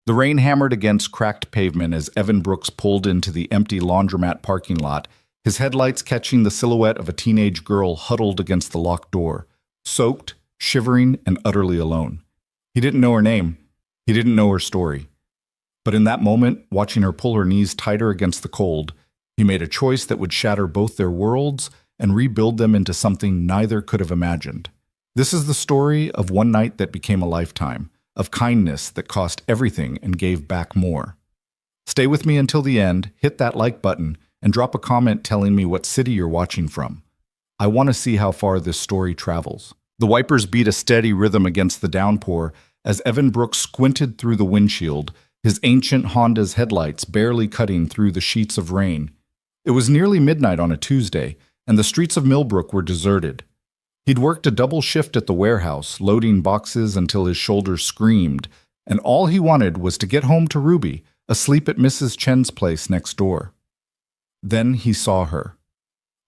The rain hammered against cracked pavement as Evan Brooks pulled into the empty laundromat parking lot, his headlights catching the silhouette of a teenage girl huddled against the locked door, soaked, shivering, and utterly alone. He didn't know her name. He didn't know her story. But in that moment, watching her pull her knees tighter against the cold, he made a choice that would shatter both their worlds and rebuild them into something neither could have imagined. This is the story of one night that became a lifetime, of kindness that cost everything and gave back more. Stay with me until the end, hit that like button, and drop a comment telling me what city you're watching from. I want to see how far this story travels. The wipers beat a steady rhythm against the downpour as Evan Brooks squinted through the windshield, his ancient Honda's headlights barely cutting through the sheets of rain. It was nearly midnight on a Tuesday, and the streets of Millbrook were deserted. He'd worked a double shift at the warehouse, loading boxes until his shoulders screamed, and all he wanted was to get home to Ruby, asleep at Mrs. Chen's place next door. Then he saw her.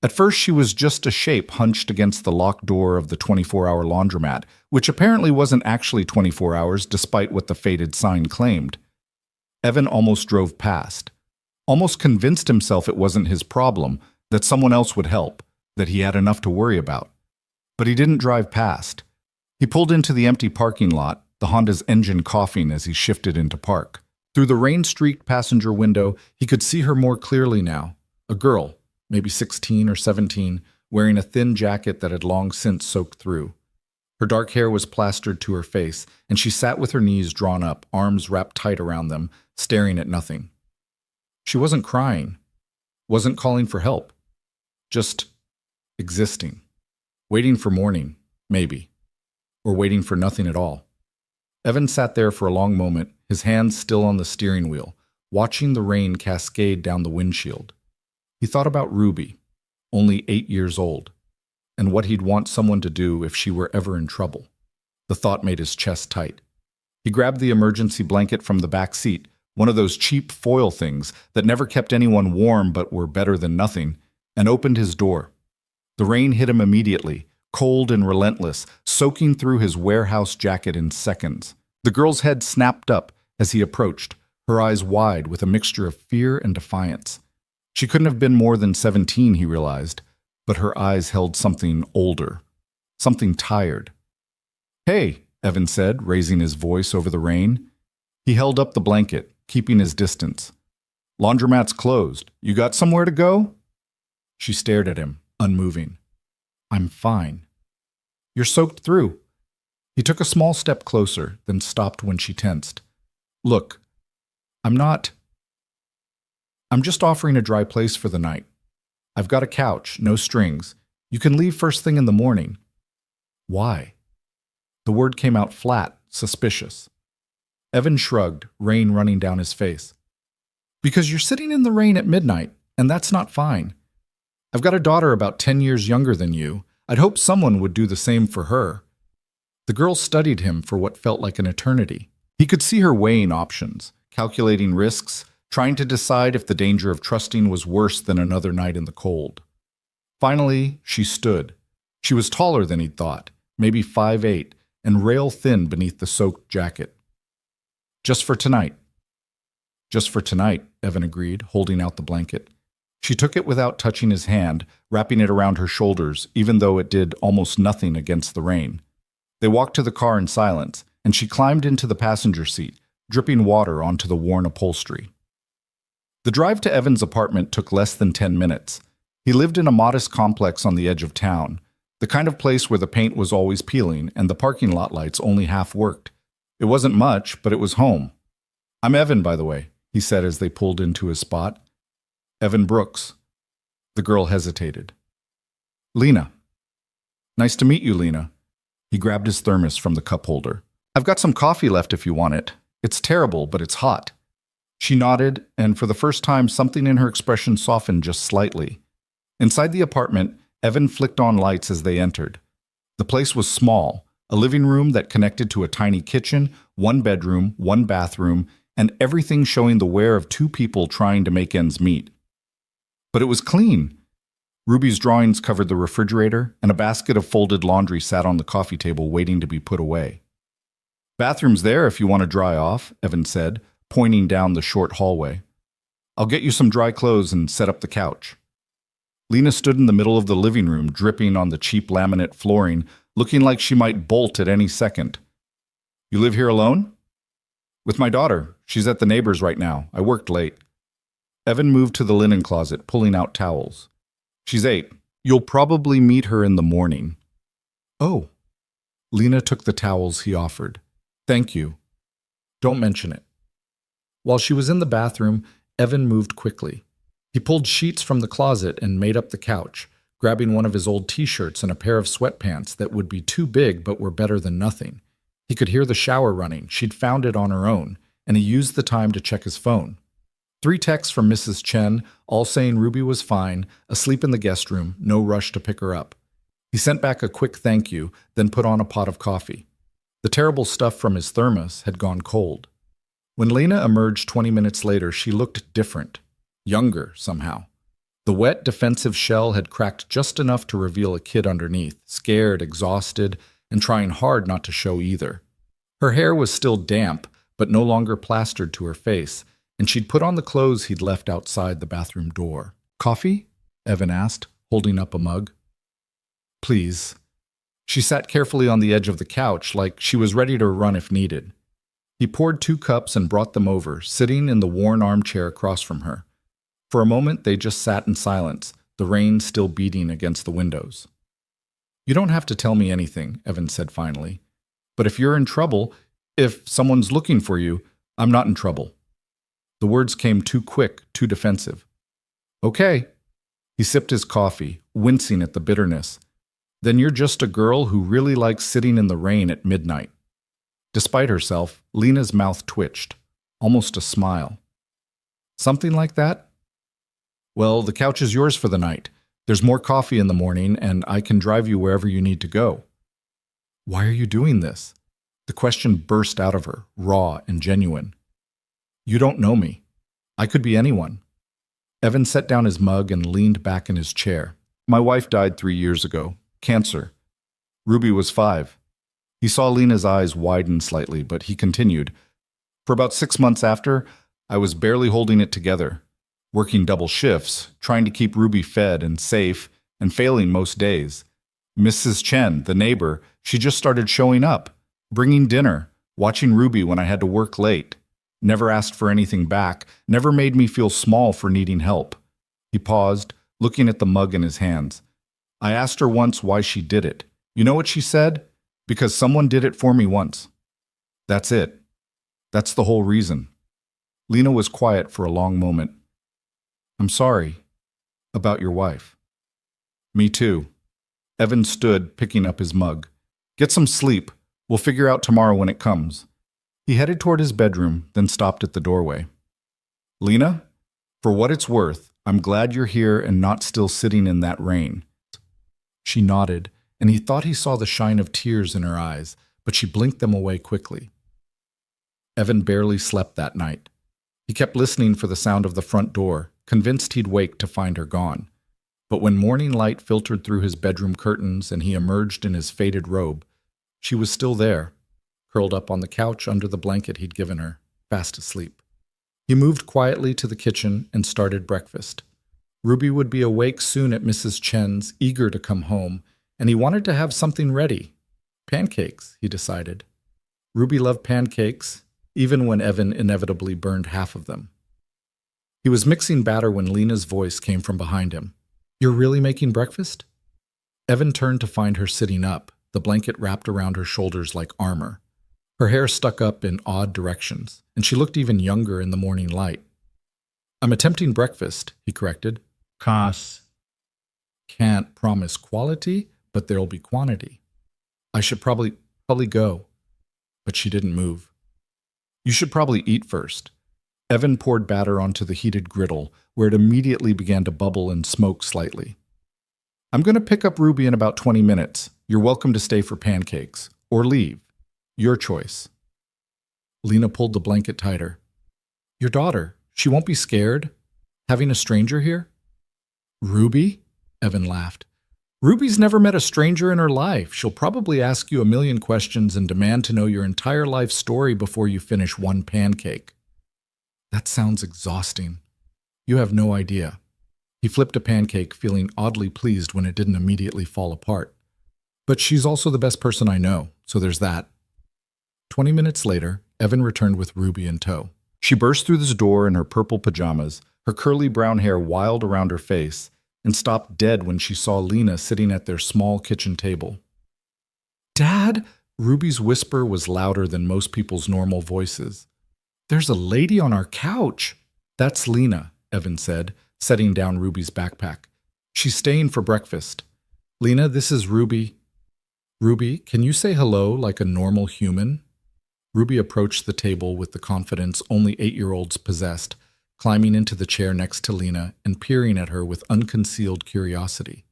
At first she was just a shape hunched against the locked door of the 24-hour laundromat, which apparently wasn't actually 24 hours despite what the faded sign claimed. Evan almost drove past, almost convinced himself it wasn't his problem, that someone else would help, that he had enough to worry about. But he didn't drive past. He pulled into the empty parking lot, the Honda's engine coughing as he shifted into park. Through the rain-streaked passenger window, he could see her more clearly now. A girl, maybe 16 or 17, wearing a thin jacket that had long since soaked through. Her dark hair was plastered to her face, and she sat with her knees drawn up, arms wrapped tight around them, staring at nothing. She wasn't crying, wasn't calling for help, just existing. Waiting for morning, maybe, or waiting for nothing at all. Evan sat there for a long moment, his hands still on the steering wheel, watching the rain cascade down the windshield. He thought about Ruby, only 8 years old, and what he'd want someone to do if she were ever in trouble. The thought made his chest tight. He grabbed the emergency blanket from the back seat, one of those cheap foil things that never kept anyone warm but were better than nothing, and opened his door. The rain hit him immediately, cold and relentless, soaking through his warehouse jacket in seconds. The girl's head snapped up as he approached, her eyes wide with a mixture of fear and defiance. She couldn't have been more than 17, he realized, but her eyes held something older, something tired. "Hey," Evan said, raising his voice over the rain. He held up the blanket, keeping his distance. "Laundromat's closed. You got somewhere to go?" She stared at him, unmoving. "I'm fine." "You're soaked through." He took a small step closer, then stopped when she tensed. "Look, I'm just offering a dry place for the night. I've got a couch, no strings. You can leave first thing in the morning." "Why?" The word came out flat, suspicious. Evan shrugged, rain running down his face. "Because you're sitting in the rain at midnight, and that's not fine. I've got a daughter about 10 years younger than you. I'd hope someone would do the same for her." The girl studied him for what felt like an eternity. He could see her weighing options, calculating risks, trying to decide if the danger of trusting was worse than another night in the cold. Finally, she stood. She was taller than he'd thought, maybe 5'8", and rail-thin beneath the soaked jacket. "Just for tonight." "Just for tonight," Evan agreed, holding out the blanket. She took it without touching his hand, wrapping it around her shoulders, even though it did almost nothing against the rain. They walked to the car in silence, and she climbed into the passenger seat, dripping water onto the worn upholstery. The drive to Evan's apartment took less than 10 minutes. He lived in a modest complex on the edge of town, the kind of place where the paint was always peeling and the parking lot lights only half worked. It wasn't much, but it was home. "I'm Evan, by the way," he said as they pulled into his spot. "Evan Brooks." The girl hesitated. "Lena." "Nice to meet you, Lena." He grabbed his thermos from the cup holder. "I've got some coffee left if you want it. It's terrible, but it's hot." She nodded, and for the first time, something in her expression softened just slightly. Inside the apartment, Evan flicked on lights as they entered. The place was small, a living room that connected to a tiny kitchen, one bedroom, one bathroom, and everything showing the wear of two people trying to make ends meet. But it was clean. Ruby's drawings covered the refrigerator, and a basket of folded laundry sat on the coffee table waiting to be put away. Bathroom's there if you want to dry off, Evan said, pointing down the short hallway. I'll get you some dry clothes and set up the couch. Lena stood in the middle of the living room, dripping on the cheap laminate flooring, looking like she might bolt at any second. You live here alone? With my daughter. She's at the neighbor's right now. I worked late. Evan moved to the linen closet, pulling out towels. She's 8. You'll probably meet her in the morning. Oh. Lena took the towels he offered. Thank you. Don't mention it. While she was in the bathroom, Evan moved quickly. He pulled sheets from the closet and made up the couch, grabbing one of his old t-shirts and a pair of sweatpants that would be too big but were better than nothing. He could hear the shower running. She'd found it on her own, and he used the time to check his phone. 3 texts from Mrs. Chen, all saying Ruby was fine, asleep in the guest room, no rush to pick her up. He sent back a quick thank you, then put on a pot of coffee. The terrible stuff from his thermos had gone cold. When Lena emerged 20 minutes later, she looked different, younger somehow. The wet, defensive shell had cracked just enough to reveal a kid underneath, scared, exhausted, and trying hard not to show either. Her hair was still damp, but no longer plastered to her face, and she'd put on the clothes he'd left outside the bathroom door. Coffee? Evan asked, holding up a mug. Please. She sat carefully on the edge of the couch, like she was ready to run if needed. He poured 2 cups and brought them over, sitting in the worn armchair across from her. For a moment, they just sat in silence, the rain still beating against the windows. You don't have to tell me anything, Evan said finally. But if you're in trouble, if someone's looking for you, I'm not in trouble. The words came too quick, too defensive. Okay. He sipped his coffee, wincing at the bitterness. Then you're just a girl who really likes sitting in the rain at midnight. Despite herself, Lena's mouth twitched, almost a smile. Something like that? Well, the couch is yours for the night. There's more coffee in the morning, and I can drive you wherever you need to go. Why are you doing this? The question burst out of her, raw and genuine. You don't know me. I could be anyone. Evan set down his mug and leaned back in his chair. My wife died 3 years ago. Cancer. Ruby was 5. He saw Lena's eyes widen slightly, but he continued. For about 6 months after, I was barely holding it together, working double shifts, trying to keep Ruby fed and safe, and failing most days. Mrs. Chen, the neighbor, she just started showing up, bringing dinner, watching Ruby when I had to work late. Never asked for anything back, never made me feel small for needing help. He paused, looking at the mug in his hands. I asked her once why she did it. You know what she said? Because someone did it for me once. That's it. That's the whole reason. Lena was quiet for a long moment. I'm sorry. About your wife. Me too. Evan stood, picking up his mug. Get some sleep. We'll figure out tomorrow when it comes. He headed toward his bedroom, then stopped at the doorway. Lena, for what it's worth, I'm glad you're here and not still sitting in that rain. She nodded, and he thought he saw the shine of tears in her eyes, but she blinked them away quickly. Evan barely slept that night. He kept listening for the sound of the front door, convinced he'd wake to find her gone. But when morning light filtered through his bedroom curtains and he emerged in his faded robe, she was still there, curled up on the couch under the blanket he'd given her, fast asleep. He moved quietly to the kitchen and started breakfast. Ruby would be awake soon at Mrs. Chen's, eager to come home, and he wanted to have something ready. Pancakes, he decided. Ruby loved pancakes, even when Evan inevitably burned half of them. He was mixing batter when Lena's voice came from behind him. You're really making breakfast? Evan turned to find her sitting up, the blanket wrapped around her shoulders like armor. Her hair stuck up in odd directions, and she looked even younger in the morning light. I'm attempting breakfast, he corrected. Can't promise quality, but there'll be quantity. I should probably go. But she didn't move. You should probably eat first. Evan poured batter onto the heated griddle, where it immediately began to bubble and smoke slightly. I'm going to pick up Ruby in about 20 minutes. You're welcome to stay for pancakes. Or leave. Your choice. Lena pulled the blanket tighter. Your daughter, she won't be scared? Having a stranger here? Ruby? Evan laughed. Ruby's never met a stranger in her life. She'll probably ask you a million questions and demand to know your entire life story before you finish one pancake. That sounds exhausting. You have no idea. He flipped a pancake, feeling oddly pleased when it didn't immediately fall apart. But she's also the best person I know, so there's that. 20 minutes later, Evan returned with Ruby in tow. She burst through the door in her purple pajamas, her curly brown hair wild around her face, and stopped dead when she saw Lena sitting at their small kitchen table. "Dad!" Ruby's whisper was louder than most people's normal voices. "There's a lady on our couch." "That's Lena," Evan said, setting down Ruby's backpack. "She's staying for breakfast. Lena, this is Ruby." "Ruby, can you say hello like a normal human?" Ruby approached the table with the confidence only 8-year-olds possessed, climbing into the chair next to Lena and peering at her with unconcealed curiosity.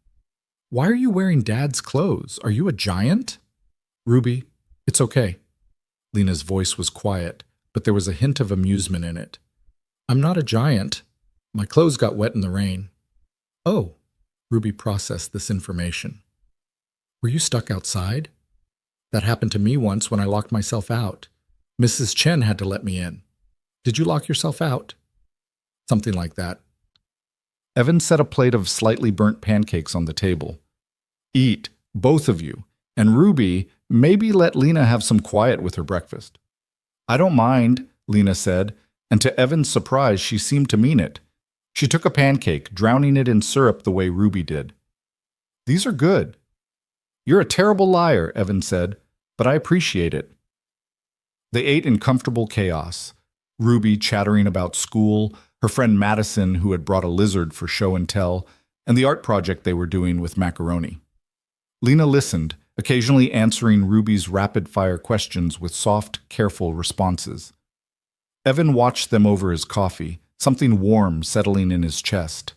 "Why are you wearing Dad's clothes? Are you a giant?" "Ruby, it's okay." Lena's voice was quiet, but there was a hint of amusement in it. "I'm not a giant. My clothes got wet in the rain." "Oh," Ruby processed this information. "Were you stuck outside?" "That happened to me once when I locked myself out. Mrs. Chen had to let me in." "Did you lock yourself out?" "Something like that." Evan set a plate of slightly burnt pancakes on the table. "Eat, both of you. And Ruby, maybe let Lena have some quiet with her breakfast." "I don't mind," Lena said, and to Evan's surprise, she seemed to mean it. She took a pancake, drowning it in syrup the way Ruby did. "These are good." "You're a terrible liar," Evan said, "but I appreciate it." They ate in comfortable chaos, Ruby chattering about school, her friend Madison, who had brought a lizard for show and tell, and the art project they were doing with macaroni. Lena listened, occasionally answering Ruby's rapid-fire questions with soft, careful responses. Evan watched them over his coffee, something warm settling in his chest.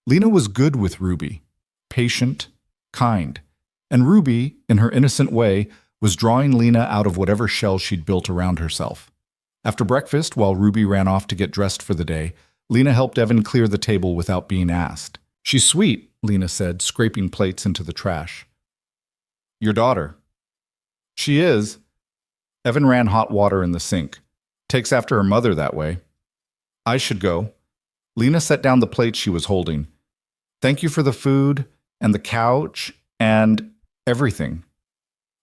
Lena was good with Ruby, patient, kind, and Ruby, in her innocent way, was drawing Lena out of whatever shell she'd built around herself. After breakfast, while Ruby ran off to get dressed for the day, Lena helped Evan clear the table without being asked. "She's sweet," Lena said, scraping plates into the trash. "Your daughter." "She is." Evan ran hot water in the sink. "Takes after her mother that way." "I should go." Lena set down the plate she was holding. "Thank you for the food, and the couch, and everything."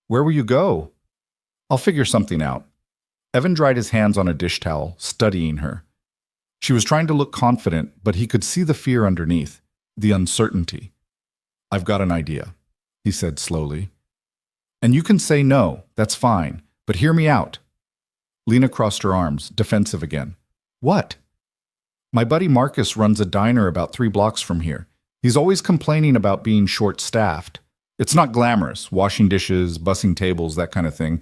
"Where will you go?" "I'll figure something out." Evan dried his hands on a dish towel, studying her. She was trying to look confident, but he could see the fear underneath, the uncertainty. "I've got an idea," he said slowly. "And you can say no, that's fine, but hear me out." Lena crossed her arms, defensive again. "What?" "My buddy Marcus runs a diner about 3 blocks from here. He's always complaining about being short-staffed. It's not glamorous, washing dishes, bussing tables, that kind of thing,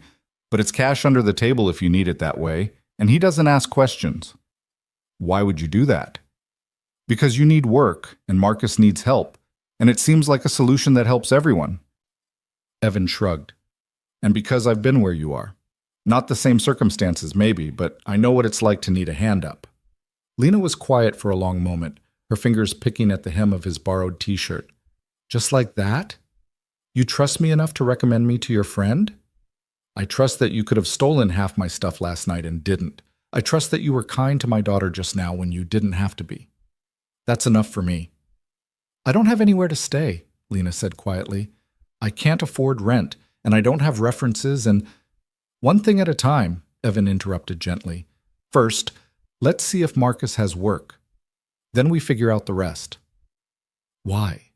but it's cash under the table if you need it that way, and he doesn't ask questions." "Why would you do that?" "Because you need work, and Marcus needs help, and it seems like a solution that helps everyone." Evan shrugged. "And because I've been where you are. Not the same circumstances, maybe, but I know what it's like to need a hand up." Lena was quiet for a long moment, her fingers picking at the hem of his borrowed t-shirt. "Just like that? You trust me enough to recommend me to your friend?" "I trust that you could have stolen half my stuff last night and didn't. I trust that you were kind to my daughter just now when you didn't have to be. That's enough for me." "I don't have anywhere to stay," Lena said quietly. "I can't afford rent, and I don't have references, and—" "One thing at a time," Evan interrupted gently. "First, let's see if Marcus has work. Then we figure out the rest." "Why?"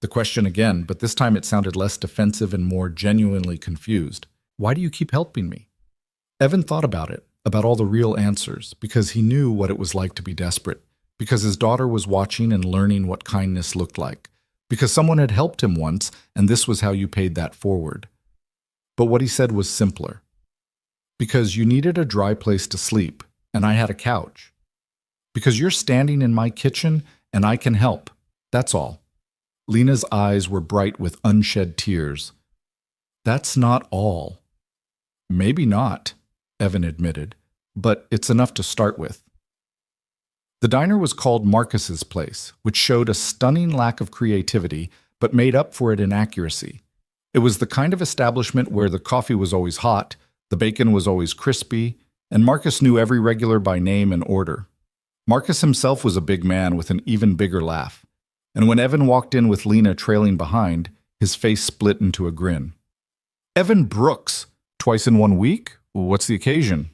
The question again, but this time it sounded less defensive and more genuinely confused. "Why do you keep helping me?" Evan thought about it, about all the real answers, because he knew what it was like to be desperate, because his daughter was watching and learning what kindness looked like, because someone had helped him once, and this was how you paid that forward. But what he said was simpler. "Because you needed a dry place to sleep, and I had a couch. Because you're standing in my kitchen, and I can help. That's all." Lena's eyes were bright with unshed tears. "That's not all." "Maybe not," Evan admitted, "but it's enough to start with." The diner was called Marcus's Place, which showed a stunning lack of creativity, but made up for it in accuracy. It was the kind of establishment where the coffee was always hot, the bacon was always crispy, and Marcus knew every regular by name and order. Marcus himself was a big man with an even bigger laugh, and when Evan walked in with Lena trailing behind, his face split into a grin. "Evan Brooks! Twice in 1 week? What's the occasion?"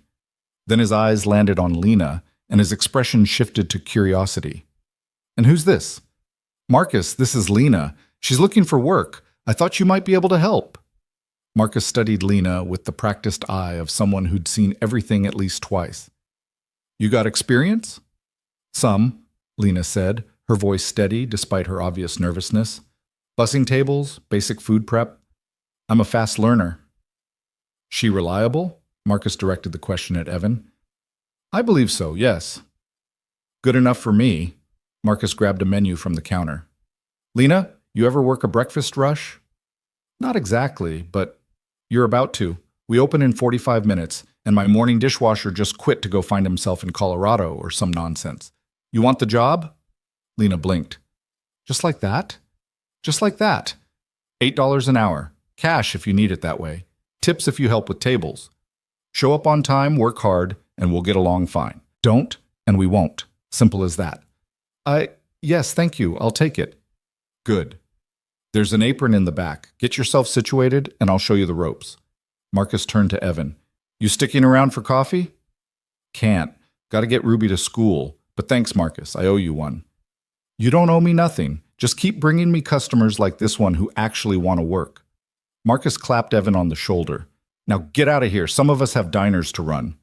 Then his eyes landed on Lena, and his expression shifted to curiosity. "And who's this?" "Marcus, this is Lena. She's looking for work. I thought you might be able to help." Marcus studied Lena with the practiced eye of someone who'd seen everything at least twice. "You got experience?" "Some," Lena said, her voice steady despite her obvious nervousness. "Bussing tables, basic food prep. I'm a fast learner." "She reliable?" Marcus directed the question at Evan. "I believe so, yes." "Good enough for me." Marcus grabbed a menu from the counter. "Lena, you ever work a breakfast rush?" "Not exactly, but you're about to. We open in 45 minutes, and my morning dishwasher just quit to go find himself in Colorado or some nonsense. You want the job?" Lena blinked. "Just like that?" "Just like that. $8 an hour. Cash if you need it that way. Tips if you help with tables. Show up on time, work hard, and we'll get along fine. Don't, and we won't. Simple as that." Yes, thank you. I'll take it." "Good. There's an apron in the back. Get yourself situated, and I'll show you the ropes." Marcus turned to Evan. "You sticking around for coffee?" "Can't. Got to get Ruby to school. But thanks, Marcus. I owe you one." "You don't owe me nothing. Just keep bringing me customers like this one who actually want to work." Marcus clapped Evan on the shoulder. "Now get out of here. Some of us have diners to run."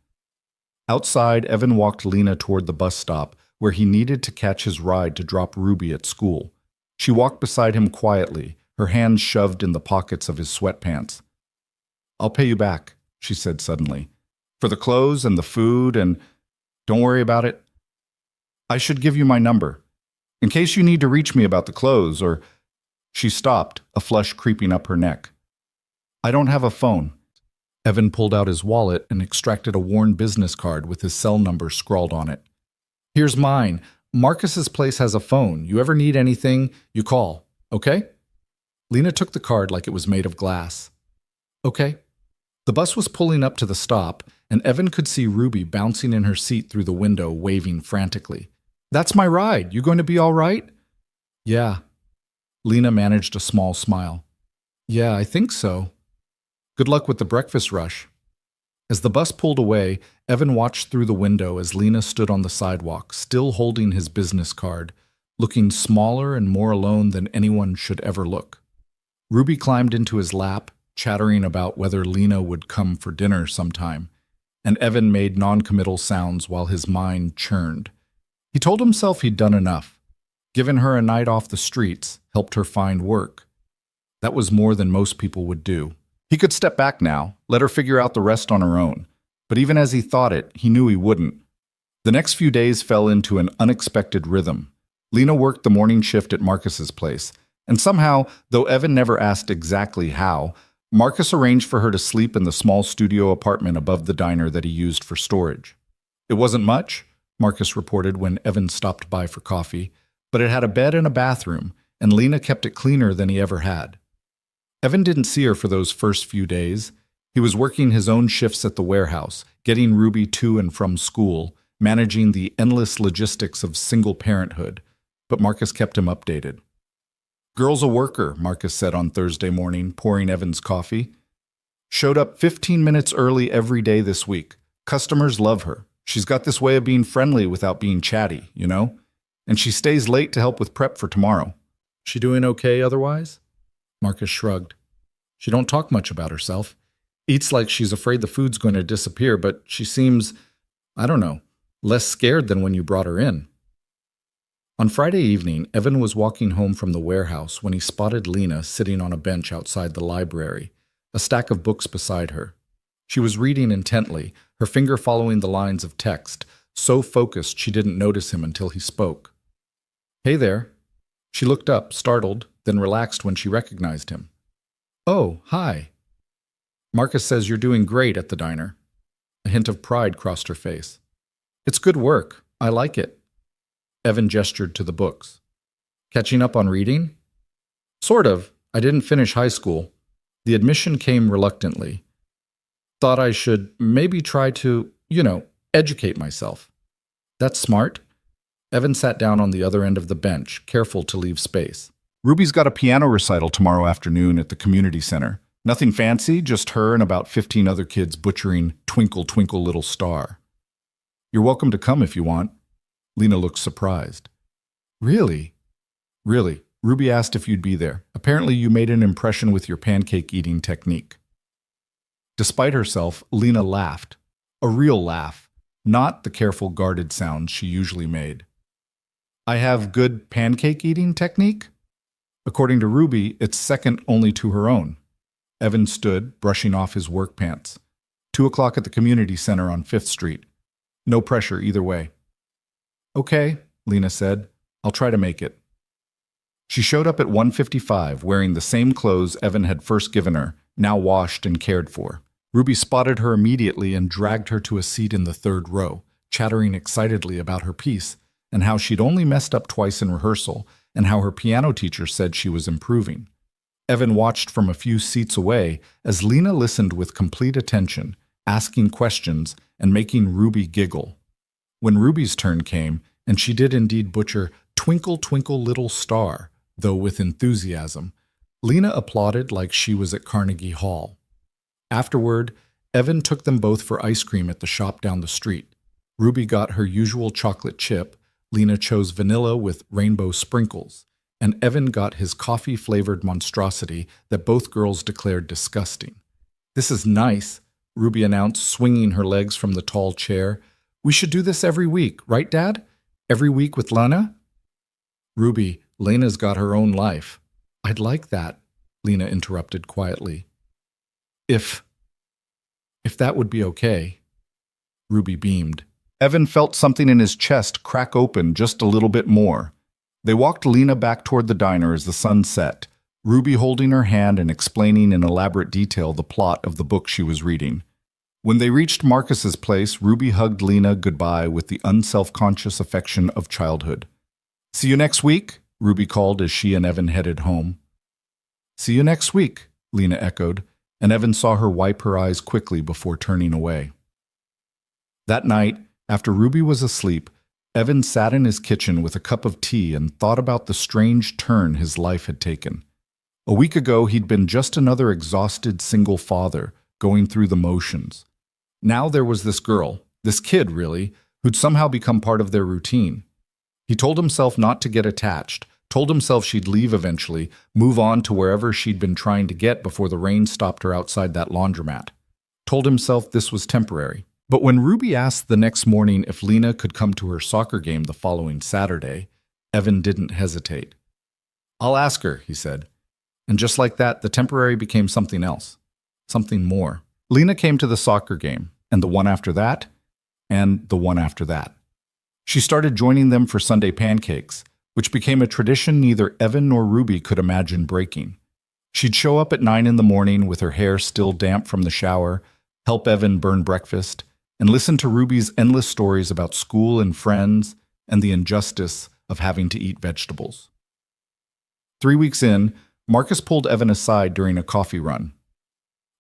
Outside, Evan walked Lena toward the bus stop, where he needed to catch his ride to drop Ruby at school. She walked beside him quietly, her hands shoved in the pockets of his sweatpants. "I'll pay you back," she said suddenly. "For the clothes and the food and... Don't worry about it. I should give you my number, in case you need to reach me about the clothes or..." She stopped, a flush creeping up her neck. "I don't have a phone." Evan pulled out his wallet and extracted a worn business card with his cell number scrawled on it. "Here's mine. Marcus's place has a phone. You ever need anything, you call, okay?" Lena took the card like it was made of glass. "Okay." The bus was pulling up to the stop, and Evan could see Ruby bouncing in her seat through the window, waving frantically. "That's my ride. You going to be all right?" "Yeah." Lena managed a small smile. "Yeah, I think so. Good luck with the breakfast rush." As the bus pulled away, Evan watched through the window as Lena stood on the sidewalk, still holding his business card, looking smaller and more alone than anyone should ever look. Ruby climbed into his lap, chattering about whether Lena would come for dinner sometime, and Evan made non-committal sounds while his mind churned. He told himself he'd done enough. Given her a night off the streets, helped her find work. That was more than most people would do. He could step back now, let her figure out the rest on her own. But even as he thought it, he knew he wouldn't. The next few days fell into an unexpected rhythm. Lena worked the morning shift at Marcus's place, and somehow, though Evan never asked exactly how, Marcus arranged for her to sleep in the small studio apartment above the diner that he used for storage. It wasn't much, Marcus reported when Evan stopped by for coffee, but it had a bed and a bathroom, and Lena kept it cleaner than he ever had. Evan didn't see her for those first few days. He was working his own shifts at the warehouse, getting Ruby to and from school, managing the endless logistics of single parenthood, but Marcus kept him updated. "Girl's a worker," Marcus said on Thursday morning, pouring Evan's coffee. "Showed up 15 minutes early every day this week. Customers love her. She's got this way of being friendly without being chatty, you know? And she stays late to help with prep for tomorrow." "She doing okay otherwise?" Marcus shrugged. "She don't talk much about herself. Eats like she's afraid the food's going to disappear, but she seems, I don't know, less scared than when you brought her in." On Friday evening, Evan was walking home from the warehouse when he spotted Lena sitting on a bench outside the library, a stack of books beside her. She was reading intently, her finger following the lines of text, so focused she didn't notice him until he spoke. "Hey there." She looked up, startled, then relaxed when she recognized him. "Oh, hi." "Marcus says you're doing great at the diner." A hint of pride crossed her face. "It's good work. I like it." Evan gestured to the books. "Catching up on reading?" Sort of. I didn't finish high school. The admission came reluctantly. Thought I should maybe try to, educate myself. That's smart. Evan sat down on the other end of the bench, careful to leave space. Ruby's got a piano recital tomorrow afternoon at the community center. Nothing fancy, just her and about 15 other kids butchering Twinkle, Twinkle, Little Star. You're welcome to come if you want. Lena looked surprised. Really? Really. Ruby asked if you'd be there. Apparently you made an impression with your pancake eating technique. Despite herself, Lena laughed. A real laugh, not the careful guarded sound she usually made. I have good pancake eating technique? According to Ruby, it's second only to her own. Evan stood, brushing off his work pants. 2:00 at the community center on 5th Street. No pressure either way. Okay, Lena said. I'll try to make it. She showed up at 1:55, wearing the same clothes Evan had first given her, now washed and cared for. Ruby spotted her immediately and dragged her to a seat in the 3rd row, chattering excitedly about her piece and how she'd only messed up twice in rehearsal and how her piano teacher said she was improving. Evan watched from a few seats away as Lena listened with complete attention, asking questions and making Ruby giggle. When Ruby's turn came, and she did indeed butcher Twinkle, Twinkle, Little Star, though with enthusiasm, Lena applauded like she was at Carnegie Hall. Afterward, Evan took them both for ice cream at the shop down the street. Ruby got her usual chocolate chip, Lena chose vanilla with rainbow sprinkles, and Evan got his coffee-flavored monstrosity that both girls declared disgusting. This is nice, Ruby announced, swinging her legs from the tall chair. We should do this every week, right, Dad? Every week with Lena? Ruby, Lena's got her own life. I'd like that, Lena interrupted quietly. If that would be okay. Ruby beamed. Evan felt something in his chest crack open just a little bit more. They walked Lena back toward the diner as the sun set, Ruby holding her hand and explaining in elaborate detail the plot of the book she was reading. When they reached Marcus's place, Ruby hugged Lena goodbye with the unself-conscious affection of childhood. See you next week, Ruby called as she and Evan headed home. See you next week, Lena echoed, and Evan saw her wipe her eyes quickly before turning away. That night, after Ruby was asleep, Evan sat in his kitchen with a cup of tea and thought about the strange turn his life had taken. A week ago, he'd been just another exhausted single father, going through the motions. Now there was this girl, this kid really, who'd somehow become part of their routine. He told himself not to get attached, told himself she'd leave eventually, move on to wherever she'd been trying to get before the rain stopped her outside that laundromat. Told himself this was temporary. But when Ruby asked the next morning if Lena could come to her soccer game the following Saturday, Evan didn't hesitate. I'll ask her, he said. And just like that, the temporary became something else, something more. Lena came to the soccer game, and the one after that, and the one after that. She started joining them for Sunday pancakes, which became a tradition neither Evan nor Ruby could imagine breaking. She'd show up at 9 in the morning with her hair still damp from the shower, help Evan burn breakfast, and listen to Ruby's endless stories about school and friends and the injustice of having to eat vegetables. 3 weeks in, Marcus pulled Evan aside during a coffee run.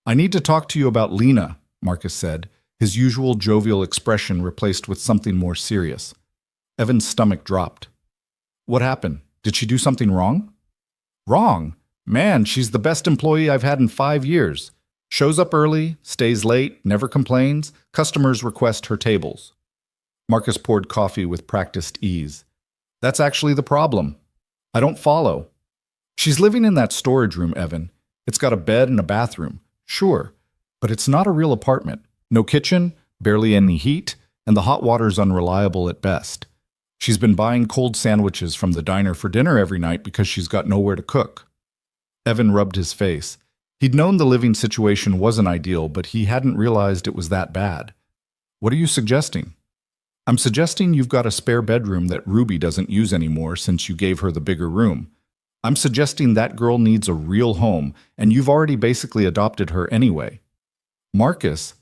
I need to talk to you about Lena, Marcus said, his usual jovial expression replaced with something more serious. Evan's stomach dropped. What happened? Did she do something wrong? Wrong? Man, she's the best employee I've had in 5 years. Shows up early, stays late, never complains. Customers request her tables. Marcus poured coffee with practiced ease. That's actually the problem. I don't follow. She's living in that storage room, Evan. It's got a bed and a bathroom. Sure, but it's not a real apartment. No kitchen, barely any heat, and the hot water's unreliable at best. She's been buying cold sandwiches from the diner for dinner every night because she's got nowhere to cook. Evan rubbed his face. He'd known the living situation wasn't ideal, but he hadn't realized it was that bad. What are you suggesting? I'm suggesting you've got a spare bedroom that Ruby doesn't use anymore since you gave her the bigger room. I'm suggesting that girl needs a real home, and you've already basically adopted her anyway. Marcus,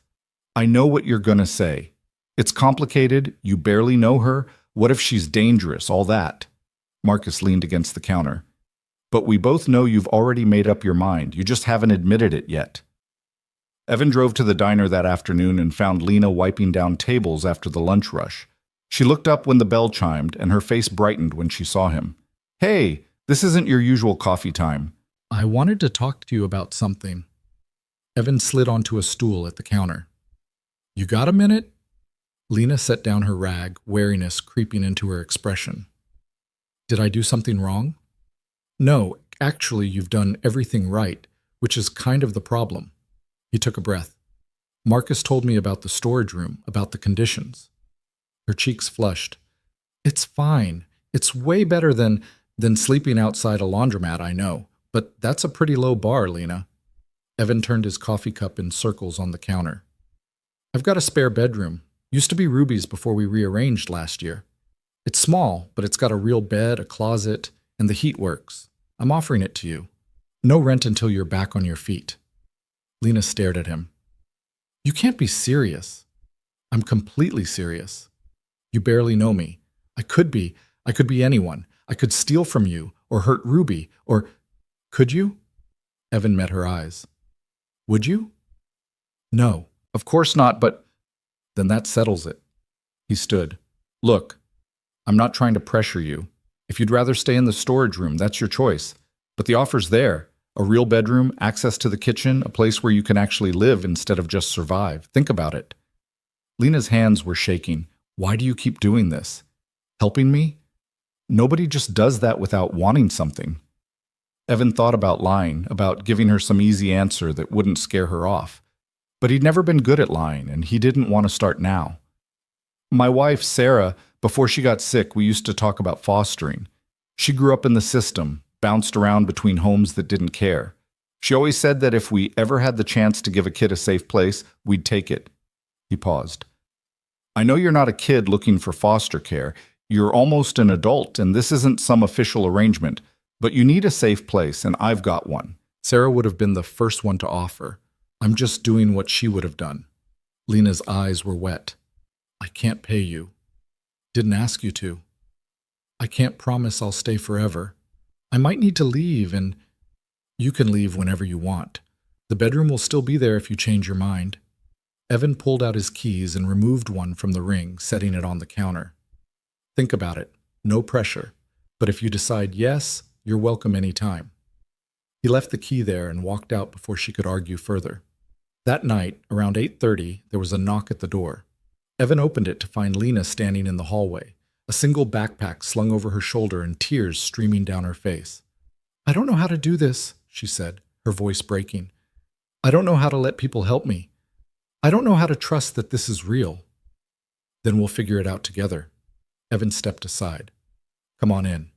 I know what you're gonna say. It's complicated, you barely know her. What if she's dangerous, all that? Marcus leaned against the counter. But we both know you've already made up your mind. You just haven't admitted it yet. Evan drove to the diner that afternoon and found Lena wiping down tables after the lunch rush. She looked up when the bell chimed, and her face brightened when she saw him. "Hey, this isn't your usual coffee time." "I wanted to talk to you about something." Evan slid onto a stool at the counter. "You got a minute?" Lena set down her rag, wariness creeping into her expression. "Did I do something wrong?" "No, actually you've done everything right, which is kind of the problem." He took a breath. "Marcus told me about the storage room, about the conditions." Her cheeks flushed. "It's fine. It's way better than sleeping outside a laundromat, I know. But that's a pretty low bar, Lena." Evan turned his coffee cup in circles on the counter. "I've got a spare bedroom. Used to be Ruby's before we rearranged last year. It's small, but it's got a real bed, a closet, and the heat works. I'm offering it to you. No rent until you're back on your feet." Lena stared at him. "You can't be serious." "I'm completely serious. You barely know me. I could be anyone. I could steal from you, or hurt Ruby, or... Could you?" Evan met her eyes. "Would you?" "No, of course not, but..." "Then that settles it." He stood. "Look, I'm not trying to pressure you. If you'd rather stay in the storage room, that's your choice. But the offer's there. A real bedroom, access to the kitchen, a place where you can actually live instead of just survive. Think about it." Lena's hands were shaking. "Why do you keep doing this? Helping me? Nobody just does that without wanting something." Evan thought about lying, about giving her some easy answer that wouldn't scare her off. But he'd never been good at lying, and he didn't want to start now. "My wife, Sarah, before she got sick, we used to talk about fostering. She grew up in the system, bounced around between homes that didn't care. She always said that if we ever had the chance to give a kid a safe place, we'd take it." He paused. "I know you're not a kid looking for foster care. You're almost an adult, and this isn't some official arrangement. But you need a safe place, and I've got one." Sarah would have been the first one to offer. "I'm just doing what she would have done." Lena's eyes were wet. "I can't pay you." "Didn't ask you to." "I can't promise I'll stay forever. I might need to leave, and you can leave whenever you want. The bedroom will still be there if you change your mind." Evan pulled out his keys and removed one from the ring, setting it on the counter. "Think about it. No pressure. But if you decide yes, you're welcome any time." He left the key there and walked out before she could argue further. That night, around 8:30, there was a knock at the door. Evan opened it to find Lena standing in the hallway, a single backpack slung over her shoulder and tears streaming down her face. "I don't know how to do this," she said, her voice breaking. "I don't know how to let people help me. I don't know how to trust that this is real." "Then we'll figure it out together." Evan stepped aside. "Come on in."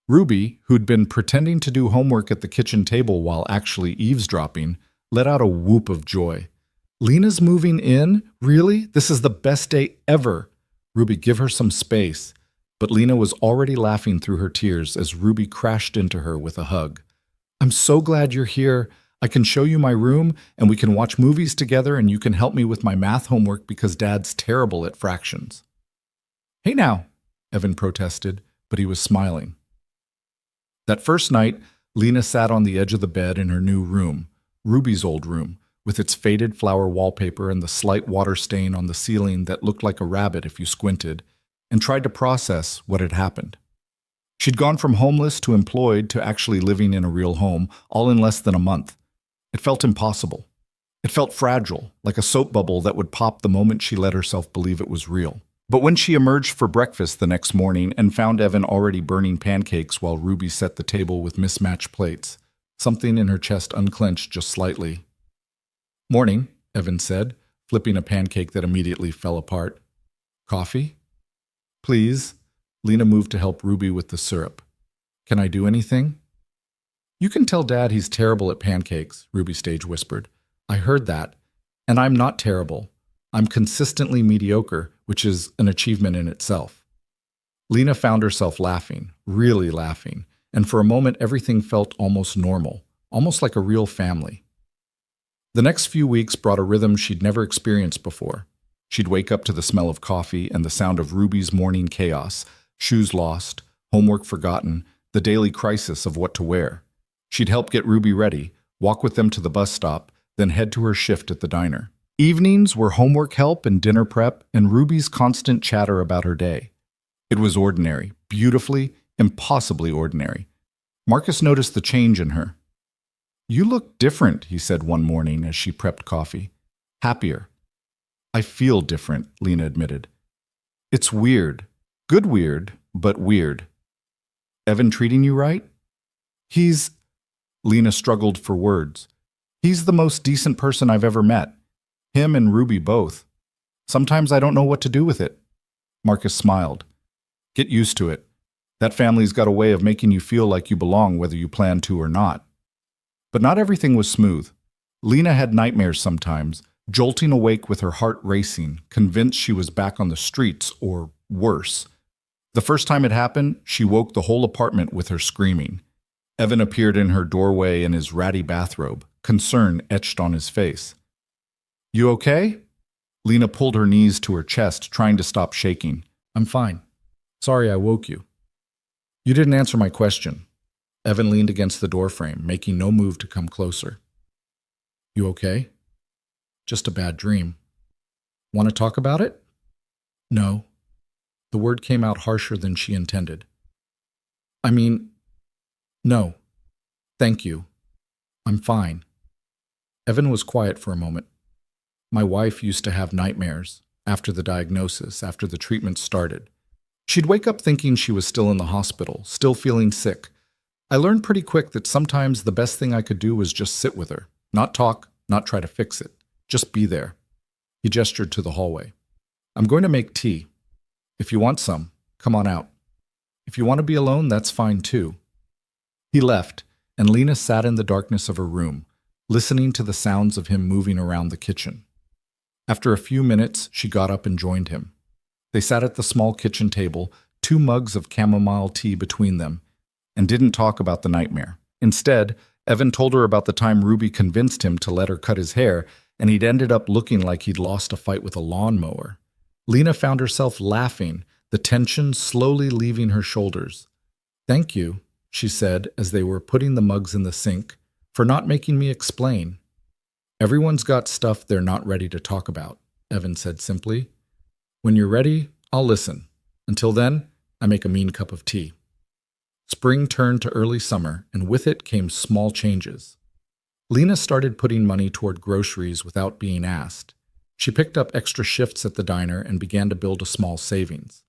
Ruby, who'd been pretending to do homework at the kitchen table while actually eavesdropping, let out a whoop of joy. "Lena's moving in? Really? This is the best day ever." "Ruby, give her some space." But Lena was already laughing through her tears as Ruby crashed into her with a hug. "I'm so glad you're here. I can show you my room, and we can watch movies together, and you can help me with my math homework because Dad's terrible at fractions." "Hey now," Evan protested, but he was smiling. That first night, Lena sat on the edge of the bed in her new room, Ruby's old room, with its faded flower wallpaper and the slight water stain on the ceiling that looked like a rabbit if you squinted, and tried to process what had happened. She'd gone from homeless to employed to actually living in a real home, all in less than a month. It felt impossible. It felt fragile, like a soap bubble that would pop the moment she let herself believe it was real. But when she emerged for breakfast the next morning and found Evan already burning pancakes while Ruby set the table with mismatched plates, something in her chest unclenched just slightly. "Morning," Evan said, flipping a pancake that immediately fell apart. "Coffee?" "Please." Lena moved to help Ruby with the syrup. "Can I do anything?" "You can tell Dad he's terrible at pancakes," Ruby stage whispered. "I heard that. And I'm not terrible. I'm consistently mediocre, which is an achievement in itself." Lena found herself laughing, really laughing, and for a moment everything felt almost normal, almost like a real family. The next few weeks brought a rhythm she'd never experienced before. She'd wake up to the smell of coffee and the sound of Ruby's morning chaos, shoes lost, homework forgotten, the daily crisis of what to wear. She'd help get Ruby ready, walk with them to the bus stop, then head to her shift at the diner. Evenings were homework help and dinner prep and Ruby's constant chatter about her day. It was ordinary, beautifully, impossibly ordinary. Marcus noticed the change in her. "You look different," he said one morning as she prepped coffee. "Happier." "I feel different," Lena admitted. "It's weird. Good weird, but weird." "Evan treating you right?" "He's—" Lena struggled for words. "He's the most decent person I've ever met. Him and Ruby both. Sometimes I don't know what to do with it." Marcus smiled. "Get used to it. That family's got a way of making you feel like you belong whether you plan to or not." But not everything was smooth. Lena had nightmares sometimes, jolting awake with her heart racing, convinced she was back on the streets, or worse. The first time it happened, she woke the whole apartment with her screaming. Evan appeared in her doorway in his ratty bathrobe, concern etched on his face. "You okay?" Lena pulled her knees to her chest, trying to stop shaking. "I'm fine. Sorry I woke you." "You didn't answer my question." Evan leaned against the doorframe, making no move to come closer. "You okay?" "Just a bad dream." "Want to talk about it?" "No." The word came out harsher than she intended. "I mean, no. Thank you. I'm fine." Evan was quiet for a moment. "My wife used to have nightmares after the diagnosis, after the treatment started. She'd wake up thinking she was still in the hospital, still feeling sick. I learned pretty quick that sometimes the best thing I could do was just sit with her, not talk, not try to fix it, just be there." He gestured to the hallway. "I'm going to make tea. If you want some, come on out. If you want to be alone, that's fine too." He left, and Lena sat in the darkness of her room, listening to the sounds of him moving around the kitchen. After a few minutes, she got up and joined him. They sat at the small kitchen table, 2 mugs of chamomile tea between them, and didn't talk about the nightmare. Instead, Evan told her about the time Ruby convinced him to let her cut his hair, and he'd ended up looking like he'd lost a fight with a lawnmower. Lena found herself laughing, the tension slowly leaving her shoulders. "Thank you," she said as they were putting the mugs in the sink, "for not making me explain." "Everyone's got stuff they're not ready to talk about," Evan said simply. "When you're ready, I'll listen. Until then, I make a mean cup of tea." Spring turned to early summer, and with it came small changes. Lena started putting money toward groceries without being asked. She picked up extra shifts at the diner and began to build a small savings.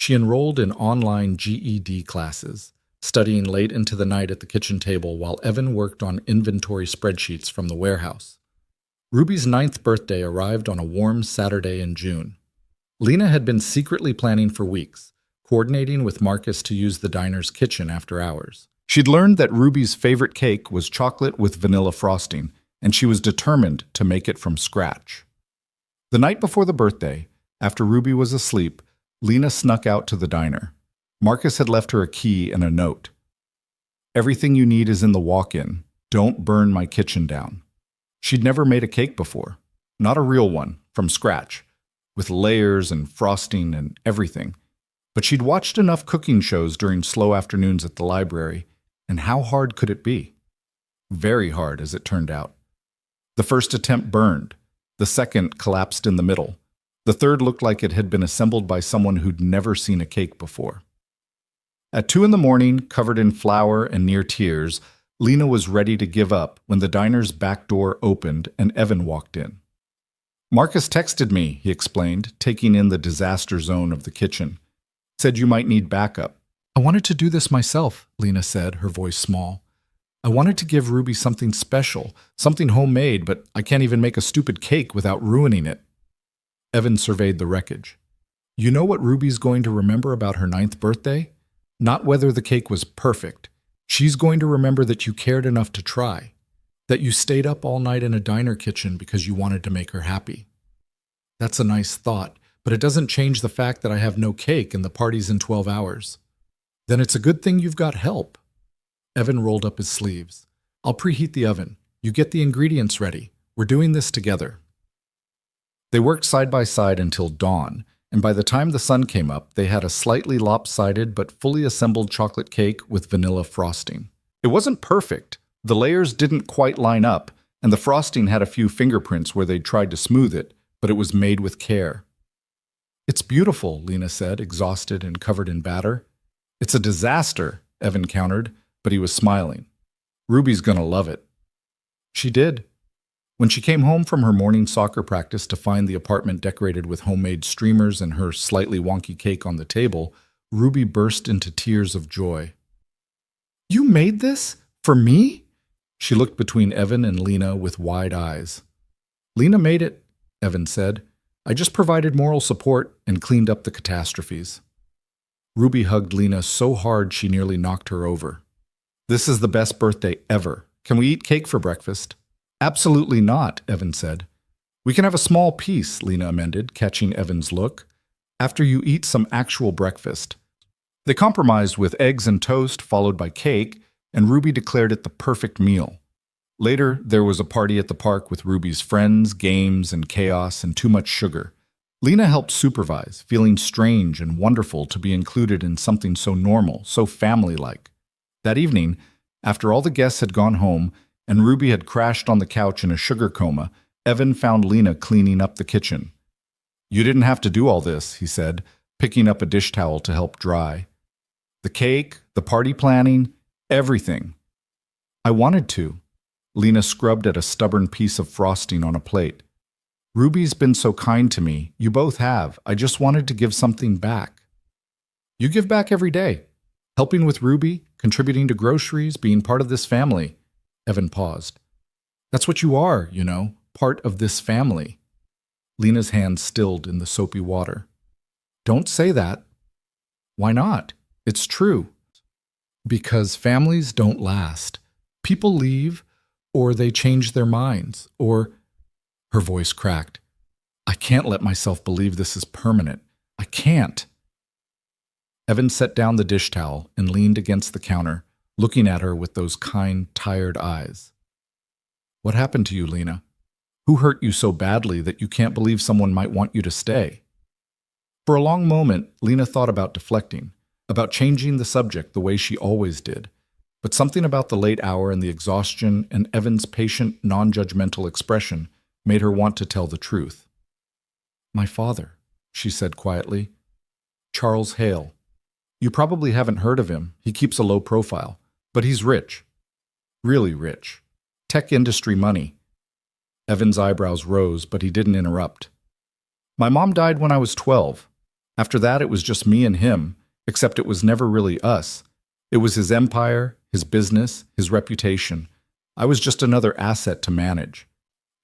She enrolled in online GED classes, studying late into the night at the kitchen table while Evan worked on inventory spreadsheets from the warehouse. Ruby's 9th birthday arrived on a warm Saturday in June. Lena had been secretly planning for weeks, coordinating with Marcus to use the diner's kitchen after hours. She'd learned that Ruby's favorite cake was chocolate with vanilla frosting, and she was determined to make it from scratch. The night before the birthday, after Ruby was asleep, Lena snuck out to the diner. Marcus had left her a key and a note. "Everything you need is in the walk-in. Don't burn my kitchen down." She'd never made a cake before. Not a real one, from scratch, with layers and frosting and everything. But she'd watched enough cooking shows during slow afternoons at the library, and how hard could it be? Very hard, as it turned out. The first attempt burned. The second collapsed in the middle. The third looked like it had been assembled by someone who'd never seen a cake before. At 2 a.m, covered in flour and near tears, Lena was ready to give up when the diner's back door opened and Evan walked in. "Marcus texted me," he explained, taking in the disaster zone of the kitchen. "Said you might need backup." "I wanted to do this myself," Lena said, her voice small. "I wanted to give Ruby something special, something homemade, but I can't even make a stupid cake without ruining it." Evan surveyed the wreckage. "You know what Ruby's going to remember about her 9th birthday? Not whether the cake was perfect. She's going to remember that you cared enough to try, that you stayed up all night in a diner kitchen because you wanted to make her happy." "That's a nice thought, but it doesn't change the fact that I have no cake and the party's in 12 hours. "Then it's a good thing you've got help." Evan rolled up his sleeves. "I'll preheat the oven. You get the ingredients ready. We're doing this together." They worked side by side until dawn, and by the time the sun came up, they had a slightly lopsided but fully assembled chocolate cake with vanilla frosting. It wasn't perfect. The layers didn't quite line up, and the frosting had a few fingerprints where they'd tried to smooth it, but it was made with care. "It's beautiful," Lena said, exhausted and covered in batter. "It's a disaster," Evan countered, but he was smiling. "Ruby's gonna love it." She did. When she came home from her morning soccer practice to find the apartment decorated with homemade streamers and her slightly wonky cake on the table, Ruby burst into tears of joy. "You made this? For me?" She looked between Evan and Lena with wide eyes. "Lena made it," Evan said. "I just provided moral support and cleaned up the catastrophes." Ruby hugged Lena so hard she nearly knocked her over. "This is the best birthday ever. Can we eat cake for breakfast?" "Absolutely not," Evan said. "We can have a small piece," Lena amended, catching Evan's look. "After you eat some actual breakfast." They compromised with eggs and toast, followed by cake, and Ruby declared it the perfect meal. Later, there was a party at the park with Ruby's friends, games, and chaos, and too much sugar. Lena helped supervise, feeling strange and wonderful to be included in something so normal, so family-like. That evening, after all the guests had gone home, and Ruby had crashed on the couch in a sugar coma, Evan found Lena cleaning up the kitchen. "You didn't have to do all this," he said, picking up a dish towel to help dry. "The cake, the party planning, everything." "I wanted to." Lena scrubbed at a stubborn piece of frosting on a plate. "Ruby's been so kind to me. You both have. I just wanted to give something back." "You give back every day. Helping with Ruby, contributing to groceries, being part of this family." Evan paused. "That's what you are, you know, part of this family." Lena's hand stilled in the soapy water. "Don't say that." "Why not? It's true." "Because families don't last. People leave, or they change their minds, or—" Her voice cracked. "I can't let myself believe this is permanent. I can't." Evan set down the dish towel and leaned against the counter, looking at her with those kind, tired eyes. "What happened to you, Lena? Who hurt you so badly that you can't believe someone might want you to stay?" For a long moment, Lena thought about deflecting, about changing the subject the way she always did. But something about the late hour and the exhaustion and Evan's patient, non-judgmental expression made her want to tell the truth. "My father," she said quietly. "Charles Hale. You probably haven't heard of him. He keeps a low profile. But he's rich. Really rich. Tech industry money." Evan's eyebrows rose, but he didn't interrupt. "My mom died when I was 12. After that, it was just me and him, except it was never really us. It was his empire, his business, his reputation. I was just another asset to manage."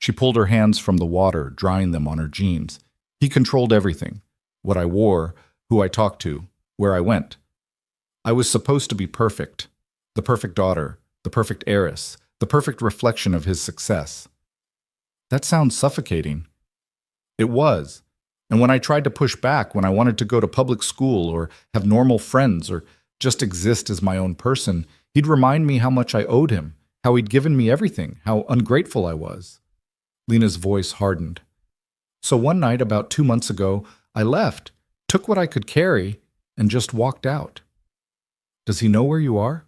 She pulled her hands from the water, drying them on her jeans. "He controlled everything. What I wore, who I talked to, where I went. I was supposed to be perfect. The perfect daughter, the perfect heiress, the perfect reflection of his success." "That sounds suffocating." It was. And when I tried to push back, when I wanted to go to public school or have normal friends or just exist as my own person, he'd remind me how much I owed him, how he'd given me everything, how ungrateful I was. Lena's voice hardened. "So one night, about 2 months ago, I left, took what I could carry, and just walked out." "Does he know where you are?"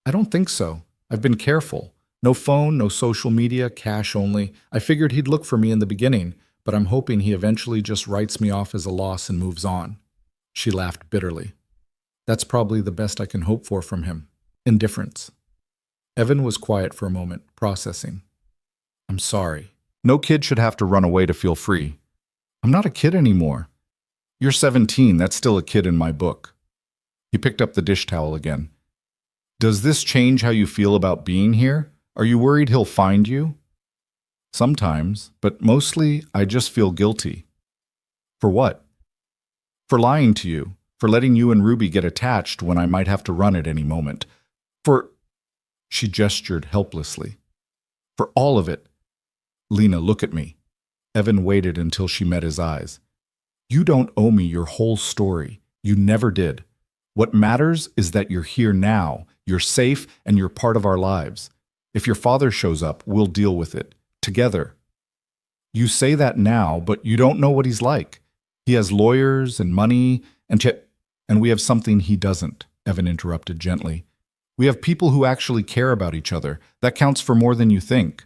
"I don't think so. I've been careful. No phone, no social media, cash only. I figured he'd look for me in the beginning, but I'm hoping he eventually just writes me off as a loss and moves on." She laughed bitterly. "That's probably the best I can hope for from him. Indifference." Evan was quiet for a moment, processing. "I'm sorry. No kid should have to run away to feel free." "I'm not a kid anymore." "You're 17. That's still a kid in my book." He picked up the dish towel again. "Does this change how you feel about being here? Are you worried he'll find you?" "Sometimes, but mostly I just feel guilty." "For what?" "For lying to you, for letting you and Ruby get attached when I might have to run at any moment. For—" She gestured helplessly. "For all of it." "Lena, look at me." Evan waited until she met his eyes. "You don't owe me your whole story. You never did. What matters is that you're here now, you're safe, and you're part of our lives. If your father shows up, we'll deal with it. Together." "You say that now, but you don't know what he's like. He has lawyers and money, and we have something he doesn't, Evan interrupted gently. We have people who actually care about each other. That counts for more than you think.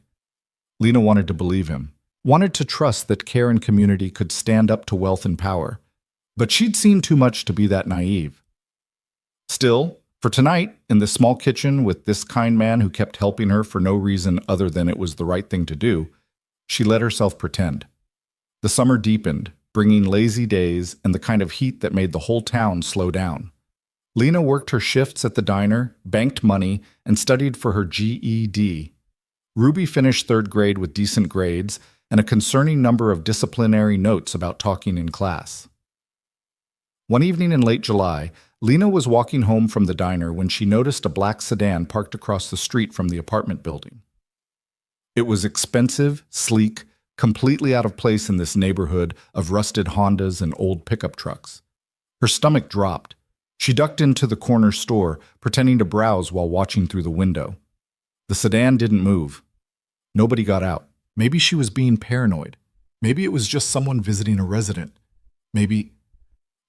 Lena wanted to believe him, wanted to trust that care and community could stand up to wealth and power. But she'd seen too much to be that naive. Still, for tonight, in this small kitchen with this kind man who kept helping her for no reason other than it was the right thing to do, she let herself pretend. The summer deepened, bringing lazy days and the kind of heat that made the whole town slow down. Lena worked her shifts at the diner, banked money, and studied for her GED. Ruby finished third grade with decent grades and a concerning number of disciplinary notes about talking in class. One evening in late July, Lena was walking home from the diner when she noticed a black sedan parked across the street from the apartment building. It was expensive, sleek, completely out of place in this neighborhood of rusted Hondas and old pickup trucks. Her stomach dropped. She ducked into the corner store, pretending to browse while watching through the window. The sedan didn't move. Nobody got out. Maybe she was being paranoid. Maybe it was just someone visiting a resident. Maybe...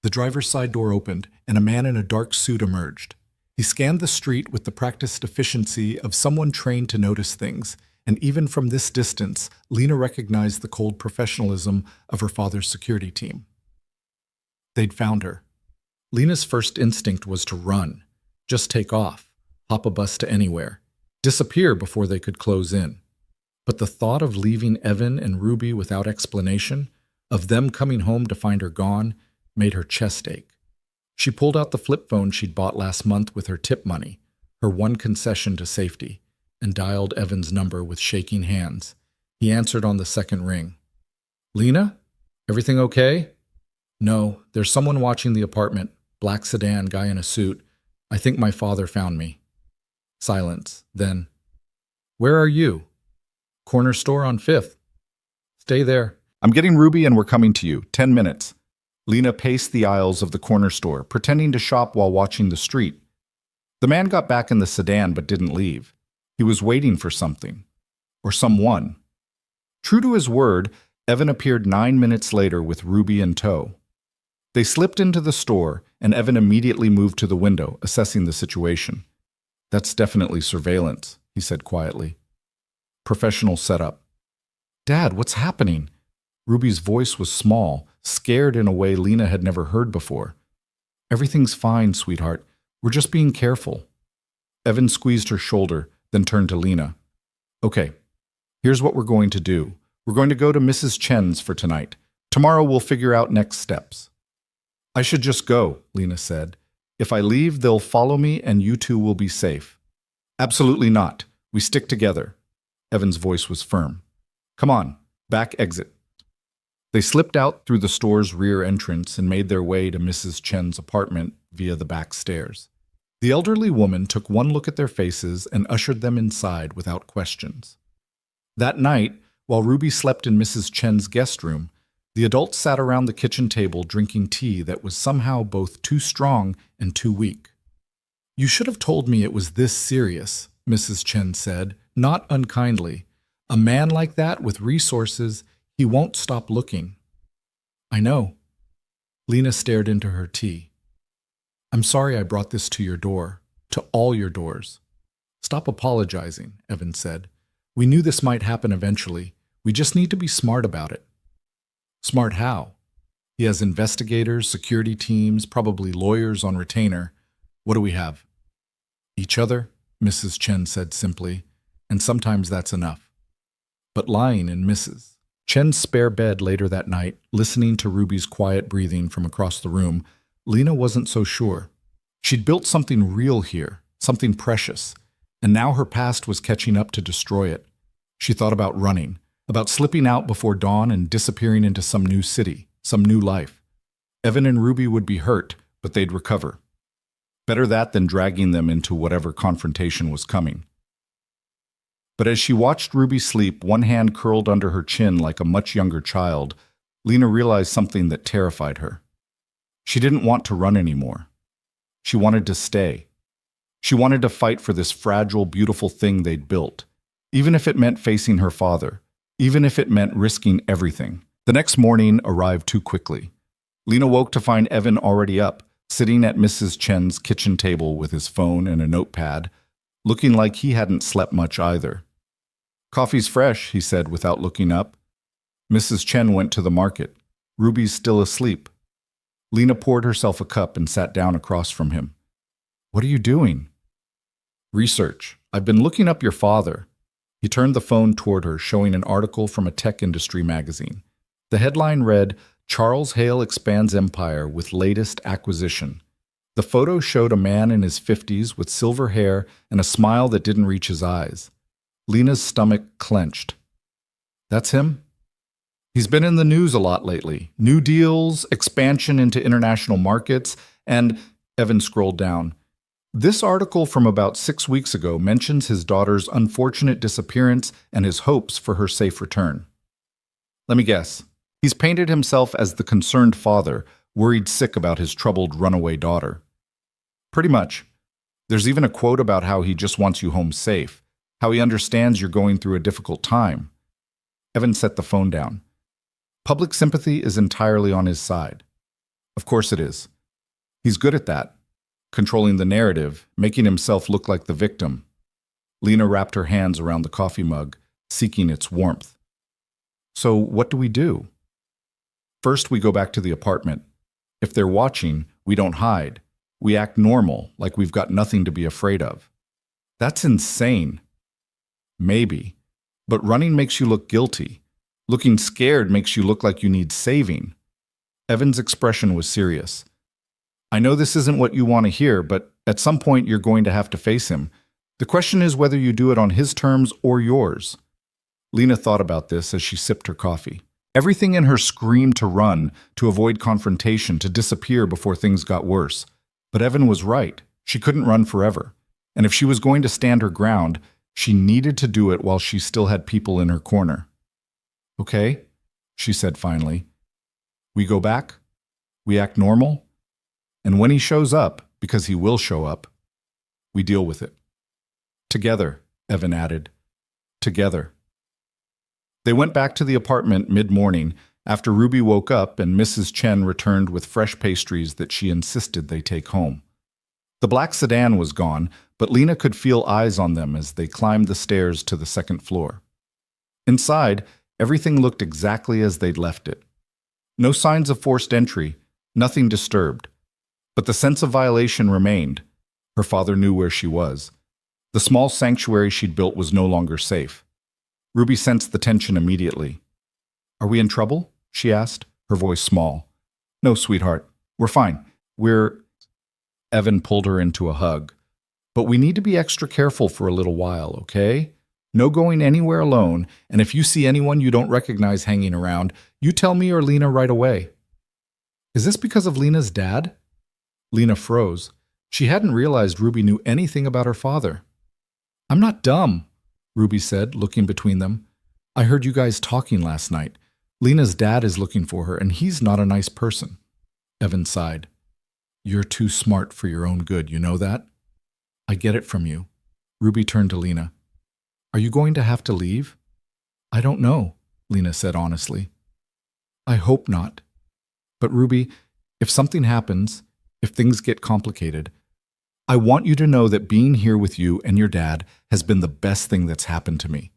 The driver's side door opened, and a man in a dark suit emerged. He scanned the street with the practiced efficiency of someone trained to notice things, and even from this distance, Lena recognized the cold professionalism of her father's security team. They'd found her. Lena's first instinct was to run, just take off, hop a bus to anywhere, disappear before they could close in. But the thought of leaving Evan and Ruby without explanation, of them coming home to find her gone, made her chest ache. She pulled out the flip phone she'd bought last month with her tip money, her one concession to safety, and dialed Evan's number with shaking hands. He answered on the second ring. "Lena? Everything okay?" "No, there's someone watching the apartment. Black sedan, guy in a suit. I think my father found me." Silence. Then, "Where are you?" "Corner store on 5th. "Stay there." "I'm getting Ruby and we're coming to you. 10 minutes. Lena paced the aisles of the corner store, pretending to shop while watching the street. The man got back in the sedan but didn't leave. He was waiting for something. Or someone. True to his word, Evan appeared 9 minutes later with Ruby in tow. They slipped into the store, and Evan immediately moved to the window, assessing the situation. "That's definitely surveillance," he said quietly. "Professional setup." "Dad, what's happening?" Ruby's voice was small, scared in a way Lena had never heard before. "Everything's fine, sweetheart. We're just being careful." Evan squeezed her shoulder, then turned to Lena. "Okay, here's what we're going to do. We're going to go to Mrs. Chen's for tonight. Tomorrow we'll figure out next steps." "I should just go," Lena said. "If I leave, they'll follow me and you two will be safe." "Absolutely not. We stick together." Evan's voice was firm. "Come on, back exit." They slipped out through the store's rear entrance and made their way to Mrs. Chen's apartment via the back stairs. The elderly woman took one look at their faces and ushered them inside without questions. That night, while Ruby slept in Mrs. Chen's guest room, the adults sat around the kitchen table drinking tea that was somehow both too strong and too weak. "You should have told me it was this serious," Mrs. Chen said, not unkindly. "A man like that with resources, he won't stop looking." "I know." Lena stared into her tea. "I'm sorry I brought this to your door, to all your doors." "Stop apologizing," Evan said. "We knew this might happen eventually. We just need to be smart about it." "Smart how?" "He has investigators, security teams, probably lawyers on retainer. What do we have?" "Each other," Mrs. Chen said simply, "and sometimes that's enough." But lying in Mrs. Chen's spare bed later that night, listening to Ruby's quiet breathing from across the room, Lena wasn't so sure. She'd built something real here, something precious, and now her past was catching up to destroy it. She thought about running, about slipping out before dawn and disappearing into some new city, some new life. Evan and Ruby would be hurt, but they'd recover. Better that than dragging them into whatever confrontation was coming. But as she watched Ruby sleep, one hand curled under her chin like a much younger child, Lena realized something that terrified her. She didn't want to run anymore. She wanted to stay. She wanted to fight for this fragile, beautiful thing they'd built, even if it meant facing her father, even if it meant risking everything. The next morning arrived too quickly. Lena woke to find Evan already up, sitting at Mrs. Chen's kitchen table with his phone and a notepad, looking like he hadn't slept much either. "Coffee's fresh," he said without looking up. Mrs. Chen went to the market. Ruby's still asleep. Lena poured herself a cup and sat down across from him. "What are you doing?" "Research. I've been looking up your father." He turned the phone toward her, showing an article from a tech industry magazine. The headline read, "Charles Hale expands empire with latest acquisition." The photo showed a man in his 50s with silver hair and a smile that didn't reach his eyes. Lena's stomach clenched. "That's him?" "He's been in the news a lot lately. New deals, expansion into international markets, and—" Evan scrolled down. "This article from about 6 weeks ago mentions his daughter's unfortunate disappearance and his hopes for her safe return. Let me guess. He's painted himself as the concerned father, worried sick about his troubled runaway daughter." "Pretty much. There's even a quote about how he just wants you home safe, how he understands you're going through a difficult time." Evan set the phone down. "Public sympathy is entirely on his side." "Of course it is. He's good at that, controlling the narrative, making himself look like the victim." Lena wrapped her hands around the coffee mug, seeking its warmth. "So what do we do?" "First, we go back to the apartment. If they're watching, we don't hide. We act normal, like we've got nothing to be afraid of." "That's insane." "Maybe. But running makes you look guilty. Looking scared makes you look like you need saving." Evan's expression was serious. "I know this isn't what you want to hear, but at some point you're going to have to face him. The question is whether you do it on his terms or yours." Lena thought about this as she sipped her coffee. Everything in her screamed to run, to avoid confrontation, to disappear before things got worse. But Evan was right. She couldn't run forever. And if she was going to stand her ground, she needed to do it while she still had people in her corner. "Okay," she said finally. "We go back. We act normal. And when he shows up, because he will show up, we deal with it. Together," Evan added. "Together." They went back to the apartment mid-morning after Ruby woke up and Mrs. Chen returned with fresh pastries that she insisted they take home. The black sedan was gone, but Lena could feel eyes on them as they climbed the stairs to the second floor. Inside, everything looked exactly as they'd left it. No signs of forced entry, nothing disturbed. But the sense of violation remained. Her father knew where she was. The small sanctuary she'd built was no longer safe. Ruby sensed the tension immediately. "Are we in trouble?" she asked, her voice small. "No, sweetheart. We're fine. Evan pulled her into a hug. "But we need to be extra careful for a little while, okay? No going anywhere alone, and if you see anyone you don't recognize hanging around, you tell me or Lena right away." "Is this because of Lena's dad?" Lena froze. She hadn't realized Ruby knew anything about her father. "I'm not dumb," Ruby said, looking between them. "I heard you guys talking last night. Lena's dad is looking for her, and he's not a nice person." Evan sighed. "You're too smart for your own good, you know that?" "I get it from you." Ruby turned to Lena. "Are you going to have to leave?" "I don't know," Lena said honestly. "I hope not. But Ruby, if something happens, if things get complicated, I want you to know that being here with you and your dad has been the best thing that's happened to me,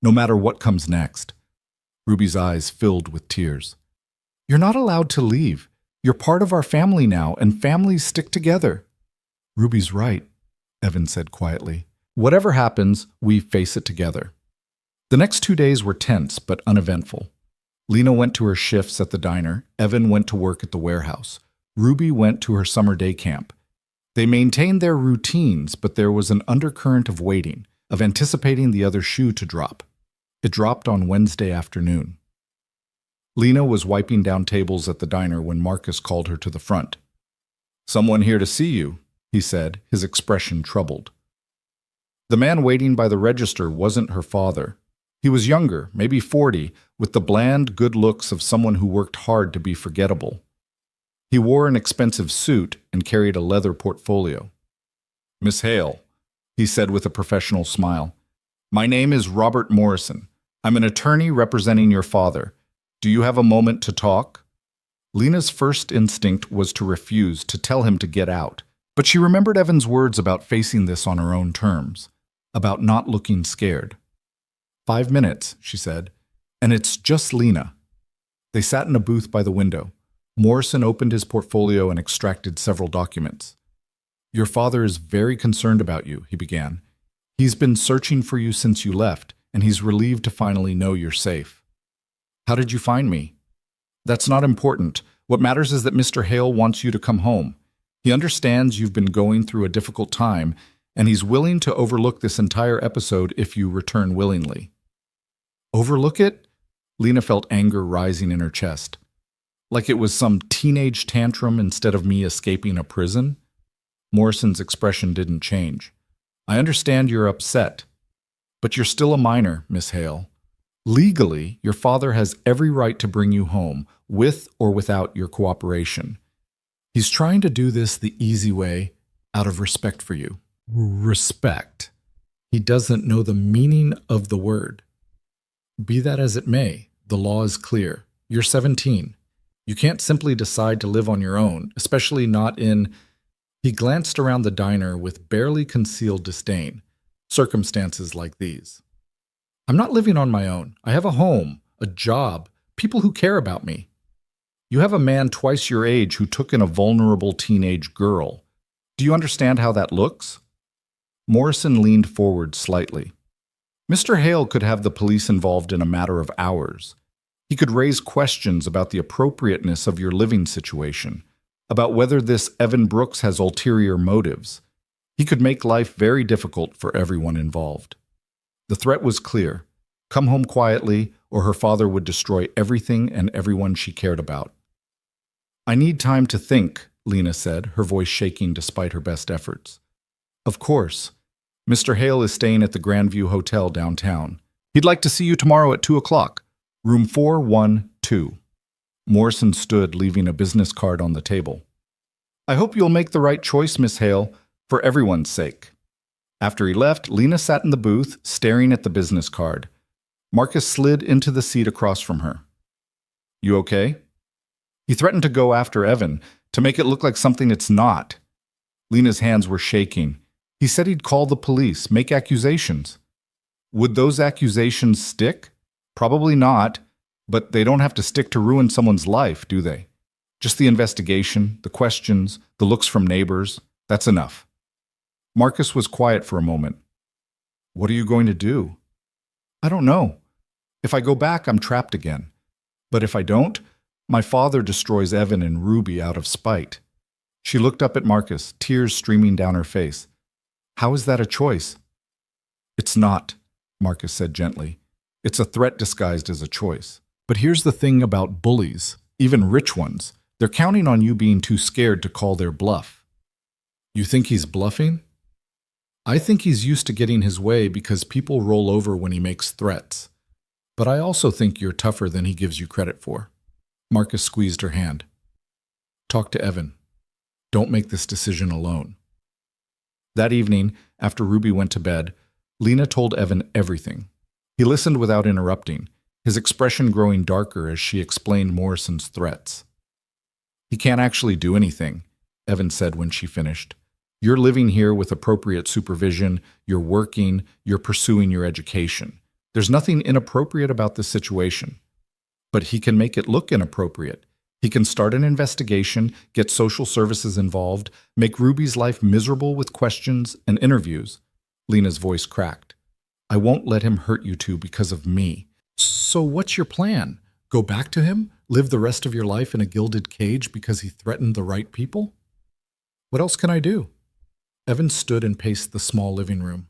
no matter what comes next." Ruby's eyes filled with tears. "You're not allowed to leave. You're part of our family now, and families stick together." "Ruby's right," Evan said quietly. "Whatever happens, we face it together." The next 2 days were tense but uneventful. Lena went to her shifts at the diner, Evan went to work at the warehouse. Ruby went to her summer day camp. They maintained their routines, but there was an undercurrent of waiting, of anticipating the other shoe to drop. It dropped on Wednesday afternoon. Lena was wiping down tables at the diner when Marcus called her to the front. "Someone here to see you," he said, his expression troubled. The man waiting by the register wasn't her father. He was younger, maybe 40, with the bland, good looks of someone who worked hard to be forgettable. He wore an expensive suit and carried a leather portfolio. "Miss Hale," he said with a professional smile. "My name is Robert Morrison. I'm an attorney representing your father. Do you have a moment to talk?" Lena's first instinct was to refuse, to tell him to get out. But she remembered Evan's words about facing this on her own terms, about not looking scared. 5 minutes, she said, and it's just Lena. They sat in a booth by the window. Morrison opened his portfolio and extracted several documents. Your father is very concerned about you, he began. He's been searching for you since you left, and he's relieved to finally know you're safe. How did you find me? That's not important. What matters is that Mr. Hale wants you to come home. He understands you've been going through a difficult time, and he's willing to overlook this entire episode if you return willingly. Overlook it? Lena felt anger rising in her chest. Like it was some teenage tantrum instead of me escaping a prison? Morrison's expression didn't change. I understand you're upset, but you're still a minor, Miss Hale. Legally, your father has every right to bring you home, with or without your cooperation. He's trying to do this the easy way, out of respect for you. Respect. He doesn't know the meaning of the word. Be that as it may, the law is clear. You're 17. You can't simply decide to live on your own, especially not in... He glanced around the diner with barely concealed disdain. Circumstances like these. I'm not living on my own. I have a home, a job, people who care about me. You have a man twice your age who took in a vulnerable teenage girl. Do you understand how that looks? Morrison leaned forward slightly. Mr. Hale could have the police involved in a matter of hours. He could raise questions about the appropriateness of your living situation, about whether this Evan Brooks has ulterior motives. He could make life very difficult for everyone involved. The threat was clear. Come home quietly, or her father would destroy everything and everyone she cared about. I need time to think, Lena said, her voice shaking despite her best efforts. Of course. Mr. Hale is staying at the Grandview Hotel downtown. He'd like to see you tomorrow at 2 o'clock. Room 412. Morrison stood, leaving a business card on the table. I hope you'll make the right choice, Miss Hale, for everyone's sake. After he left, Lena sat in the booth, staring at the business card. Marcus slid into the seat across from her. You okay? He threatened to go after Evan, to make it look like something it's not. Lena's hands were shaking. He said he'd call the police, make accusations. Would those accusations stick? Probably not, but they don't have to stick to ruin someone's life, do they? Just the investigation, the questions, the looks from neighbors, that's enough. Marcus was quiet for a moment. What are you going to do? I don't know. If I go back, I'm trapped again. But if I don't, my father destroys Evan and Ruby out of spite. She looked up at Marcus, tears streaming down her face. How is that a choice? It's not, Marcus said gently. It's a threat disguised as a choice. But here's the thing about bullies, even rich ones. They're counting on you being too scared to call their bluff. You think he's bluffing? I think he's used to getting his way because people roll over when he makes threats. But I also think you're tougher than he gives you credit for. Marcus squeezed her hand. Talk to Evan. Don't make this decision alone. That evening, after Ruby went to bed, Lena told Evan everything. He listened without interrupting, his expression growing darker as she explained Morrison's threats. He can't actually do anything, Evan said when she finished. You're living here with appropriate supervision, you're working, you're pursuing your education. There's nothing inappropriate about this situation. But he can make it look inappropriate. He can start an investigation, get social services involved, make Ruby's life miserable with questions and interviews. Lena's voice cracked. I won't let him hurt you two because of me. So what's your plan? Go back to him? Live the rest of your life in a gilded cage because he threatened the right people? What else can I do? Evan stood and paced the small living room.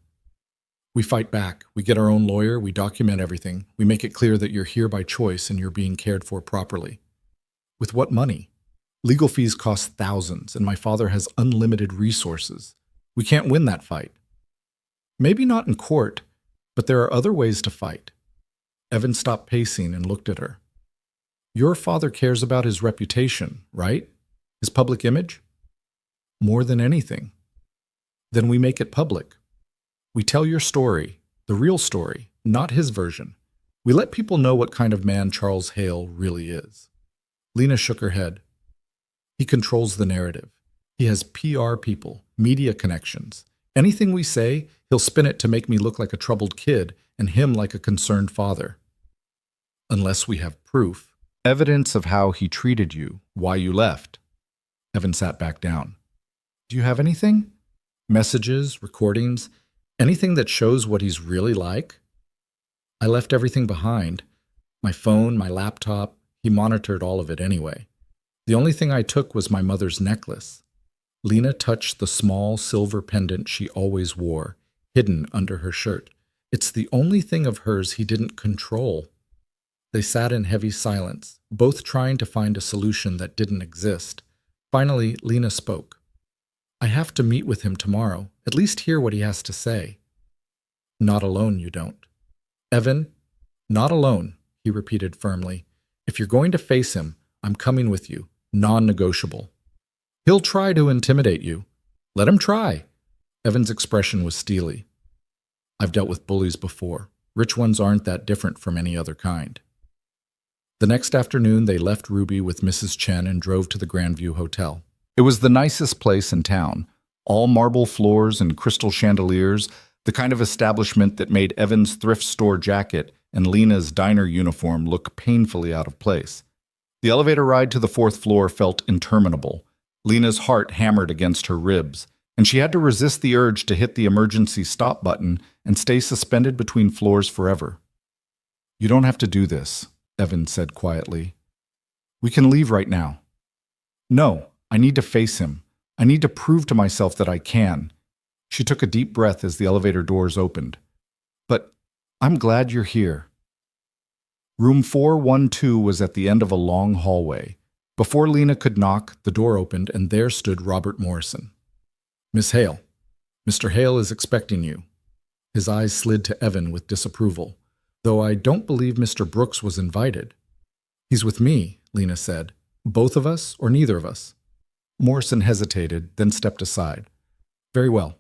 We fight back. We get our own lawyer. We document everything. We make it clear that you're here by choice and you're being cared for properly. With what money? Legal fees cost thousands, and my father has unlimited resources. We can't win that fight. Maybe not in court, but there are other ways to fight. Evan stopped pacing and looked at her. Your father cares about his reputation, right? His public image? More than anything. Then we make it public. We tell your story, the real story, not his version. We let people know what kind of man Charles Hale really is. Lena shook her head. He controls the narrative. He has PR people, media connections. Anything we say, he'll spin it to make me look like a troubled kid and him like a concerned father. Unless we have proof. Evidence of how he treated you, why you left. Evan sat back down. Do you have anything? Messages, recordings, anything that shows what he's really like? I left everything behind. My phone, my laptop, he monitored all of it anyway. The only thing I took was my mother's necklace. Lena touched the small silver pendant she always wore, hidden under her shirt. It's the only thing of hers he didn't control. They sat in heavy silence, both trying to find a solution that didn't exist. Finally, Lena spoke. I have to meet with him tomorrow, at least hear what he has to say. Not alone, you don't. Evan, not alone, he repeated firmly. If you're going to face him, I'm coming with you, non-negotiable. He'll try to intimidate you. Let him try. Evan's expression was steely. I've dealt with bullies before. Rich ones aren't that different from any other kind. The next afternoon, they left Ruby with Mrs. Chen and drove to the Grandview Hotel. It was the nicest place in town. All marble floors and crystal chandeliers, the kind of establishment that made Evan's thrift store jacket and Lena's diner uniform look painfully out of place. The elevator ride to the fourth floor felt interminable. Lena's heart hammered against her ribs, and she had to resist the urge to hit the emergency stop button and stay suspended between floors forever. You don't have to do this, Evan said quietly. We can leave right now. No, I need to face him. I need to prove to myself that I can. She took a deep breath as the elevator doors opened. But I'm glad you're here. Room 412 was at the end of a long hallway. Before Lena could knock, the door opened and there stood Robert Morrison. Miss Hale, Mr. Hale is expecting you. His eyes slid to Evan with disapproval, though I don't believe Mr. Brooks was invited. He's with me, Lena said. Both of us or neither of us? Morrison hesitated, then stepped aside. Very well.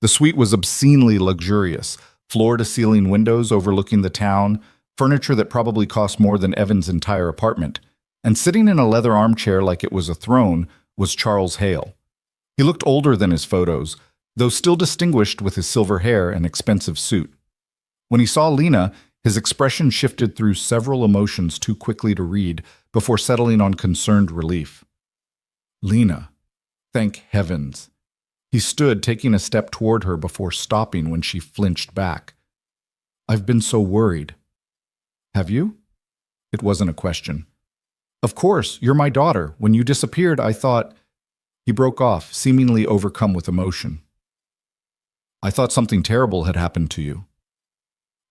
The suite was obscenely luxurious, floor-to-ceiling windows overlooking the town, furniture that probably cost more than Evan's entire apartment, and sitting in a leather armchair like it was a throne was Charles Hale. He looked older than his photos, though still distinguished with his silver hair and expensive suit. When he saw Lena, his expression shifted through several emotions too quickly to read before settling on concerned relief. Lena. Thank heavens. He stood, taking a step toward her before stopping when she flinched back. I've been so worried. Have you? It wasn't a question. Of course, you're my daughter. When you disappeared, I thought... He broke off, seemingly overcome with emotion. I thought something terrible had happened to you.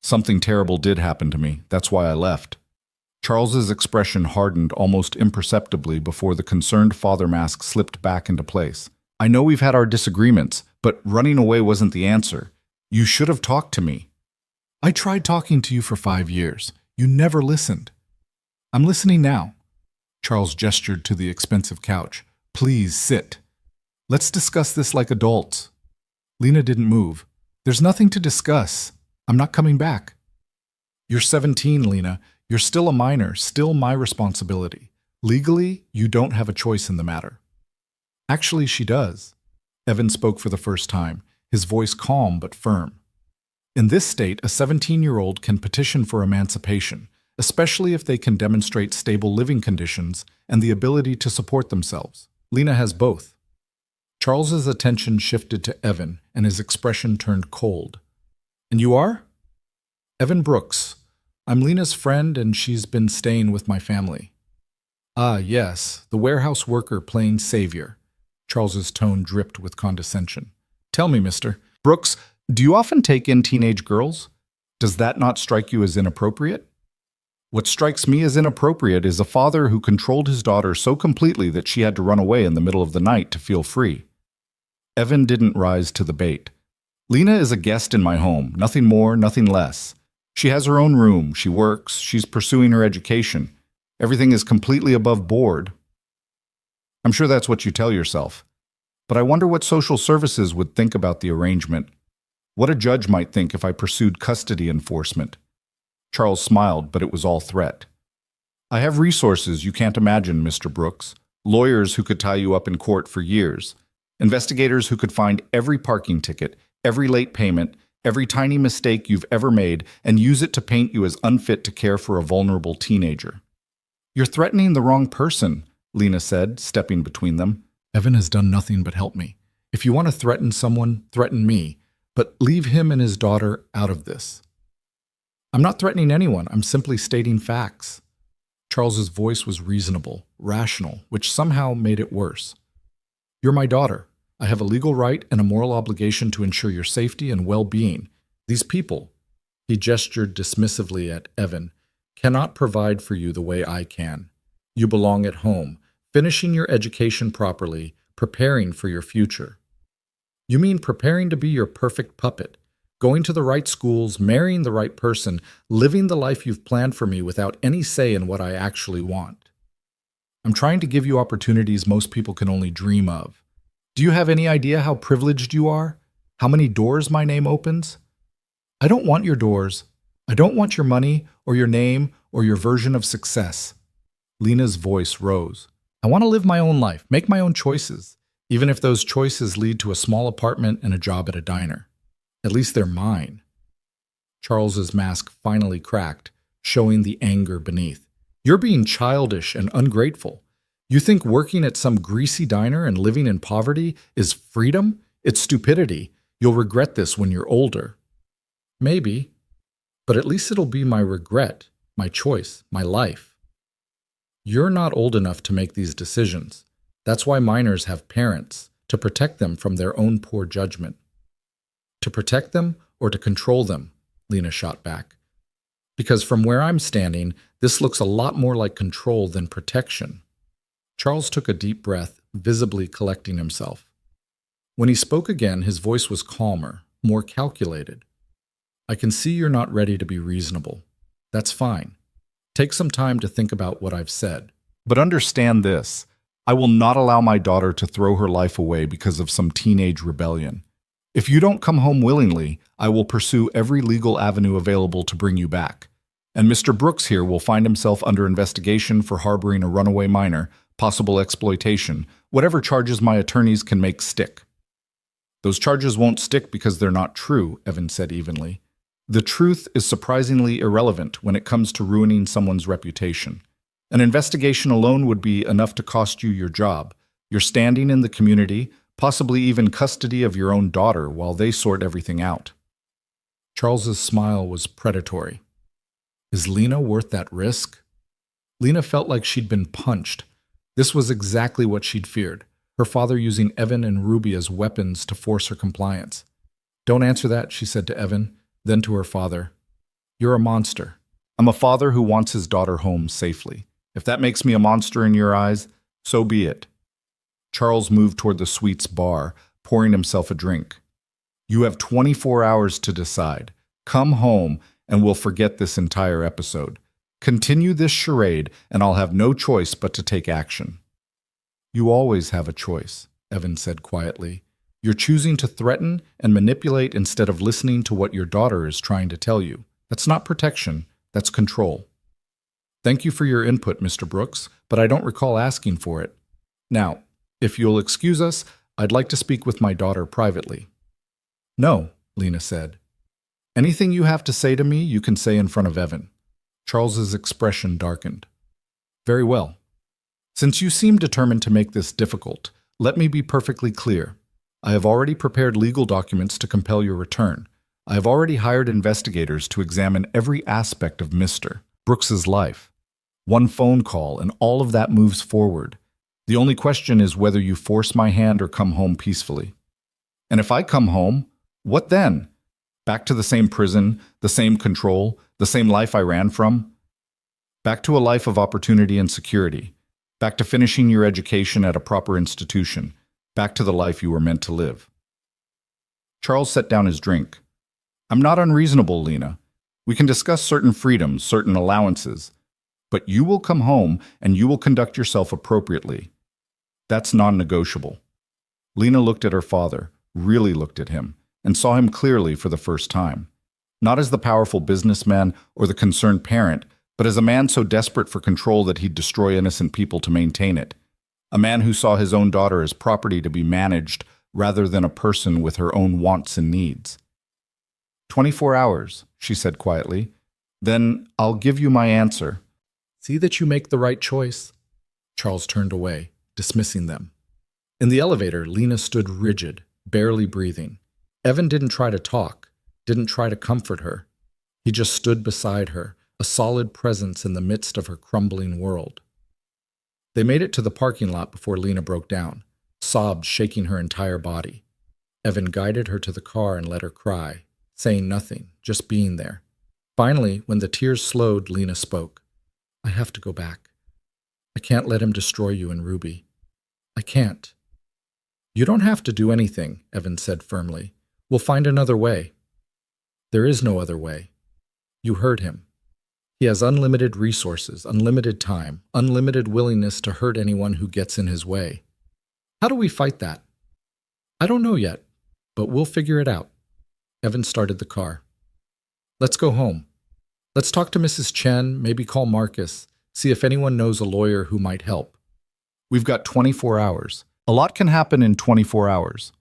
Something terrible did happen to me. That's why I left. Charles's expression hardened almost imperceptibly before the concerned father mask slipped back into place. I know we've had our disagreements, but running away wasn't the answer. You should have talked to me. I tried talking to you for 5 years. You never listened. I'm listening now. Charles gestured to the expensive couch. Please sit. Let's discuss this like adults. Lena didn't move. There's nothing to discuss. I'm not coming back. You're 17, Lena. You're still a minor, still my responsibility. Legally, you don't have a choice in the matter. Actually, she does. Evan spoke for the first time, his voice calm but firm. In this state, a 17-year-old can petition for emancipation, especially if they can demonstrate stable living conditions and the ability to support themselves. Lena has both. Charles's attention shifted to Evan, and his expression turned cold. And you are? Evan Brooks. I'm Lena's friend, and she's been staying with my family. Ah, yes, the warehouse worker playing savior. Charles's tone dripped with condescension. Tell me, Mr. Brooks, do you often take in teenage girls? Does that not strike you as inappropriate? What strikes me as inappropriate is a father who controlled his daughter so completely that she had to run away in the middle of the night to feel free. Evan didn't rise to the bait. Lena is a guest in my home, nothing more, nothing less. She has her own room, she works, she's pursuing her education. Everything is completely above board. I'm sure that's what you tell yourself. But I wonder what social services would think about the arrangement. What a judge might think if I pursued custody enforcement. Charles smiled, but it was all threat. I have resources you can't imagine, Mr. Brooks. Lawyers who could tie you up in court for years. Investigators who could find every parking ticket, every late payment, every tiny mistake you've ever made, and use it to paint you as unfit to care for a vulnerable teenager. You're threatening the wrong person, Lena said, stepping between them. Evan has done nothing but help me. If you want to threaten someone, threaten me, but leave him and his daughter out of this. I'm not threatening anyone. I'm simply stating facts. Charles's voice was reasonable, rational, which somehow made it worse. You're my daughter. I have a legal right and a moral obligation to ensure your safety and well-being. These people, he gestured dismissively at Evan, cannot provide for you the way I can. You belong at home, finishing your education properly, preparing for your future. You mean preparing to be your perfect puppet, going to the right schools, marrying the right person, living the life you've planned for me without any say in what I actually want. I'm trying to give you opportunities most people can only dream of. Do you have any idea how privileged you are? How many doors my name opens? I don't want your doors. I don't want your money or your name or your version of success. Lena's voice rose. I want to live my own life, make my own choices, even if those choices lead to a small apartment and a job at a diner. At least they're mine. Charles's mask finally cracked, showing the anger beneath. You're being childish and ungrateful. You think working at some greasy diner and living in poverty is freedom? It's stupidity. You'll regret this when you're older. Maybe, but at least it'll be my regret, my choice, my life. You're not old enough to make these decisions. That's why minors have parents, to protect them from their own poor judgment. To protect them or to control them, Lena shot back. Because from where I'm standing, this looks a lot more like control than protection. Charles took a deep breath, visibly collecting himself. When he spoke again, his voice was calmer, more calculated. I can see you're not ready to be reasonable. That's fine. Take some time to think about what I've said. But understand this. I will not allow my daughter to throw her life away because of some teenage rebellion. If you don't come home willingly, I will pursue every legal avenue available to bring you back. And Mr. Brooks here will find himself under investigation for harboring a runaway minor, possible exploitation, whatever charges my attorneys can make stick. Those charges won't stick because they're not true, Evan said evenly. The truth is surprisingly irrelevant when it comes to ruining someone's reputation. An investigation alone would be enough to cost you your job, your standing in the community, possibly even custody of your own daughter while they sort everything out. Charles's smile was predatory. Is Lena worth that risk? Lena felt like she'd been punched. This was exactly what she'd feared, her father using Evan and Ruby as weapons to force her compliance. Don't answer that, she said to Evan, then to her father. You're a monster. I'm a father who wants his daughter home safely. If that makes me a monster in your eyes, so be it. Charles moved toward the suite's bar, pouring himself a drink. You have 24 hours to decide. Come home, and we'll forget this entire episode. Continue this charade, and I'll have no choice but to take action. You always have a choice, Evan said quietly. You're choosing to threaten and manipulate instead of listening to what your daughter is trying to tell you. That's not protection, that's control. Thank you for your input, Mr. Brooks, but I don't recall asking for it. Now, if you'll excuse us, I'd like to speak with my daughter privately. No, Lena said. Anything you have to say to me, you can say in front of Evan. Charles's expression darkened. Very well. Since you seem determined to make this difficult, let me be perfectly clear. I have already prepared legal documents to compel your return. I have already hired investigators to examine every aspect of Mr. Brooks's life. One phone call and all of that moves forward. The only question is whether you force my hand or come home peacefully. And if I come home, what then? Back to the same prison, the same control, the same life I ran from? Back to a life of opportunity and security. Back to finishing your education at a proper institution. Back to the life you were meant to live. Charles set down his drink. I'm not unreasonable, Lena. We can discuss certain freedoms, certain allowances. But you will come home and you will conduct yourself appropriately. That's non-negotiable. Lena looked at her father, really looked at him, and saw him clearly for the first time. Not as the powerful businessman or the concerned parent, but as a man so desperate for control that he'd destroy innocent people to maintain it. A man who saw his own daughter as property to be managed rather than a person with her own wants and needs. 24 hours, she said quietly. Then I'll give you my answer. See that you make the right choice. Charles turned away, dismissing them. In the elevator, Lena stood rigid, barely breathing. Evan didn't try to talk, didn't try to comfort her. He just stood beside her, a solid presence in the midst of her crumbling world. They made it to the parking lot before Lena broke down, sobs shaking her entire body. Evan guided her to the car and let her cry, saying nothing, just being there. Finally, when the tears slowed, Lena spoke. I have to go back. I can't let him destroy you and Ruby. I can't. You don't have to do anything, Evan said firmly. We'll find another way. There is no other way. You heard him. He has unlimited resources, unlimited time, unlimited willingness to hurt anyone who gets in his way. How do we fight that? I don't know yet, but we'll figure it out. Evan started the car. Let's go home. Let's talk to Mrs. Chen, maybe call Marcus, see if anyone knows a lawyer who might help. We've got 24 hours. A lot can happen in 24 hours.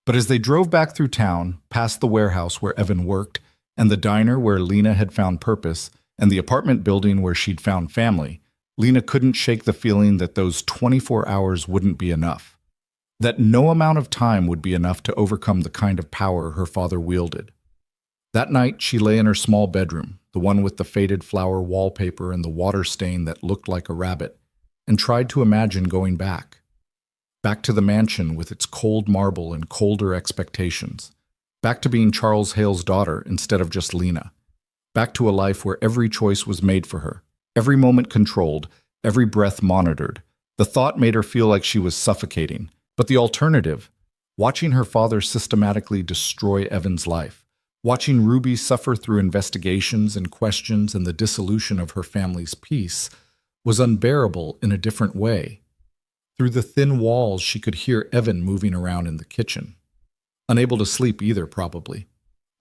But as they drove back through town, past the warehouse where Evan worked, and the diner where Lena had found purpose, and the apartment building where she'd found family, Lena couldn't shake the feeling that those 24 hours wouldn't be enough. That no amount of time would be enough to overcome the kind of power her father wielded. That night, she lay in her small bedroom, the one with the faded flower wallpaper and the water stain that looked like a rabbit, and tried to imagine going back. Back to the mansion with its cold marble and colder expectations. Back to being Charles Hale's daughter instead of just Lena. Back to a life where every choice was made for her, every moment controlled, every breath monitored. The thought made her feel like she was suffocating. But the alternative, watching her father systematically destroy Evan's life, watching Ruby suffer through investigations and questions and the dissolution of her family's peace, was unbearable in a different way. Through the thin walls, she could hear Evan moving around in the kitchen. Unable to sleep either, probably.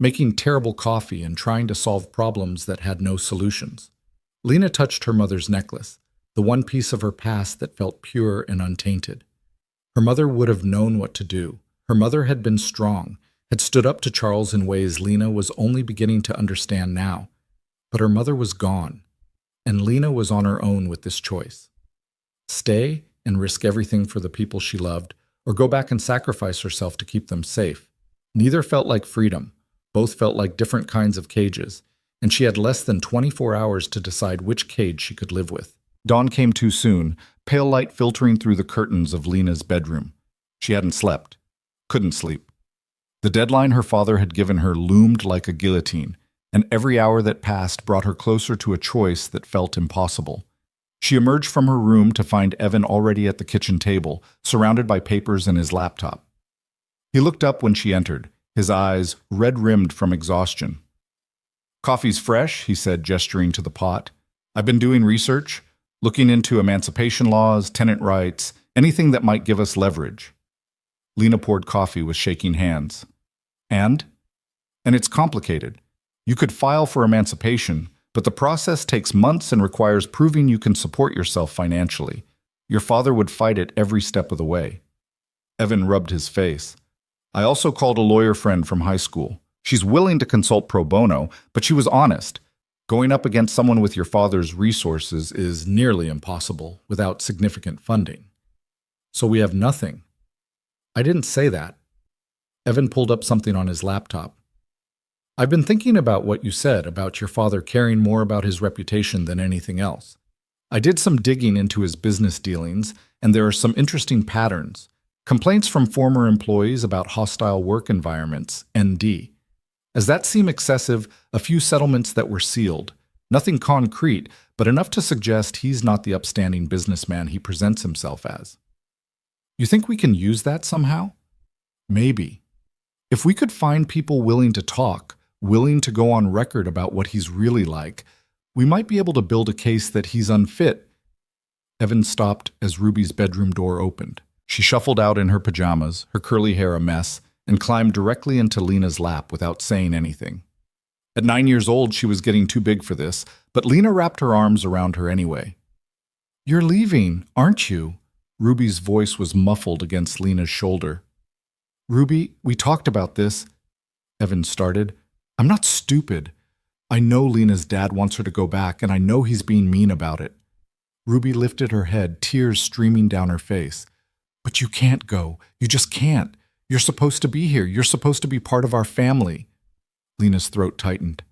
Making terrible coffee and trying to solve problems that had no solutions. Lena touched her mother's necklace, the one piece of her past that felt pure and untainted. Her mother would have known what to do. Her mother had been strong, had stood up to Charles in ways Lena was only beginning to understand now. But her mother was gone, and Lena was on her own with this choice. Stay and risk everything for the people she loved, or go back and sacrifice herself to keep them safe. Neither felt like freedom. Both felt like different kinds of cages, and she had less than 24 hours to decide which cage she could live with. Dawn came too soon, pale light filtering through the curtains of Lena's bedroom. She hadn't slept. Couldn't sleep. The deadline her father had given her loomed like a guillotine, and every hour that passed brought her closer to a choice that felt impossible. She emerged from her room to find Evan already at the kitchen table, surrounded by papers and his laptop. He looked up when she entered, his eyes red-rimmed from exhaustion. "Coffee's fresh," he said, gesturing to the pot. "I've been doing research, looking into emancipation laws, tenant rights, anything that might give us leverage." Lena poured coffee with shaking hands. And it's complicated. You could file for emancipation, but the process takes months and requires proving you can support yourself financially. Your father would fight it every step of the way. Evan rubbed his face. "I also called a lawyer friend from high school. She's willing to consult pro bono, but she was honest. Going up against someone with your father's resources is nearly impossible without significant funding. So we have nothing." "I didn't say that." Evan pulled up something on his laptop. "I've been thinking about what you said about your father caring more about his reputation than anything else. I did some digging into his business dealings, and there are some interesting patterns. Complaints from former employees about hostile work environments, ND. Does that seem excessive? A few settlements that were sealed. Nothing concrete, but enough to suggest he's not the upstanding businessman he presents himself as. You think we can use that somehow? Maybe. If we could find people willing to talk, willing to go on record about what he's really like, we might be able to build a case that he's unfit." Evan stopped as Ruby's bedroom door opened. She shuffled out in her pajamas, her curly hair a mess, and climbed directly into Lena's lap without saying anything. At 9 years old, she was getting too big for this, but Lena wrapped her arms around her anyway. "You're leaving, aren't you?" Ruby's voice was muffled against Lena's shoulder. "Ruby, we talked about this," Evan started. "I'm not stupid. I know Lena's dad wants her to go back, and I know he's being mean about it." Ruby lifted her head, tears streaming down her face. "But you can't go. You just can't. You're supposed to be here. You're supposed to be part of our family." Lena's throat tightened.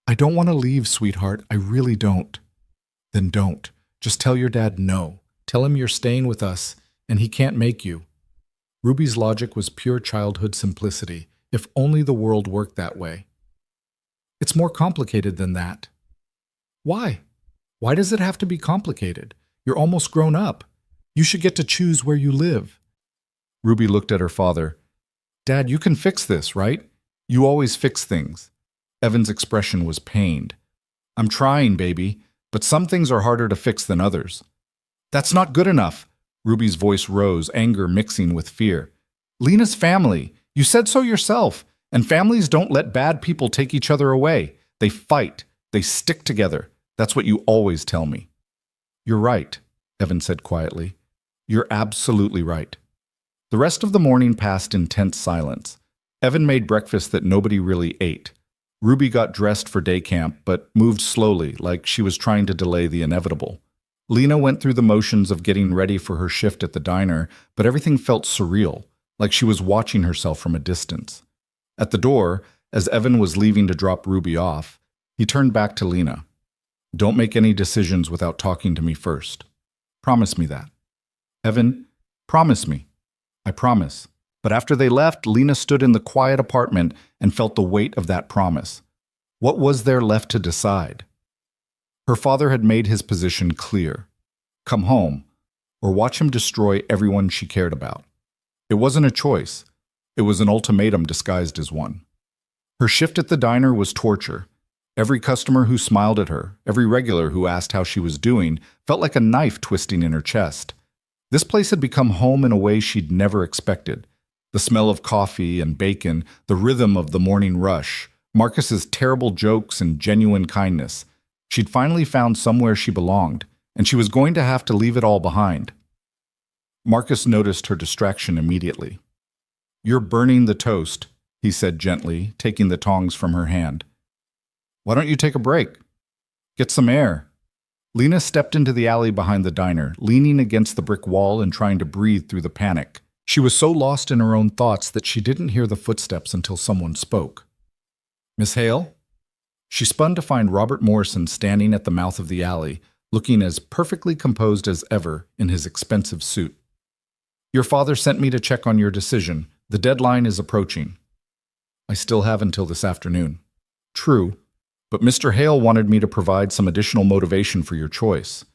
"I don't want to leave, sweetheart. I really don't." "Then don't. Just tell your dad no. Tell him you're staying with us, and he can't make you." Ruby's logic was pure childhood simplicity. If only the world worked that way. "It's more complicated than that." "Why? Why does it have to be complicated? You're almost grown up. You should get to choose where you live." Ruby looked at her father. "Dad, you can fix this, right? You always fix things." Evan's expression was pained. "I'm trying, baby, but some things are harder to fix than others." "That's not good enough." Ruby's voice rose, anger mixing with fear. "Lena's family. You said so yourself. And families don't let bad people take each other away. They fight. They stick together. That's what you always tell me." "You're right," Evan said quietly. "You're absolutely right." The rest of the morning passed in tense silence. Evan made breakfast that nobody really ate. Ruby got dressed for day camp, but moved slowly, like she was trying to delay the inevitable. Lena went through the motions of getting ready for her shift at the diner, but everything felt surreal, like she was watching herself from a distance. At the door, as Evan was leaving to drop Ruby off, he turned back to Lena. "Don't make any decisions without talking to me first. Promise me that." "Evan, promise me." "I promise." But after they left, Lena stood in the quiet apartment and felt the weight of that promise. What was there left to decide? Her father had made his position clear. Come home, or watch him destroy everyone she cared about. It wasn't a choice. It was an ultimatum disguised as one. Her shift at the diner was torture. Every customer who smiled at her, every regular who asked how she was doing, felt like a knife twisting in her chest. This place had become home in a way she'd never expected. The smell of coffee and bacon, the rhythm of the morning rush, Marcus's terrible jokes and genuine kindness. She'd finally found somewhere she belonged, and she was going to have to leave it all behind. Marcus noticed her distraction immediately. "You're burning the toast," he said gently, taking the tongs from her hand. "Why don't you take a break? Get some air." Lena stepped into the alley behind the diner, leaning against the brick wall and trying to breathe through the panic. She was so lost in her own thoughts that she didn't hear the footsteps until someone spoke. "Miss Hale?" She spun to find Robert Morrison standing at the mouth of the alley, looking as perfectly composed as ever in his expensive suit. "Your father sent me to check on your decision. The deadline is approaching." "I still have until this afternoon." "True, but Mr. Hale wanted me to provide some additional motivation for your choice."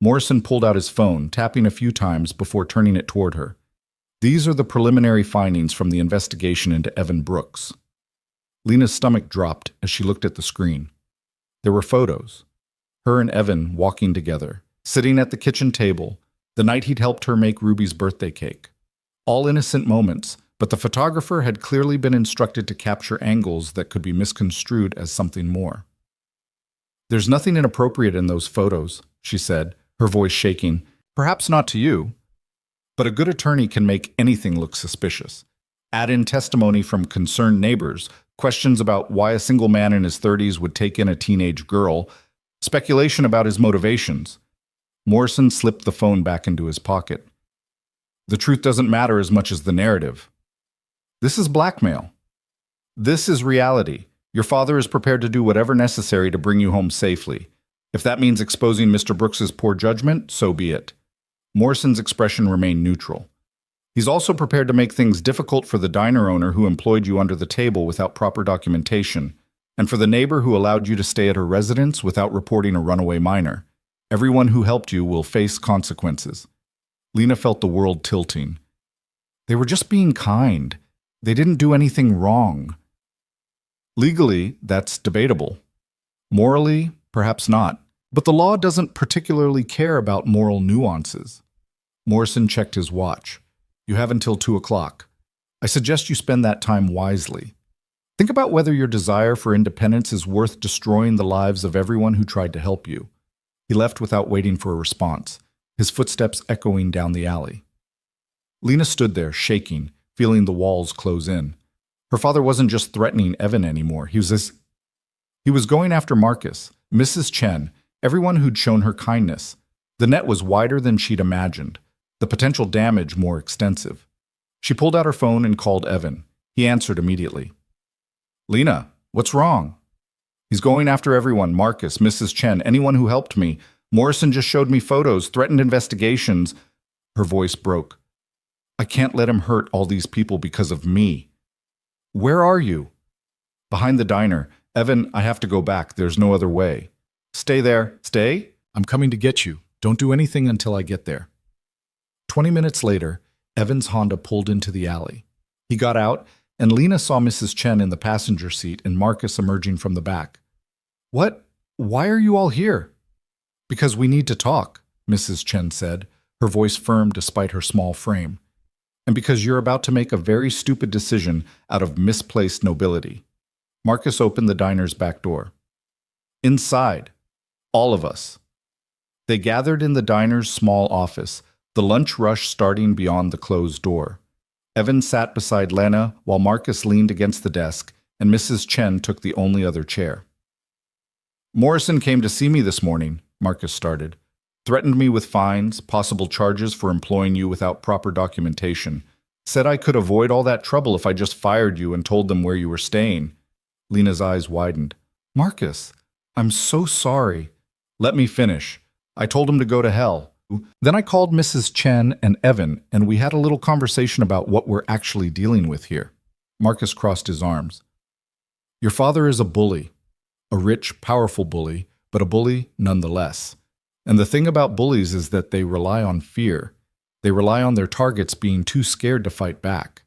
Morrison pulled out his phone, tapping a few times before turning it toward her. "These are the preliminary findings from the investigation into Evan Brooks." Lena's stomach dropped as she looked at the screen. There were photos. Her and Evan walking together, sitting at the kitchen table, the night he'd helped her make Ruby's birthday cake. All innocent moments, but the photographer had clearly been instructed to capture angles that could be misconstrued as something more. "There's nothing inappropriate in those photos," she said, her voice shaking. "Perhaps not to you, but a good attorney can make anything look suspicious. Add in testimony from concerned neighbors, questions about why a single man in his 30s would take in a teenage girl, speculation about his motivations." Morrison slipped the phone back into his pocket. "The truth doesn't matter as much as the narrative. This is blackmail. This is reality. Your father is prepared to do whatever necessary to bring you home safely. If that means exposing Mr. Brooks's poor judgment, so be it." Morrison's expression remained neutral. "He's also prepared to make things difficult for the diner owner who employed you under the table without proper documentation, and for the neighbor who allowed you to stay at her residence without reporting a runaway minor. Everyone who helped you will face consequences." Lena felt the world tilting. They were just being kind. They didn't do anything wrong. Legally, that's debatable. Morally, perhaps not. But the law doesn't particularly care about moral nuances. Morrison checked his watch. "You have until 2 o'clock. I suggest you spend that time wisely." Think about whether your desire for independence is worth destroying the lives of everyone who tried to help you. He left without waiting for a response, his footsteps echoing down the alley. Lena stood there, shaking, feeling the walls close in. Her father wasn't just threatening Evan anymore. He was going after Marcus, Mrs. Chen, everyone who'd shown her kindness. The net was wider than she'd imagined, the potential damage more extensive. She pulled out her phone and called Evan. He answered immediately. "Lena, what's wrong?" "He's going after everyone, Marcus, Mrs. Chen, anyone who helped me. Morrison just showed me photos, threatened investigations." Her voice broke. "I can't let him hurt all these people because of me." "Where are you?" "Behind the diner. Evan, I have to go back. There's no other way." "Stay there." "Stay?" "I'm coming to get you. Don't do anything until I get there." 20 minutes later, Evan's Honda pulled into the alley. He got out, and Lena saw Mrs. Chen in the passenger seat and Marcus emerging from the back. "What? Why are you all here?" "Because we need to talk," Mrs. Chen said, her voice firm despite her small frame. "And because you're about to make a very stupid decision out of misplaced nobility." Marcus opened the diner's back door. "Inside. All of us." They gathered in the diner's small office, the lunch rush starting beyond the closed door. Evan sat beside Lena while Marcus leaned against the desk, and Mrs. Chen took the only other chair. "Morrison came to see me this morning," Marcus started. "Threatened me with fines, possible charges for employing you without proper documentation. Said I could avoid all that trouble if I just fired you and told them where you were staying." Lena's eyes widened. "Marcus, I'm so sorry." "Let me finish. I told him to go to hell. Then I called Mrs. Chen and Evan, and we had a little conversation about what we're actually dealing with here." Marcus crossed his arms. "Your father is a bully. A rich, powerful bully, but a bully nonetheless. And the thing about bullies is that they rely on fear. They rely on their targets being too scared to fight back."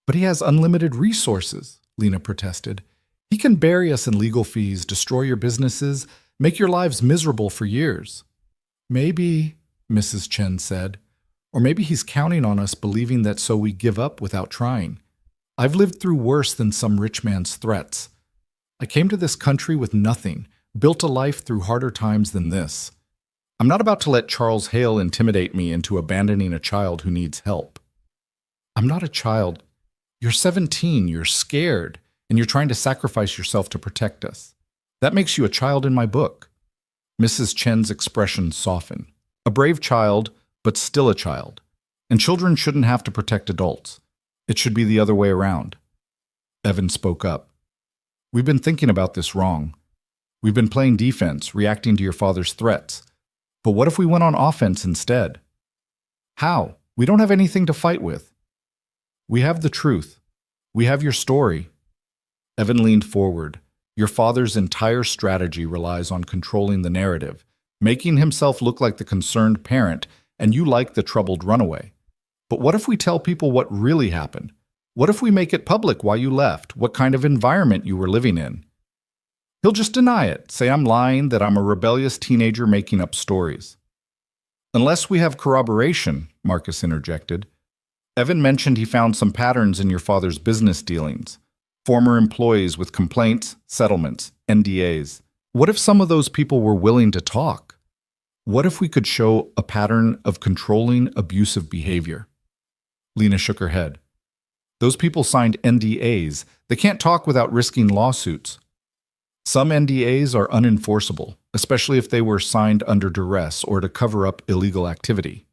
"But he has unlimited resources," Lena protested. "He can bury us in legal fees, destroy your businesses, make your lives miserable for years." "Maybe," Mrs. Chen said, "or maybe he's counting on us believing that so we give up without trying. I've lived through worse than some rich man's threats. I came to this country with nothing, built a life through harder times than this. I'm not about to let Charles Hale intimidate me into abandoning a child who needs help." "I'm not a child. You're 17, you're scared, and you're trying to sacrifice yourself to protect us. That makes you a child in my book." Mrs. Chen's expression softened. "A brave child, but still a child. And children shouldn't have to protect adults. It should be the other way around." Evan spoke up. "We've been thinking about this wrong. We've been playing defense, reacting to your father's threats. But what if we went on offense instead?" "How? We don't have anything to fight with." "We have the truth. We have your story." Evan leaned forward. "Your father's entire strategy relies on controlling the narrative, making himself look like the concerned parent, and you like the troubled runaway. But what if we tell people what really happened? What if we make it public why you left, what kind of environment you were living in?" "He'll just deny it, say I'm lying, that I'm a rebellious teenager making up stories." "Unless we have corroboration," Marcus interjected. "Evan mentioned he found some patterns in your father's business dealings. Former employees with complaints, settlements, NDAs. What if some of those people were willing to talk? What if we could show a pattern of controlling, abusive behavior?" Lena shook her head. "Those people signed NDAs. They can't talk without risking lawsuits. Some NDAs are unenforceable, especially if they were signed under duress or to cover up illegal activity."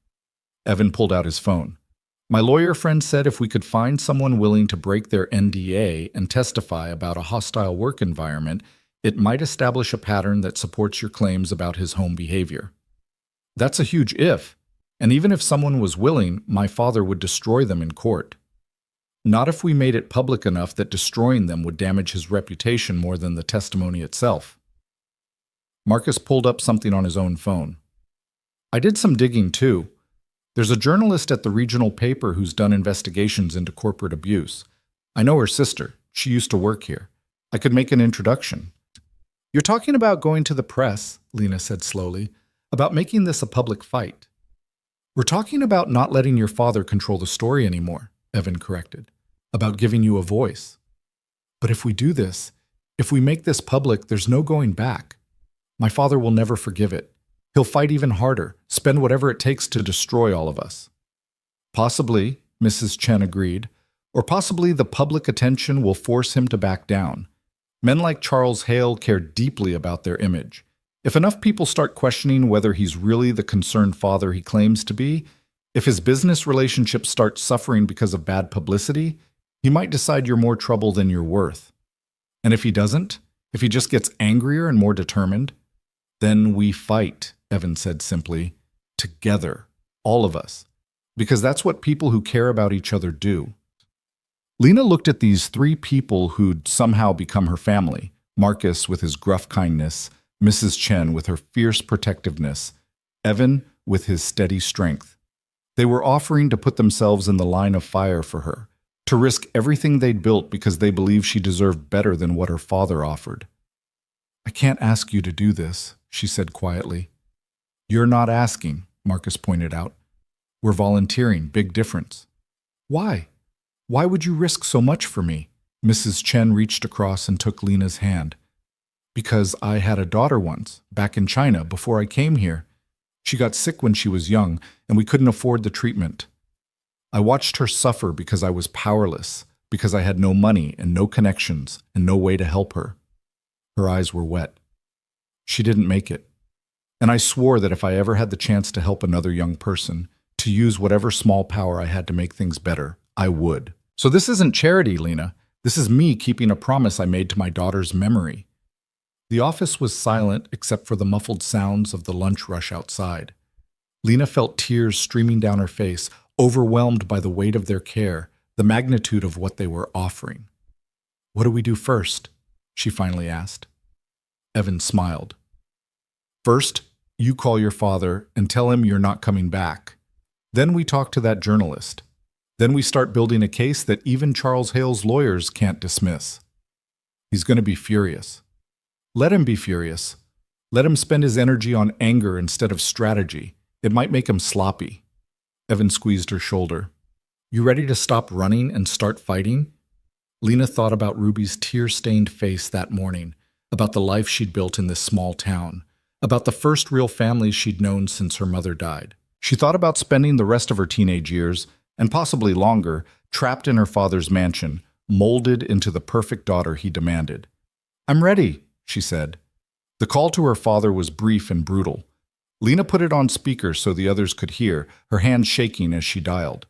Evan pulled out his phone. "My lawyer friend said if we could find someone willing to break their NDA and testify about a hostile work environment, it might establish a pattern that supports your claims about his home behavior." "That's a huge if, and even if someone was willing, my father would destroy them in court." "Not if we made it public enough that destroying them would damage his reputation more than the testimony itself." Marcus pulled up something on his own phone. "I did some digging too. There's a journalist at the regional paper who's done investigations into corporate abuse. I know her sister. She used to work here. I could make an introduction." "You're talking about going to the press," Lena said slowly, "about making this a public fight." "We're talking about not letting your father control the story anymore," Evan corrected. "About giving you a voice." But if we do this, if we make this public, there's no going back. My father will never forgive it. He'll fight even harder, spend whatever it takes to destroy all of us. Possibly, Mrs. Chen agreed, or possibly the public attention will force him to back down. Men like Charles Hale care deeply about their image. If enough people start questioning whether he's really the concerned father he claims to be, if his business relationships start suffering because of bad publicity, he might decide you're more trouble than you're worth. And if he doesn't, if he just gets angrier and more determined, then we fight, Evan said simply, together, all of us, because that's what people who care about each other do. Lena looked at these three people who'd somehow become her family, Marcus with his gruff kindness, Mrs. Chen with her fierce protectiveness, Evan with his steady strength. They were offering to put themselves in the line of fire for her, to risk everything they'd built because they believed she deserved better than what her father offered. "I can't ask you to do this," she said quietly. "You're not asking," Marcus pointed out. "We're volunteering, big difference." "Why? Why would you risk so much for me?" Mrs. Chen reached across and took Lena's hand. "Because I had a daughter once, back in China, before I came here. She got sick when she was young, and we couldn't afford the treatment. I watched her suffer because I was powerless, because I had no money and no connections and no way to help her." Her eyes were wet. "She didn't make it. And I swore that if I ever had the chance to help another young person, to use whatever small power I had to make things better, I would. So this isn't charity, Lena. This is me keeping a promise I made to my daughter's memory." The office was silent except for the muffled sounds of the lunch rush outside. Lena felt tears streaming down her face, overwhelmed by the weight of their care, the magnitude of what they were offering. "What do we do first?" she finally asked. Evan smiled. "First, you call your father and tell him you're not coming back. Then we talk to that journalist. Then we start building a case that even Charles Hale's lawyers can't dismiss. He's going to be furious. Let him be furious. Let him spend his energy on anger instead of strategy. It might make him sloppy." Evan squeezed her shoulder. "You ready to stop running and start fighting?" Lena thought about Ruby's tear-stained face that morning, about the life she'd built in this small town, about the first real family she'd known since her mother died. She thought about spending the rest of her teenage years, and possibly longer, trapped in her father's mansion, molded into the perfect daughter he demanded. "I'm ready," she said. The call to her father was brief and brutal. Lena put it on speaker so the others could hear, her hands shaking as she dialed.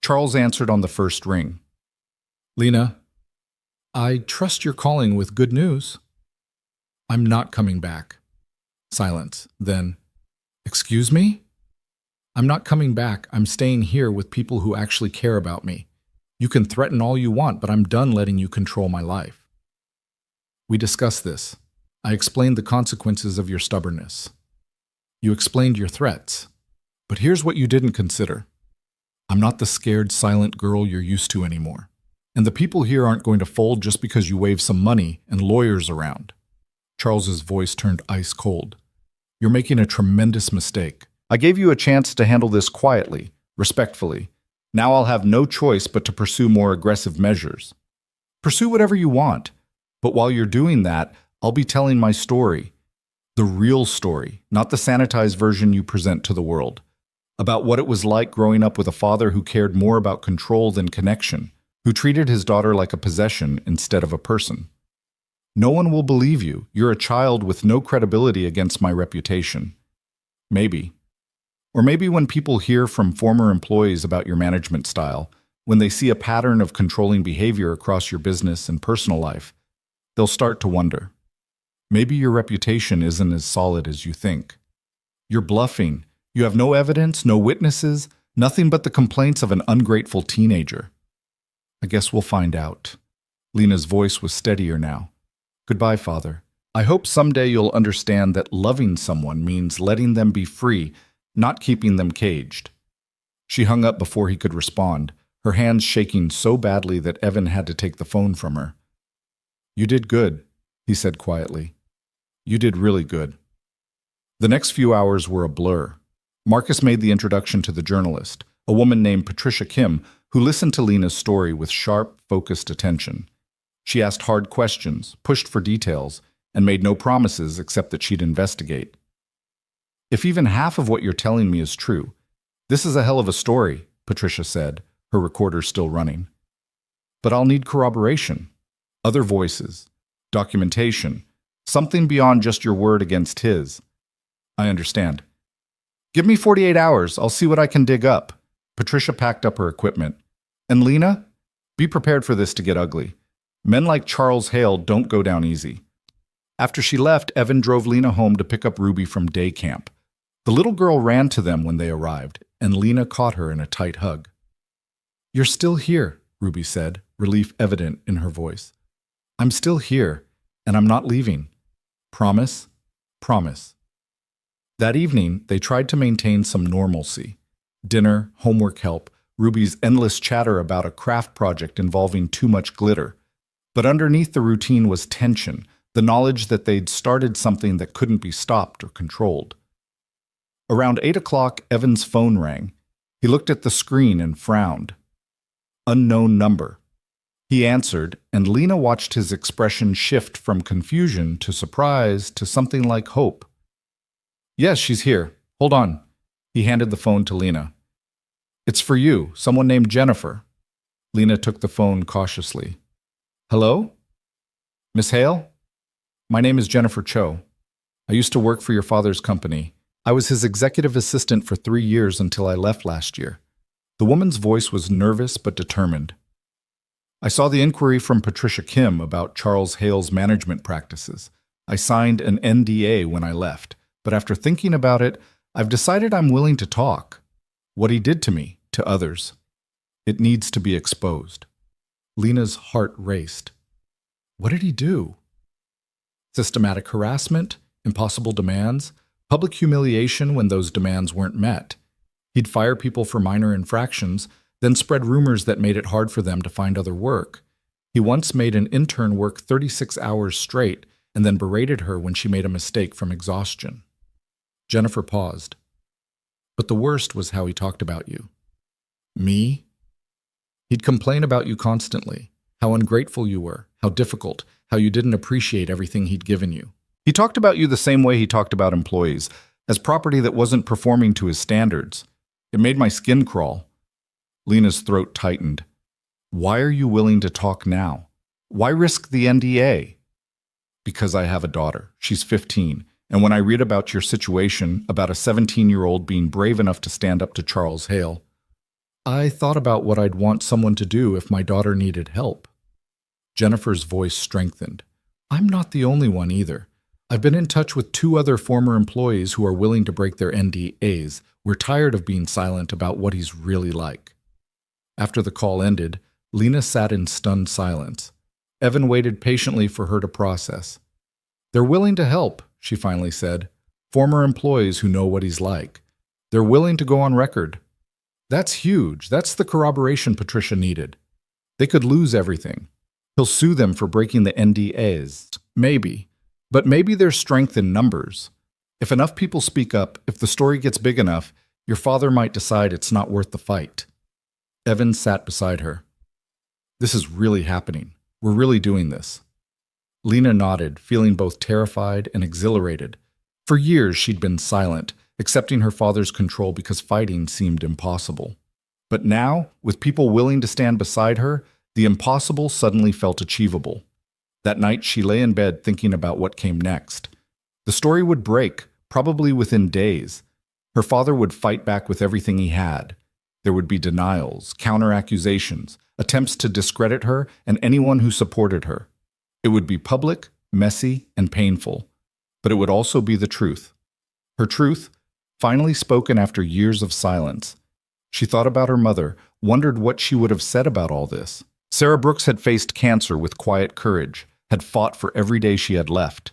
Charles answered on the first ring. "Lena, I trust you're calling with good news." "I'm not coming back." Silence. Then, "Excuse me?" "I'm not coming back. I'm staying here with people who actually care about me. You can threaten all you want, but I'm done letting you control my life." "We discussed this. I explained the consequences of your stubbornness. You explained your threats. But here's what you didn't consider. I'm not the scared, silent girl you're used to anymore. And the people here aren't going to fold just because you wave some money and lawyers around." Charles's voice turned ice cold. "You're making a tremendous mistake. I gave you a chance to handle this quietly, respectfully. Now I'll have no choice but to pursue more aggressive measures. Pursue whatever you want. But while you're doing that, I'll be telling my story. The real story, not the sanitized version you present to the world. About what it was like growing up with a father who cared more about control than connection, who treated his daughter like a possession instead of a person. No one will believe you. You're a child with no credibility against my reputation. Maybe. Or maybe when people hear from former employees about your management style, when they see a pattern of controlling behavior across your business and personal life, they'll start to wonder. Maybe your reputation isn't as solid as you think. You're bluffing. You have no evidence, no witnesses, nothing but the complaints of an ungrateful teenager. I guess we'll find out." Lena's voice was steadier now. "Goodbye, Father. I hope someday you'll understand that loving someone means letting them be free, not keeping them caged." She hung up before he could respond, her hands shaking so badly that Evan had to take the phone from her. "You did good," he said quietly. "You did really good." The next few hours were a blur. Marcus made the introduction to the journalist, a woman named Patricia Kim, who listened to Lena's story with sharp, focused attention. She asked hard questions, pushed for details, and made no promises except that she'd investigate. If even half of what you're telling me is true, this is a hell of a story, Patricia said, her recorder still running. But I'll need corroboration. Other voices, documentation, something beyond just your word against his. I understand. Give me 48 hours. I'll see what I can dig up. Patricia packed up her equipment. And Lena, be prepared for this to get ugly. Men like Charles Hale don't go down easy. After she left, Evan drove Lena home to pick up Ruby from day camp. The little girl ran to them when they arrived, and Lena caught her in a tight hug. You're still here, Ruby said, relief evident in her voice. I'm still here, and I'm not leaving. Promise? Promise. That evening, they tried to maintain some normalcy. Dinner, homework help, Ruby's endless chatter about a craft project involving too much glitter. But underneath the routine was tension, the knowledge that they'd started something that couldn't be stopped or controlled. Around 8 o'clock, Evan's phone rang. He looked at the screen and frowned. Unknown number. He answered, and Lena watched his expression shift from confusion to surprise to something like hope. Yes, she's here. Hold on. He handed the phone to Lena. It's for you, someone named Jennifer. Lena took the phone cautiously. Hello? Miss Hale? My name is Jennifer Cho. I used to work for your father's company. I was his executive assistant for 3 years until I left last year. The woman's voice was nervous but determined. I saw the inquiry from Patricia Kim about Charles Hale's management practices. I signed an NDA when I left, but after thinking about it, I've decided I'm willing to talk. What he did to me, to others. It needs to be exposed. Lena's heart raced. What did he do? Systematic harassment, impossible demands, public humiliation when those demands weren't met. He'd fire people for minor infractions, then spread rumors that made it hard for them to find other work. He once made an intern work 36 hours straight and then berated her when she made a mistake from exhaustion. Jennifer paused. But the worst was how he talked about you. Me? He'd complain about you constantly, how ungrateful you were, how difficult, how you didn't appreciate everything he'd given you. He talked about you the same way he talked about employees, as property that wasn't performing to his standards. It made my skin crawl. Lena's throat tightened. Why are you willing to talk now? Why risk the NDA? Because I have a daughter. She's 15. And when I read about your situation, about a 17-year-old being brave enough to stand up to Charles Hale, I thought about what I'd want someone to do if my daughter needed help. Jennifer's voice strengthened. I'm not the only one either. I've been in touch with 2 other former employees who are willing to break their NDAs. We're tired of being silent about what he's really like. After the call ended, Lena sat in stunned silence. Evan waited patiently for her to process. They're willing to help, she finally said. Former employees who know what he's like. They're willing to go on record. That's huge. That's the corroboration Patricia needed. They could lose everything. He'll sue them for breaking the NDAs. Maybe. But maybe there's strength in numbers. If enough people speak up, if the story gets big enough, your father might decide it's not worth the fight. Evan sat beside her. This is really happening. We're really doing this. Lena nodded, feeling both terrified and exhilarated. For years she'd been silent, accepting her father's control because fighting seemed impossible. But now, with people willing to stand beside her, the impossible suddenly felt achievable. That night she lay in bed thinking about what came next. The story would break, probably within days. Her father would fight back with everything he had. There would be denials, counter-accusations, attempts to discredit her and anyone who supported her. It would be public, messy, and painful. But it would also be the truth. Her truth, finally spoken after years of silence. She thought about her mother, wondered what she would have said about all this. Sarah Brooks had faced cancer with quiet courage, had fought for every day she had left.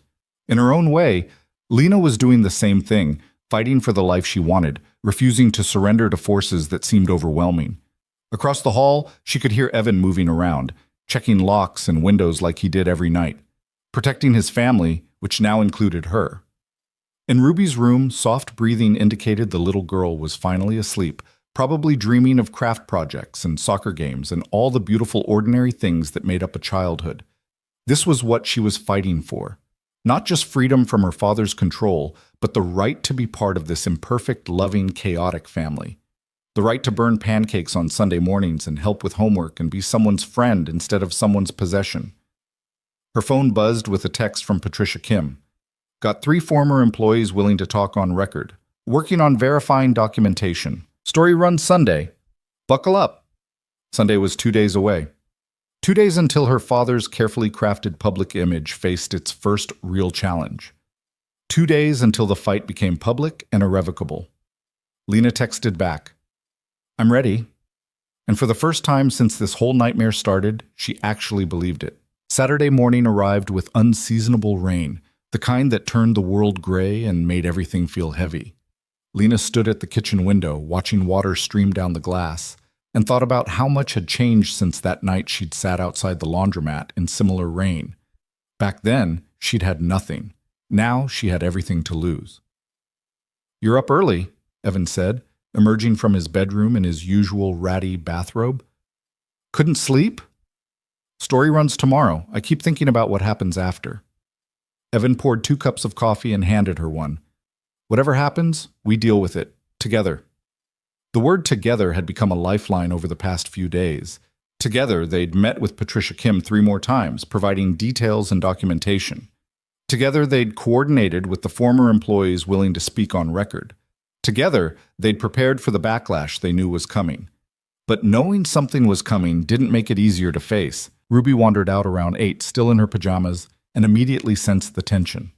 In her own way, Lena was doing the same thing, fighting for the life she wanted, refusing to surrender to forces that seemed overwhelming. Across the hall, she could hear Evan moving around, checking locks and windows like he did every night, protecting his family, which now included her. In Ruby's room, soft breathing indicated the little girl was finally asleep, probably dreaming of craft projects and soccer games and all the beautiful ordinary things that made up a childhood. This was what she was fighting for. Not just freedom from her father's control, but the right to be part of this imperfect, loving, chaotic family. The right to burn pancakes on Sunday mornings and help with homework and be someone's friend instead of someone's possession. Her phone buzzed with a text from Patricia Kim. Got 3 former employees willing to talk on record. Working on verifying documentation. Story runs Sunday. Buckle up. Sunday was 2 days away. 2 days until her father's carefully crafted public image faced its first real challenge. 2 days until the fight became public and irrevocable. Lena texted back, "I'm ready." And for the first time since this whole nightmare started, she actually believed it. Saturday morning arrived with unseasonable rain, the kind that turned the world gray and made everything feel heavy. Lena stood at the kitchen window, watching water stream down the glass, and thought about how much had changed since that night she'd sat outside the laundromat in similar rain. Back then, she'd had nothing. Now she had everything to lose. "You're up early," Evan said, emerging from his bedroom in his usual ratty bathrobe. "Couldn't sleep?" "Story runs tomorrow. I keep thinking about what happens after." Evan poured 2 cups of coffee and handed her one. "Whatever happens, we deal with it. Together." The word "together" had become a lifeline over the past few days. Together, they'd met with Patricia Kim 3 more times, providing details and documentation. Together, they'd coordinated with the former employees willing to speak on record. Together, they'd prepared for the backlash they knew was coming. But knowing something was coming didn't make it easier to face. Ruby wandered out around 8, still in her pajamas, and immediately sensed the tension.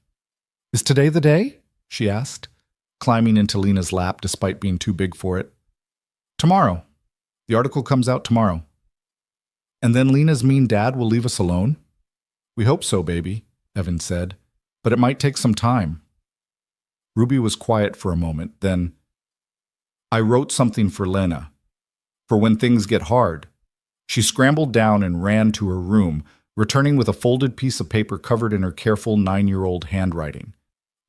"Is today the day?" she asked, climbing into Lena's lap despite being too big for it. "Tomorrow. The article comes out tomorrow." "And then Lena's mean dad will leave us alone?" "We hope so, baby," Evan said, "but it might take some time." Ruby was quiet for a moment, then, "I wrote something for Lena, for when things get hard." She scrambled down and ran to her room, returning with a folded piece of paper covered in her careful 9-year-old handwriting.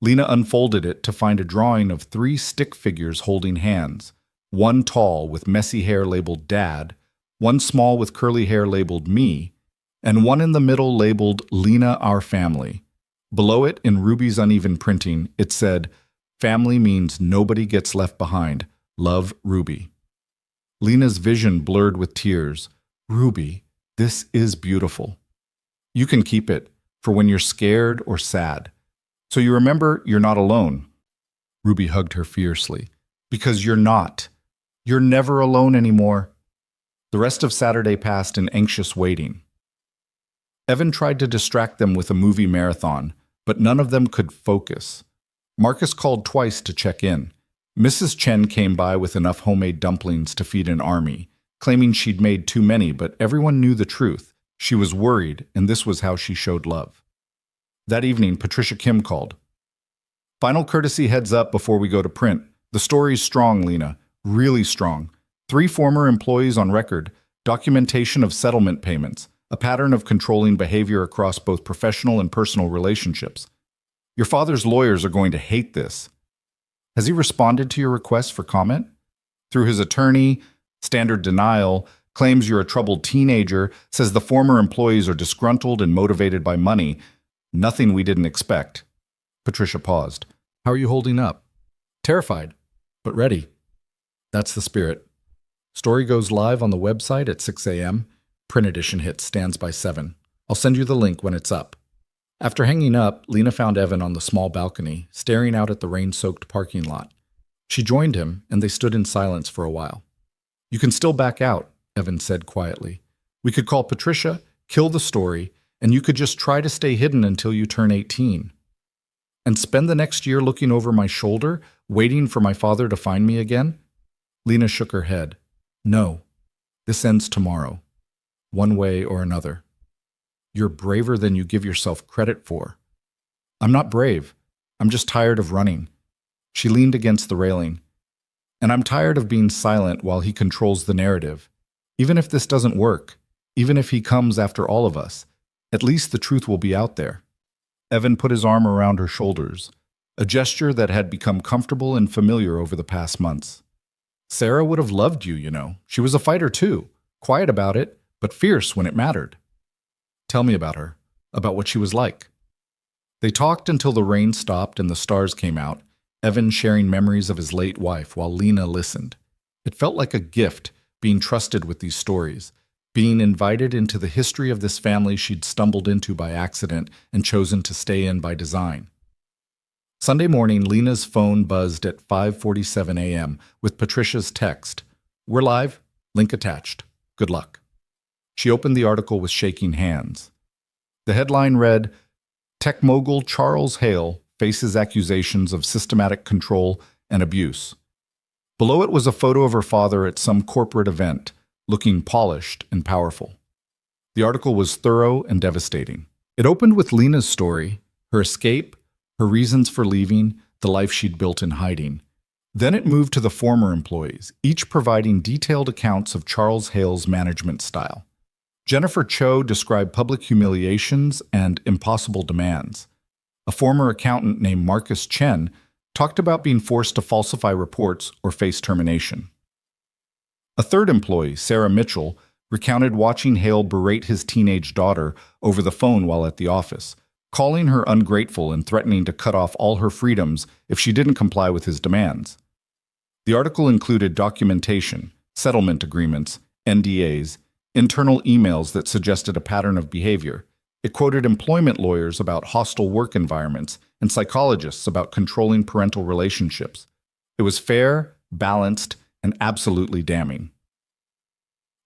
Lena unfolded it to find a drawing of 3 stick figures holding hands, one tall with messy hair labeled Dad, one small with curly hair labeled Me, and one in the middle labeled Lena, our family. Below it, in Ruby's uneven printing, it said, "Family means nobody gets left behind. Love, Ruby." Lena's vision blurred with tears. "Ruby, this is beautiful. You can keep it for when you're scared or sad. So you remember you're not alone." Ruby hugged her fiercely. "Because you're not. You're never alone anymore." The rest of Saturday passed in anxious waiting. Evan tried to distract them with a movie marathon, but none of them could focus. Marcus called twice to check in. Mrs. Chen came by with enough homemade dumplings to feed an army, claiming she'd made too many, but everyone knew the truth. She was worried, and this was how she showed love. That evening, Patricia Kim called. "Final courtesy heads up before we go to print. The story's strong, Lena. Really strong. 3 former employees on record, documentation of settlement payments, a pattern of controlling behavior across both professional and personal relationships. Your father's lawyers are going to hate this." "Has he responded to your request for comment?" "Through his attorney, standard denial, claims you're a troubled teenager, says the former employees are disgruntled and motivated by money. Nothing we didn't expect." Patricia paused. "How are you holding up?" "Terrified, but ready." That's the spirit. Story goes live on the website at 6 a.m. Print edition hits stands by 7. I'll send you the link when it's up. After hanging up, Lena found Evan on the small balcony, staring out at the rain-soaked parking lot. She joined him, and they stood in silence for a while. "You can still back out," Evan said quietly. "We could call Patricia, kill the story, and you could just try to stay hidden until you turn 18. And spend the next year looking over my shoulder, waiting for my father to find me again?" Lena shook her head. "No, this ends tomorrow, one way or another. You're braver than you give yourself credit for." "I'm not brave. I'm just tired of running." She leaned against the railing. "And I'm tired of being silent while he controls the narrative. Even if this doesn't work, even if he comes after all of us, at least the truth will be out there." Evan put his arm around her shoulders, a gesture that had become comfortable and familiar over the past months. "Sarah would have loved you, you know. She was a fighter too, quiet about it, but fierce when it mattered." "Tell me about her. about what she was like. They talked until the rain stopped and the stars came out, Evan sharing memories of his late wife while Lena listened. It felt like a gift, being trusted with these stories, being invited into the history of this family she'd stumbled into by accident and chosen to stay in by design. Sunday morning, Lena's phone buzzed at 5:47 a.m. with Patricia's text, "We're live, link attached. Good luck." She opened the article with shaking hands. The headline read, "Tech mogul Charles Hale faces accusations of systematic control and abuse." Below it was a photo of her father at some corporate event, looking polished and powerful. The article was thorough and devastating. It opened with Lena's story, her escape, her reasons for leaving, the life she'd built in hiding. Then it moved to the former employees, each providing detailed accounts of Charles Hale's management style. Jennifer Cho described public humiliations and impossible demands. A former accountant named Marcus Chen talked about being forced to falsify reports or face termination. A third employee, Sarah Mitchell, recounted watching Hale berate his teenage daughter over the phone while at the office, calling her ungrateful and threatening to cut off all her freedoms if she didn't comply with his demands. The article included documentation, settlement agreements, NDAs, internal emails that suggested a pattern of behavior. It quoted employment lawyers about hostile work environments and psychologists about controlling parental relationships. It was fair, balanced, and absolutely damning.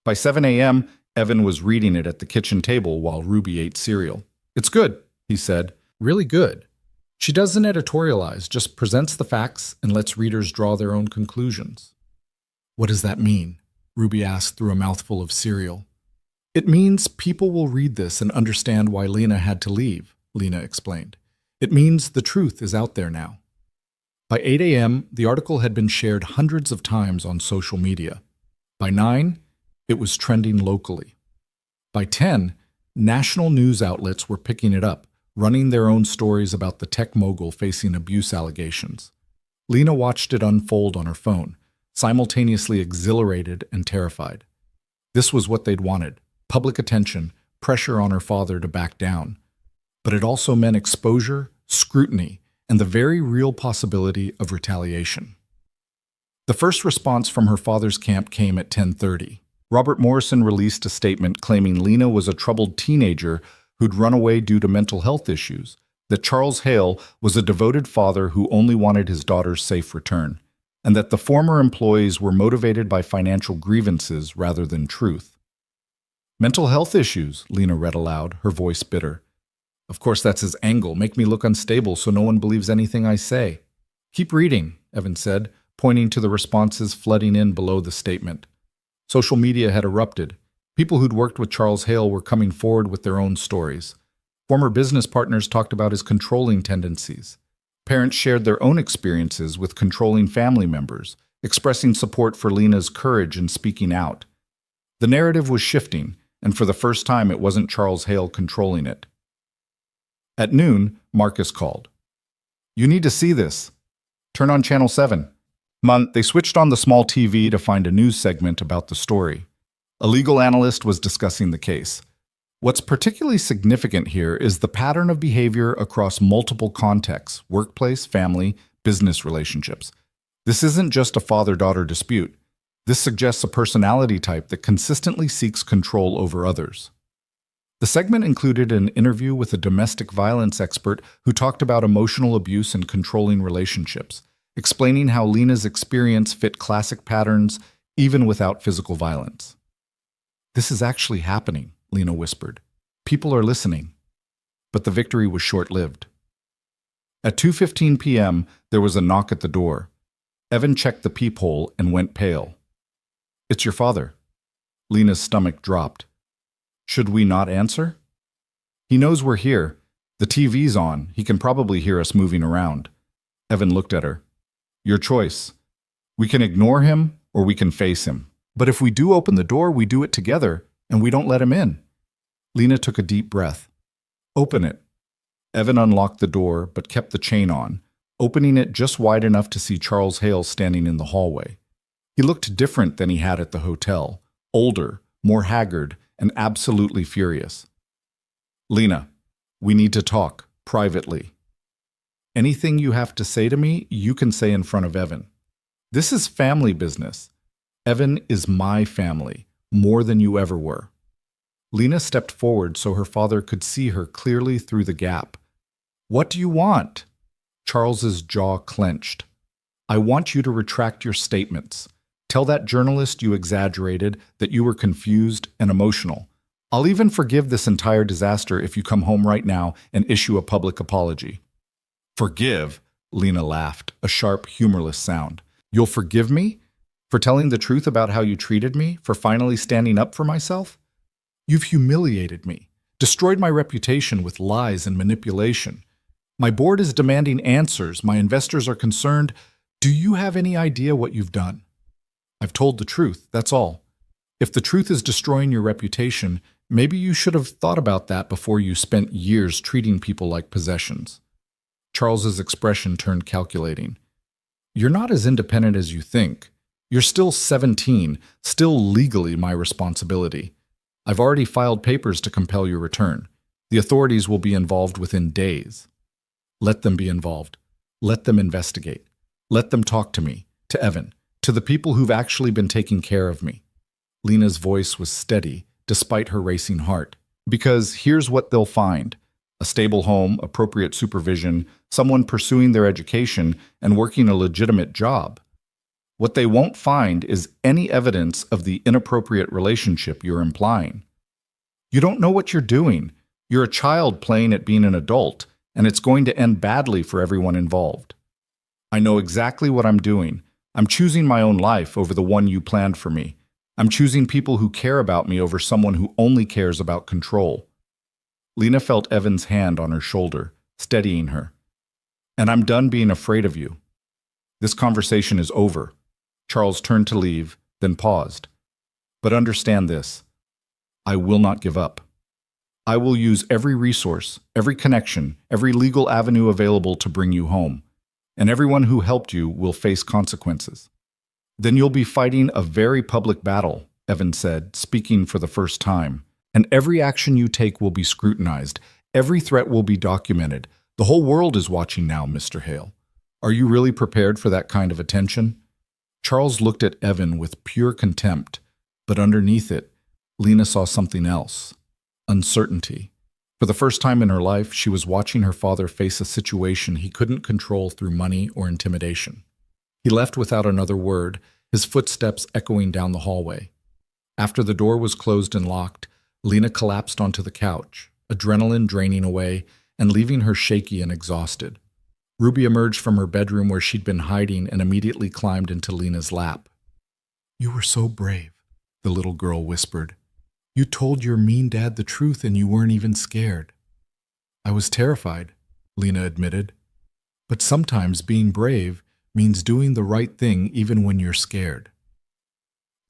By 7 a.m., Evan was reading it at the kitchen table while Ruby ate cereal. "It's good," he said. "Really good." She doesn't editorialize, just presents the facts and lets readers draw their own conclusions. "What does that mean?" Ruby asked through a mouthful of cereal. "It means people will read this and understand why Lena had to leave," Lena explained. "It means the truth is out there now." By 8 a.m., the article had been shared hundreds of times on social media. By 9, it was trending locally. By 10, national news outlets were picking it up, running their own stories about the tech mogul facing abuse allegations. Lena watched it unfold on her phone, simultaneously exhilarated and terrified. This was what they'd wanted: public attention, pressure on her father to back down. But it also meant exposure, scrutiny, and the very real possibility of retaliation. The first response from her father's camp came at 10:30. Robert Morrison released a statement claiming Lena was a troubled teenager who'd run away due to mental health issues, that Charles Hale was a devoted father who only wanted his daughter's safe return, and that the former employees were motivated by financial grievances rather than truth. "Mental health issues," Lena read aloud, her voice bitter. "Of course that's his angle, make me look unstable so no one believes anything I say." "Keep reading," Evan said, pointing to the responses flooding in below the statement. Social media had erupted. People who'd worked with Charles Hale were coming forward with their own stories. Former business partners talked about his controlling tendencies. Parents shared their own experiences with controlling family members, expressing support for Lena's courage in speaking out. The narrative was shifting, and for the first time it wasn't Charles Hale controlling it. At noon, Marcus called. "You need to see this. Turn on Channel 7. They switched on the small TV to find a news segment about the story. A legal analyst was discussing the case. What's particularly significant here is the pattern of behavior across multiple contexts: workplace, family, business relationships. This isn't just a father-daughter dispute. This suggests a personality type that consistently seeks control over others. The segment included an interview with a domestic violence expert who talked about emotional abuse and controlling relationships, explaining how Lena's experience fit classic patterns even without physical violence. "This is actually happening," Lena whispered. "People are listening." But the victory was short-lived. At 2:15 p.m., there was a knock at the door. Evan checked the peephole and went pale. "It's your father." Lena's stomach dropped. "Should we not answer?" "He knows we're here. The TV's on. He can probably hear us moving around." Evan looked at her. "Your choice. We can ignore him or we can face him. But if we do open the door, we do it together, and we don't let him in." Lena took a deep breath. "Open it." Evan unlocked the door, but kept the chain on, opening it just wide enough to see Charles Hale standing in the hallway. He looked different than he had at the hotel, older, more haggard, and absolutely furious. "Lena, We need to talk, privately. Anything you have to say to me, you can say in front of Evan. This is family business. Evan is my family, more than you ever were. Lena stepped forward so her father could see her clearly through the gap. What do you want? Charles's jaw clenched. I want you to retract your statements. Tell that journalist you exaggerated, that you were confused and emotional. I'll even forgive this entire disaster if you come home right now and issue a public apology. Forgive? Lena laughed, a sharp, humorless sound. You'll forgive me? For telling the truth about how you treated me? For finally standing up for myself? You've humiliated me, destroyed my reputation with lies and manipulation. My board is demanding answers. My investors are concerned. Do you have any idea what you've done? I've told the truth, that's all. If the truth is destroying your reputation, maybe you should have thought about that before you spent years treating people like possessions. Charles's expression turned calculating. You're not as independent as you think. You're still 17, still legally my responsibility. I've already filed papers to compel your return. The authorities will be involved within days. Let them be involved. Let them investigate. Let them talk to me, to Evan, to the people who've actually been taking care of me. Lena's voice was steady, despite her racing heart. Because here's what they'll find. A stable home, appropriate supervision, someone pursuing their education, and working a legitimate job. What they won't find is any evidence of the inappropriate relationship you're implying. You don't know what you're doing. You're a child playing at being an adult, and it's going to end badly for everyone involved. I know exactly what I'm doing. I'm choosing my own life over the one you planned for me. I'm choosing people who care about me over someone who only cares about control. Lena felt Evan's hand on her shoulder, steadying her. And I'm done being afraid of you. This conversation is over. Charles turned to leave, then paused. But understand this. I will not give up. I will use every resource, every connection, every legal avenue available to bring you home. And everyone who helped you will face consequences. Then you'll be fighting a very public battle, Evan said, speaking for the first time. And every action you take will be scrutinized. Every threat will be documented. The whole world is watching now, Mr. Hale. Are you really prepared for that kind of attention? Charles looked at Evan with pure contempt, but underneath it, Lena saw something else. Uncertainty. For the first time in her life, she was watching her father face a situation he couldn't control through money or intimidation. He left without another word, his footsteps echoing down the hallway. After the door was closed and locked, Lena collapsed onto the couch, adrenaline draining away and leaving her shaky and exhausted. Ruby emerged from her bedroom where she'd been hiding and immediately climbed into Lena's lap. You were so brave, the little girl whispered. You told your mean dad the truth and you weren't even scared. I was terrified, Lena admitted. But sometimes being brave means doing the right thing even when you're scared.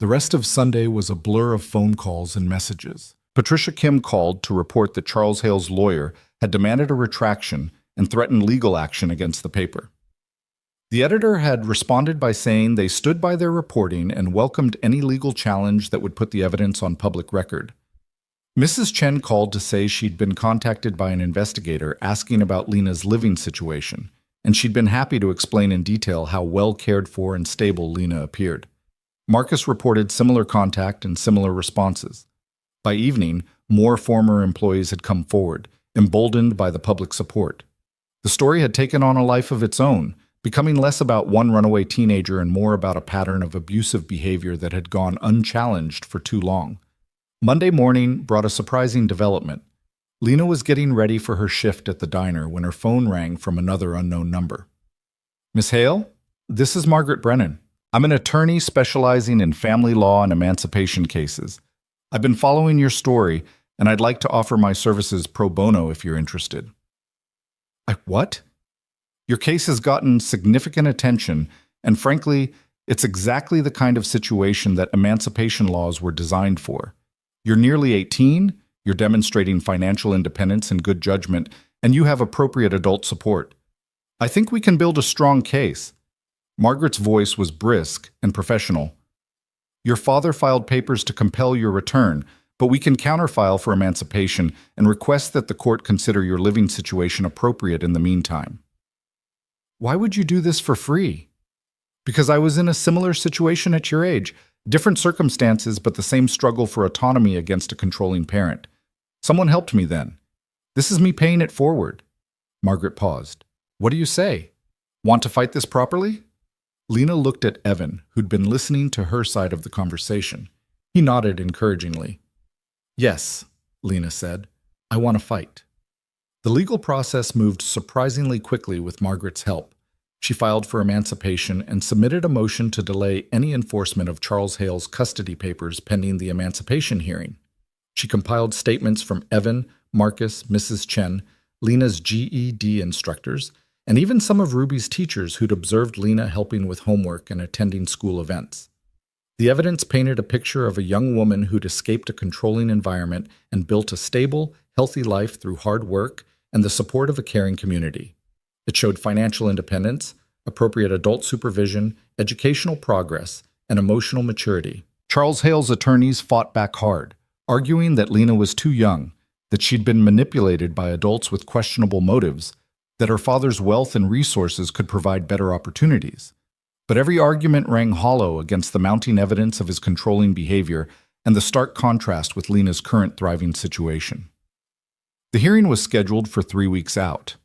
The rest of Sunday was a blur of phone calls and messages. Patricia Kim called to report that Charles Hale's lawyer had demanded a retraction and threatened legal action against the paper. The editor had responded by saying they stood by their reporting and welcomed any legal challenge that would put the evidence on public record. Mrs. Chen called to say she'd been contacted by an investigator asking about Lena's living situation, and she'd been happy to explain in detail how well cared for and stable Lena appeared. Marcus reported similar contact and similar responses. By evening, more former employees had come forward, emboldened by the public support. The story had taken on a life of its own, becoming less about one runaway teenager and more about a pattern of abusive behavior that had gone unchallenged for too long. Monday morning brought a surprising development. Lena was getting ready for her shift at the diner when her phone rang from another unknown number. Miss Hale, this is Margaret Brennan. I'm an attorney specializing in family law and emancipation cases. I've been following your story, and I'd like to offer my services pro bono if you're interested. What? Your case has gotten significant attention, and frankly, it's exactly the kind of situation that emancipation laws were designed for. You're nearly 18, you're demonstrating financial independence and good judgment, and you have appropriate adult support. I think we can build a strong case. Margaret's voice was brisk and professional. Your father filed papers to compel your return, but we can counterfile for emancipation and request that the court consider your living situation appropriate in the meantime." "Why would you do this for free?" "Because I was in a similar situation at your age. Different circumstances, but the same struggle for autonomy against a controlling parent. Someone helped me then. This is me paying it forward." Margaret paused. "What do you say? Want to fight this properly?" Lena looked at Evan, who'd been listening to her side of the conversation. He nodded encouragingly. "Yes," Lena said. "I want to fight." The legal process moved surprisingly quickly with Margaret's help. She filed for emancipation and submitted a motion to delay any enforcement of Charles Hale's custody papers pending the emancipation hearing. She compiled statements from Evan, Marcus, Mrs. Chen, Lena's GED instructors, and even some of Ruby's teachers who'd observed Lena helping with homework and attending school events. The evidence painted a picture of a young woman who'd escaped a controlling environment and built a stable, healthy life through hard work and the support of a caring community. It showed financial independence, appropriate adult supervision, educational progress, and emotional maturity. Charles Hale's attorneys fought back hard, arguing that Lena was too young, that she'd been manipulated by adults with questionable motives, that her father's wealth and resources could provide better opportunities. But every argument rang hollow against the mounting evidence of his controlling behavior and the stark contrast with Lena's current thriving situation. The hearing was scheduled for 3 weeks out.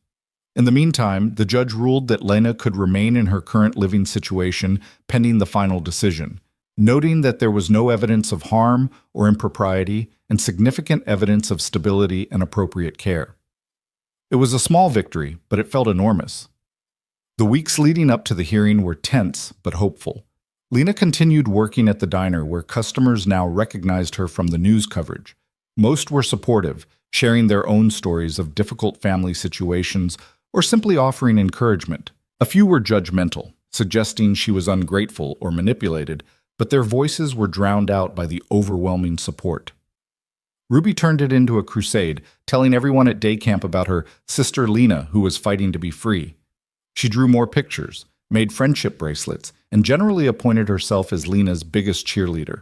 In the meantime, the judge ruled that Lena could remain in her current living situation pending the final decision, noting that there was no evidence of harm or impropriety and significant evidence of stability and appropriate care. It was a small victory, but it felt enormous. The weeks leading up to the hearing were tense but hopeful. Lena continued working at the diner where customers now recognized her from the news coverage. Most were supportive, sharing their own stories of difficult family situations or simply offering encouragement. A few were judgmental, suggesting she was ungrateful or manipulated, but their voices were drowned out by the overwhelming support. Ruby turned it into a crusade, telling everyone at day camp about her sister Lena, who was fighting to be free. She drew more pictures, made friendship bracelets, and generally appointed herself as Lena's biggest cheerleader.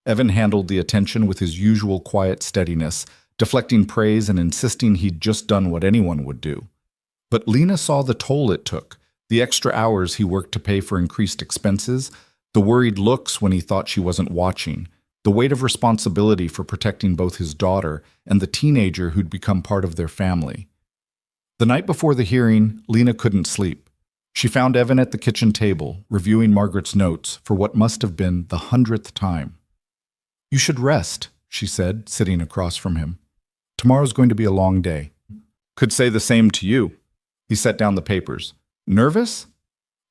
Evan handled the attention with his usual quiet steadiness, deflecting praise and insisting he'd just done what anyone would do. But Lena saw the toll it took, the extra hours he worked to pay for increased expenses, the worried looks when he thought she wasn't watching, the weight of responsibility for protecting both his daughter and the teenager who'd become part of their family. The night before the hearing, Lena couldn't sleep. She found Evan at the kitchen table, reviewing Margaret's notes for what must have been the 100th time. "You should rest," she said, sitting across from him. "Tomorrow's going to be a long day." "Could say the same to you." He set down the papers. "Nervous?"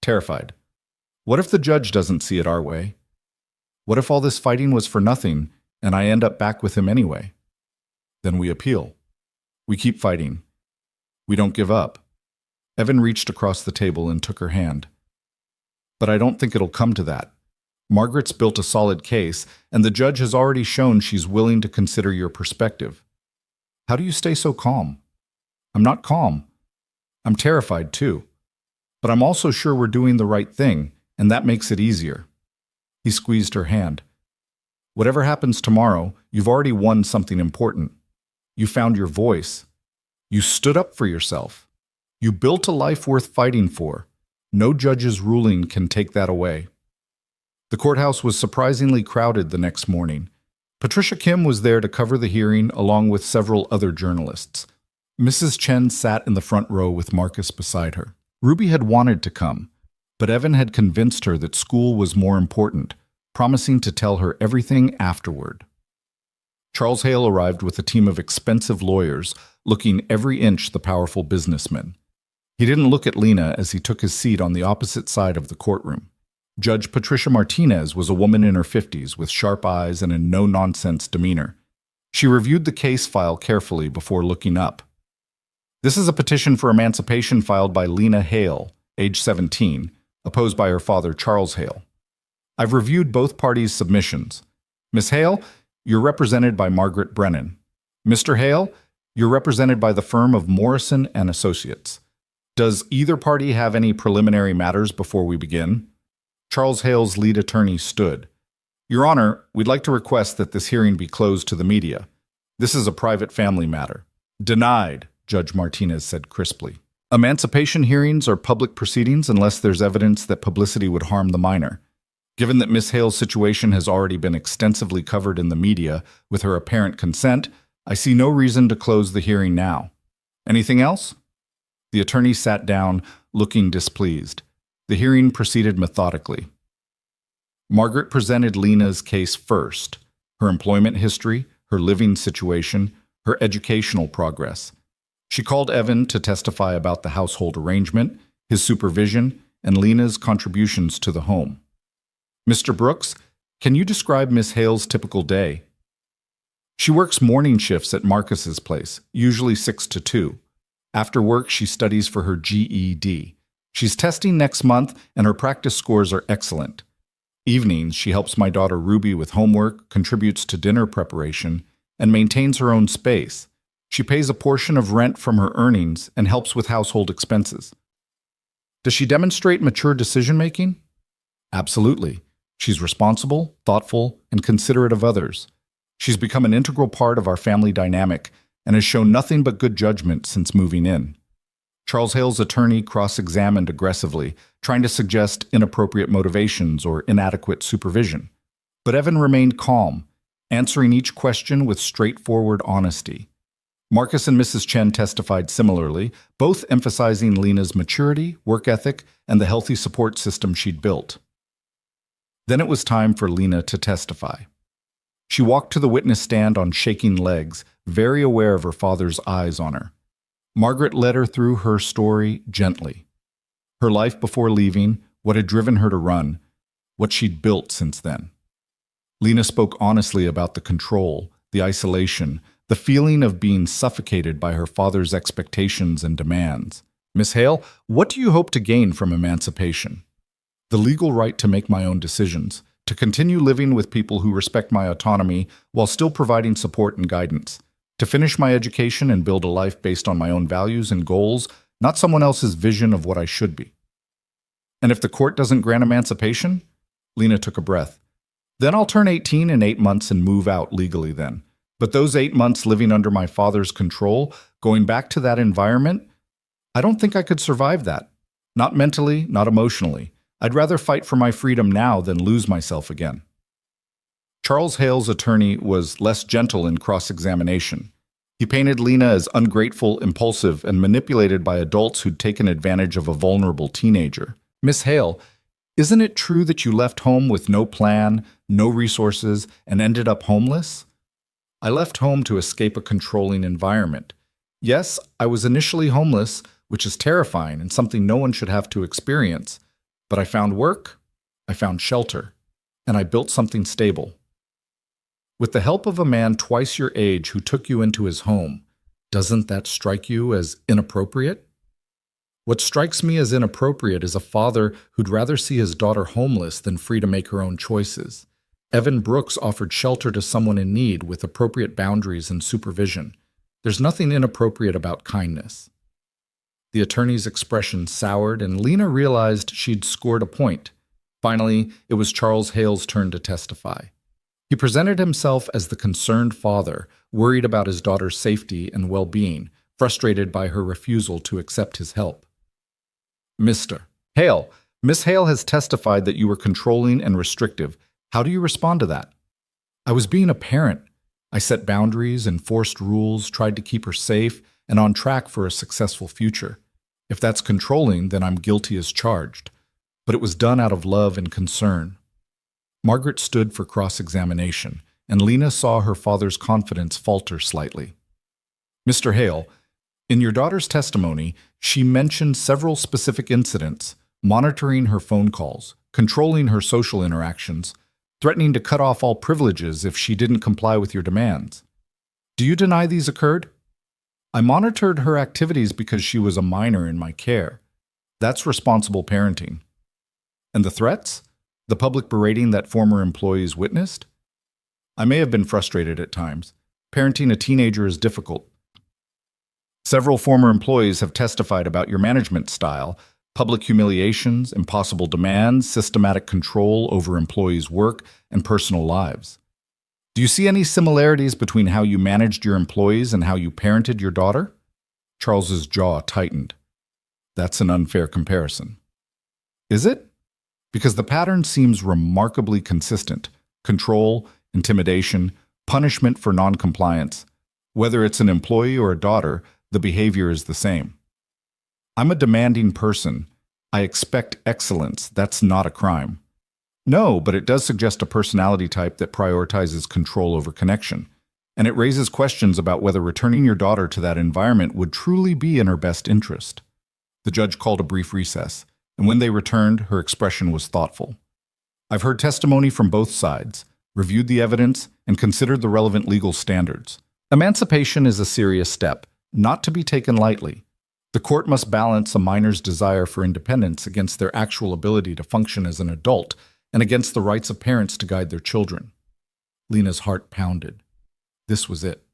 "Terrified. What if the judge doesn't see it our way? What if all this fighting was for nothing and I end up back with him anyway? Then we appeal. We keep fighting. We don't give up." Evan reached across the table and took her hand. "But I don't think it'll come to that. Margaret's built a solid case, and the judge has already shown she's willing to consider your perspective. How do you stay so calm?" "I'm not calm. I'm terrified too. But I'm also sure we're doing the right thing, and that makes it easier." He squeezed her hand. "Whatever happens tomorrow, you've already won something important. You found your voice. You stood up for yourself. You built a life worth fighting for. No judge's ruling can take that away." The courthouse was surprisingly crowded the next morning. Patricia Kim was there to cover the hearing along with several other journalists. Mrs. Chen sat in the front row with Marcus beside her. Ruby had wanted to come, but Evan had convinced her that school was more important, promising to tell her everything afterward. Charles Hale arrived with a team of expensive lawyers, looking every inch the powerful businessman. He didn't look at Lena as he took his seat on the opposite side of the courtroom. Judge Patricia Martinez was a woman in her 50s with sharp eyes and a no-nonsense demeanor. She reviewed the case file carefully before looking up. "This is a petition for emancipation filed by Lena Hale, age 17, opposed by her father Charles Hale. I've reviewed both parties' submissions. Miss Hale, you're represented by Margaret Brennan. Mr. Hale, you're represented by the firm of Morrison and Associates. Does either party have any preliminary matters before we begin?" Charles Hale's lead attorney stood. Your Honor, we'd like to request that this hearing be closed to the media. This is a private family matter. Denied, Judge Martinez said crisply. Emancipation hearings are public proceedings unless there's evidence that publicity would harm the minor. Given that Miss Hale's situation has already been extensively covered in the media with her apparent consent, I see no reason to close the hearing now. Anything else? The attorney sat down, looking displeased. The hearing proceeded methodically. Margaret presented Lena's case first: her employment history, her living situation, her educational progress. She called Evan to testify about the household arrangement, his supervision, and Lena's contributions to the home. Mr. Brooks, can you describe Miss Hale's typical day? She works morning shifts at Marcus's place, usually 6 to 2. After work, she studies for her GED. She's testing next month, and her practice scores are excellent. Evenings, she helps my daughter Ruby with homework, contributes to dinner preparation, and maintains her own space. She pays a portion of rent from her earnings and helps with household expenses. Does she demonstrate mature decision-making? Absolutely. She's responsible, thoughtful, and considerate of others. She's become an integral part of our family dynamic and has shown nothing but good judgment since moving in. Charles Hale's attorney cross-examined aggressively, trying to suggest inappropriate motivations or inadequate supervision. But Evan remained calm, answering each question with straightforward honesty. Marcus and Mrs. Chen testified similarly, both emphasizing Lena's maturity, work ethic, and the healthy support system she'd built. Then it was time for Lena to testify. She walked to the witness stand on shaking legs, very aware of her father's eyes on her. Margaret led her through her story gently. Her life before leaving, what had driven her to run, what she'd built since then. Lena spoke honestly about the control, the isolation, the feeling of being suffocated by her father's expectations and demands. Miss Hale, what do you hope to gain from emancipation? The legal right to make my own decisions, to continue living with people who respect my autonomy while still providing support and guidance, to finish my education and build a life based on my own values and goals, not someone else's vision of what I should be. And if the court doesn't grant emancipation? Lena took a breath. Then I'll turn 18 in 8 months and move out legally then. But those 8 months living under my father's control, going back to that environment, I don't think I could survive that. Not mentally, not emotionally. I'd rather fight for my freedom now than lose myself again. Charles Hale's attorney was less gentle in cross-examination. He painted Lena as ungrateful, impulsive, and manipulated by adults who'd taken advantage of a vulnerable teenager. Miss Hale, isn't it true that you left home with no plan, no resources, and ended up homeless? I left home to escape a controlling environment. Yes, I was initially homeless, which is terrifying and something no one should have to experience. But I found work, I found shelter, and I built something stable. With the help of a man twice your age who took you into his home, doesn't that strike you as inappropriate? What strikes me as inappropriate is a father who'd rather see his daughter homeless than free to make her own choices. Evan Brooks offered shelter to someone in need with appropriate boundaries and supervision. There's nothing inappropriate about kindness. The attorney's expression soured, and Lena realized she'd scored a point. Finally, it was Charles Hale's turn to testify. He presented himself as the concerned father, worried about his daughter's safety and well-being, frustrated by her refusal to accept his help. Mr. Hale, Miss Hale has testified that you were controlling and restrictive. How do you respond to that? I was being a parent. I set boundaries, enforced rules, tried to keep her safe, and on track for a successful future. If that's controlling, then I'm guilty as charged. But it was done out of love and concern. Margaret stood for cross-examination, and Lena saw her father's confidence falter slightly. Mr. Hale, in your daughter's testimony, she mentioned several specific incidents, monitoring her phone calls, controlling her social interactions, threatening to cut off all privileges if she didn't comply with your demands. Do you deny these occurred? I monitored her activities because she was a minor in my care. That's responsible parenting. And the threats? The public berating that former employees witnessed? I may have been frustrated at times. Parenting a teenager is difficult. Several former employees have testified about your management style, public humiliations, impossible demands, systematic control over employees' work and personal lives. Do you see any similarities between how you managed your employees and how you parented your daughter? Charles's jaw tightened. That's an unfair comparison. Is it? Because the pattern seems remarkably consistent. Control, intimidation, punishment for noncompliance. Whether it's an employee or a daughter, the behavior is the same. I'm a demanding person. I expect excellence. That's not a crime. No, but it does suggest a personality type that prioritizes control over connection. And it raises questions about whether returning your daughter to that environment would truly be in her best interest. The judge called a brief recess, and when they returned, her expression was thoughtful. I've heard testimony from both sides, reviewed the evidence, and considered the relevant legal standards. Emancipation is a serious step, not to be taken lightly. The court must balance a minor's desire for independence against their actual ability to function as an adult and against the rights of parents to guide their children. Lena's heart pounded. This was it.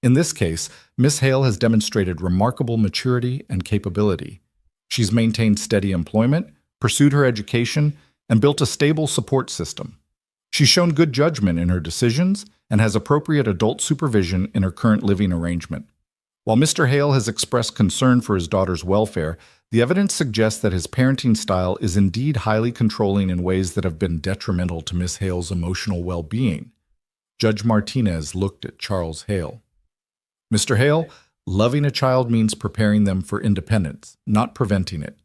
In this case, Miss Hale has demonstrated remarkable maturity and capability. She's maintained steady employment, pursued her education, and built a stable support system. She's shown good judgment in her decisions and has appropriate adult supervision in her current living arrangement. While Mr. Hale has expressed concern for his daughter's welfare, the evidence suggests that his parenting style is indeed highly controlling in ways that have been detrimental to Miss Hale's emotional well-being. Judge Martinez looked at Charles Hale. Mr. Hale, loving a child means preparing them for independence, not preventing it.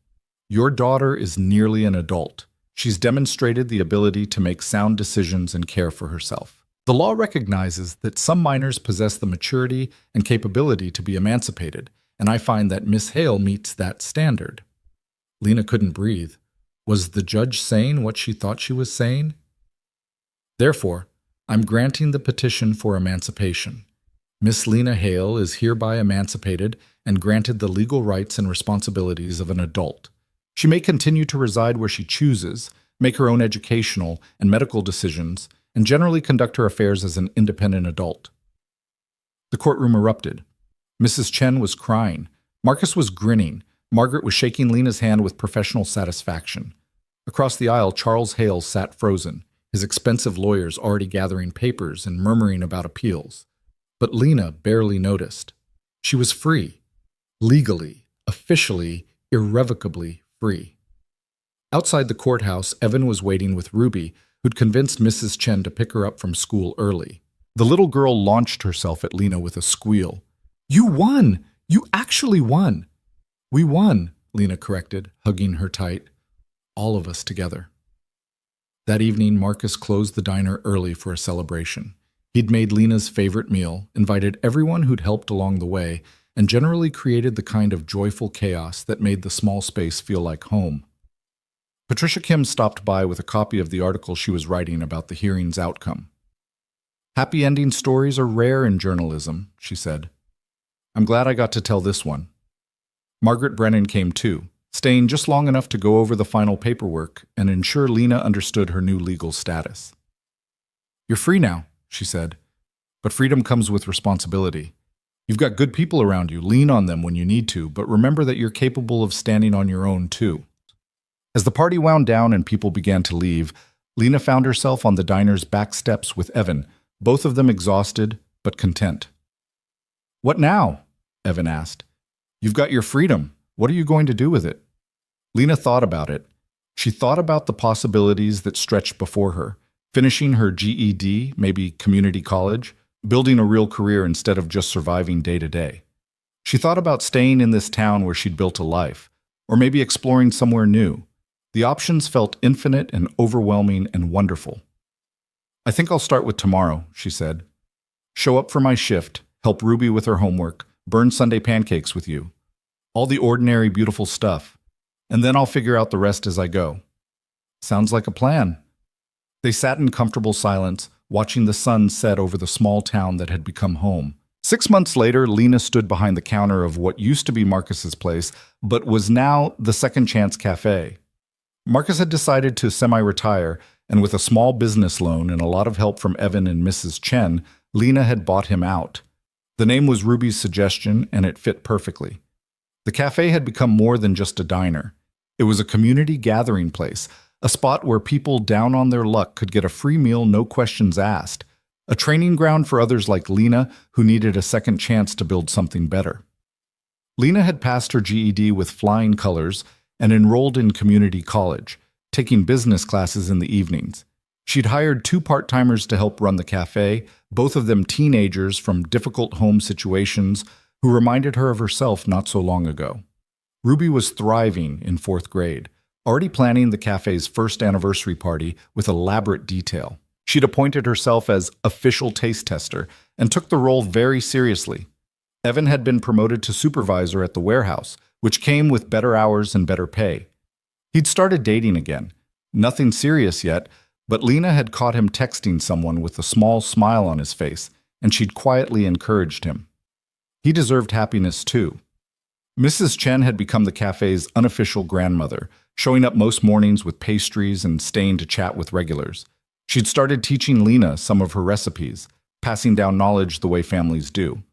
Your daughter is nearly an adult. She's demonstrated the ability to make sound decisions and care for herself. The law recognizes that some minors possess the maturity and capability to be emancipated, and I find that Miss Hale meets that standard. Lena couldn't breathe. Was the judge saying what she thought she was saying? Therefore, I'm granting the petition for emancipation. Miss Lena Hale is hereby emancipated and granted the legal rights and responsibilities of an adult. She may continue to reside where she chooses, make her own educational and medical decisions, and generally conduct her affairs as an independent adult. The courtroom erupted. Mrs. Chen was crying. Marcus was grinning. Margaret was shaking Lena's hand with professional satisfaction. Across the aisle, Charles Hale sat frozen, his expensive lawyers already gathering papers and murmuring about appeals. But Lena barely noticed. She was free. Legally, officially, irrevocably free. Outside the courthouse, Evan was waiting with Ruby, who'd convinced Mrs. Chen to pick her up from school early. The little girl launched herself at Lena with a squeal. "You won! You actually won!" "We won," Lena corrected, hugging her tight. "All of us together." That evening, Marcus closed the diner early for a celebration. He'd made Lena's favorite meal, invited everyone who'd helped along the way, and generally created the kind of joyful chaos that made the small space feel like home. Patricia Kim stopped by with a copy of the article she was writing about the hearing's outcome. "Happy ending stories are rare in journalism," she said. "I'm glad I got to tell this one." Margaret Brennan came too, staying just long enough to go over the final paperwork and ensure Lena understood her new legal status. "You're free now," she said, "but freedom comes with responsibility. You've got good people around you. Lean on them when you need to, but remember that you're capable of standing on your own too." As the party wound down and people began to leave, Lena found herself on the diner's back steps with Evan, both of them exhausted but content. "What now?" Evan asked. "You've got your freedom. What are you going to do with it?" Lena thought about it. She thought about the possibilities that stretched before her, finishing her GED, maybe community college, building a real career instead of just surviving day to day. She thought about staying in this town where she'd built a life, or maybe exploring somewhere new. The options felt infinite and overwhelming and wonderful. "I think I'll start with tomorrow," she said. "Show up for my shift, help Ruby with her homework, burn Sunday pancakes with you. All the ordinary, beautiful stuff. And then I'll figure out the rest as I go." "Sounds like a plan." They sat in comfortable silence, watching the sun set over the small town that had become home. 6 months later, Lena stood behind the counter of what used to be Marcus's place, but was now the Second Chance Cafe. Marcus had decided to semi-retire, and with a small business loan and a lot of help from Evan and Mrs. Chen, Lena had bought him out. The name was Ruby's suggestion, and it fit perfectly. The cafe had become more than just a diner. It was a community gathering place, a spot where people down on their luck could get a free meal, no questions asked, a training ground for others like Lena who needed a second chance to build something better. Lena had passed her GED with flying colors and enrolled in community college, taking business classes in the evenings. She'd hired 2 part-timers to help run the cafe, both of them teenagers from difficult home situations who reminded her of herself not so long ago. Ruby was thriving in 4th grade, already planning the cafe's first anniversary party with elaborate detail. She'd appointed herself as official taste tester and took the role very seriously. Evan had been promoted to supervisor at the warehouse, which came with better hours and better pay. He'd started dating again. Nothing serious yet, but Lena had caught him texting someone with a small smile on his face, and she'd quietly encouraged him. He deserved happiness too. Mrs. Chen had become the cafe's unofficial grandmother, showing up most mornings with pastries and staying to chat with regulars. She'd started teaching Lena some of her recipes, passing down knowledge the way families do.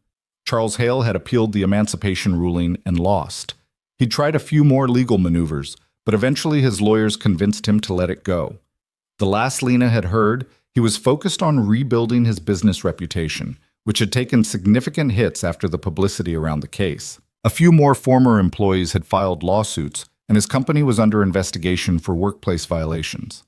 Charles Hale had appealed the emancipation ruling and lost. He'd tried a few more legal maneuvers, but eventually his lawyers convinced him to let it go. The last Lena had heard, he was focused on rebuilding his business reputation, which had taken significant hits after the publicity around the case. A few more former employees had filed lawsuits, and his company was under investigation for workplace violations.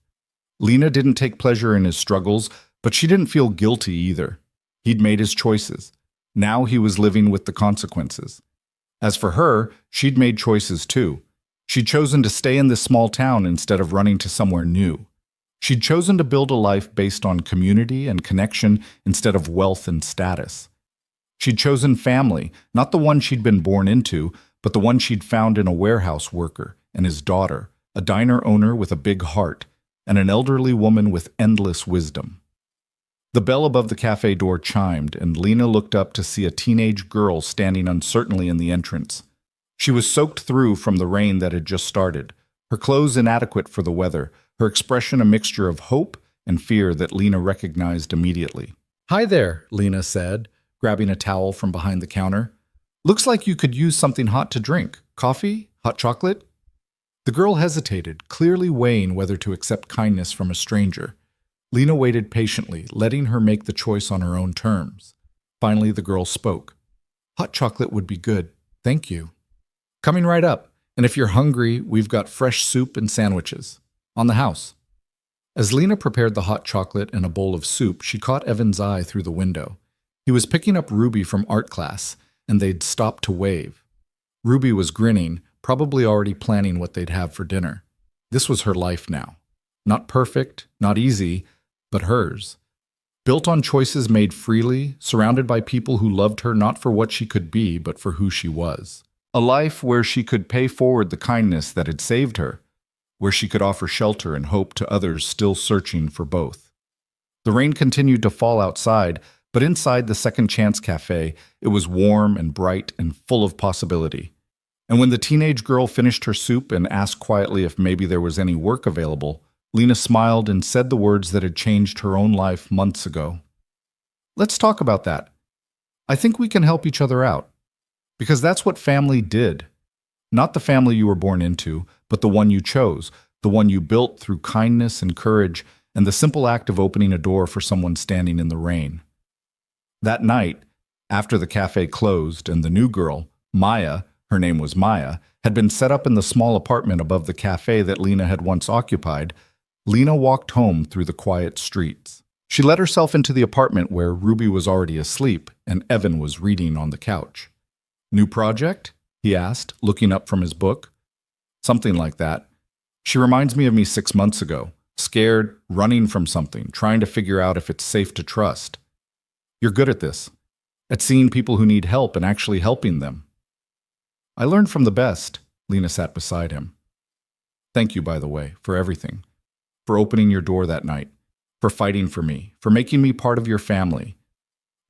Lena didn't take pleasure in his struggles, but she didn't feel guilty either. He'd made his choices. Now he was living with the consequences. As for her, she'd made choices too. She'd chosen to stay in this small town instead of running to somewhere new. She'd chosen to build a life based on community and connection instead of wealth and status. She'd chosen family, not the one she'd been born into, but the one she'd found in a warehouse worker and his daughter, a diner owner with a big heart, and an elderly woman with endless wisdom. The bell above the cafe door chimed, and Lena looked up to see a teenage girl standing uncertainly in the entrance. She was soaked through from the rain that had just started, her clothes inadequate for the weather, her expression a mixture of hope and fear that Lena recognized immediately. "Hi there," Lena said, grabbing a towel from behind the counter. "Looks like you could use something hot to drink. Coffee? Hot chocolate?" The girl hesitated, clearly weighing whether to accept kindness from a stranger. Lena waited patiently, letting her make the choice on her own terms. Finally, the girl spoke. "Hot chocolate would be good. Thank you." "Coming right up. And if you're hungry, we've got fresh soup and sandwiches. On the house." As Lena prepared the hot chocolate and a bowl of soup, she caught Evan's eye through the window. He was picking up Ruby from art class, and they'd stopped to wave. Ruby was grinning, probably already planning what they'd have for dinner. This was her life now. Not perfect, not easy, but hers. Built on choices made freely, surrounded by people who loved her not for what she could be, but for who she was. A life where she could pay forward the kindness that had saved her, where she could offer shelter and hope to others still searching for both. The rain continued to fall outside, but inside the Second Chance Cafe, it was warm and bright and full of possibility. And when the teenage girl finished her soup and asked quietly if maybe there was any work available, Lena smiled and said the words that had changed her own life months ago. "Let's talk about that. I think we can help each other out. Because that's what family did. Not the family you were born into, but the one you chose, the one you built through kindness and courage and the simple act of opening a door for someone standing in the rain." That night, after the cafe closed and the new girl, Maya, her name was Maya, had been set up in the small apartment above the cafe that Lena had once occupied, Lena walked home through the quiet streets. She let herself into the apartment where Ruby was already asleep and Evan was reading on the couch. "New project?" he asked, looking up from his book. "Something like that. She reminds me of me 6 months ago, scared, running from something, trying to figure out if it's safe to trust. You're good at this, at seeing people who need help and actually helping them." "I learned from the best." Lena sat beside him. "Thank you, by the way, for everything. For opening your door that night, for fighting for me, for making me part of your family.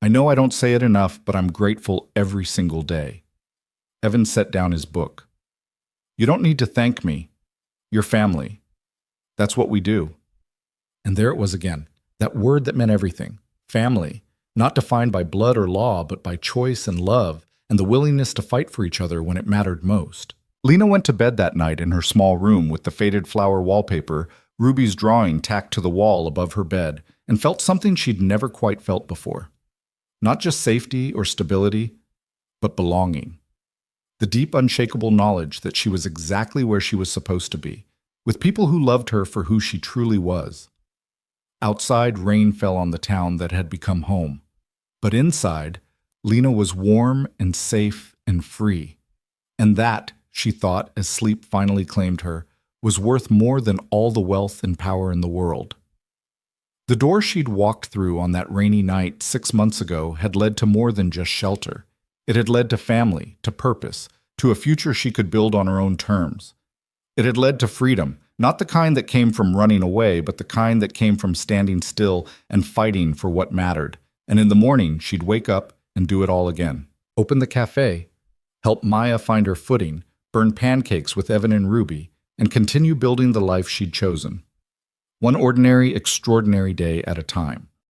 I know I don't say it enough, but I'm grateful every single day." Evan set down his book. "You don't need to thank me. Your family. That's what we do." And there it was again, that word that meant everything. Family. Not defined by blood or law, but by choice and love, and the willingness to fight for each other when it mattered most. Lena went to bed that night in her small room with the faded flower wallpaper, Ruby's drawing tacked to the wall above her bed, and felt something she'd never quite felt before. Not just safety or stability, but belonging. The deep, unshakable knowledge that she was exactly where she was supposed to be, with people who loved her for who she truly was. Outside, rain fell on the town that had become home. But inside, Lena was warm and safe and free. And that, she thought as sleep finally claimed her, was worth more than all the wealth and power in the world. The door she'd walked through on that rainy night 6 months ago had led to more than just shelter. It had led to family, to purpose, to a future she could build on her own terms. It had led to freedom, not the kind that came from running away, but the kind that came from standing still and fighting for what mattered. And in the morning, she'd wake up and do it all again. Open the cafe, help Maya find her footing, burn pancakes with Evan and Ruby, and continue building the life she'd chosen. One ordinary, extraordinary day at a time.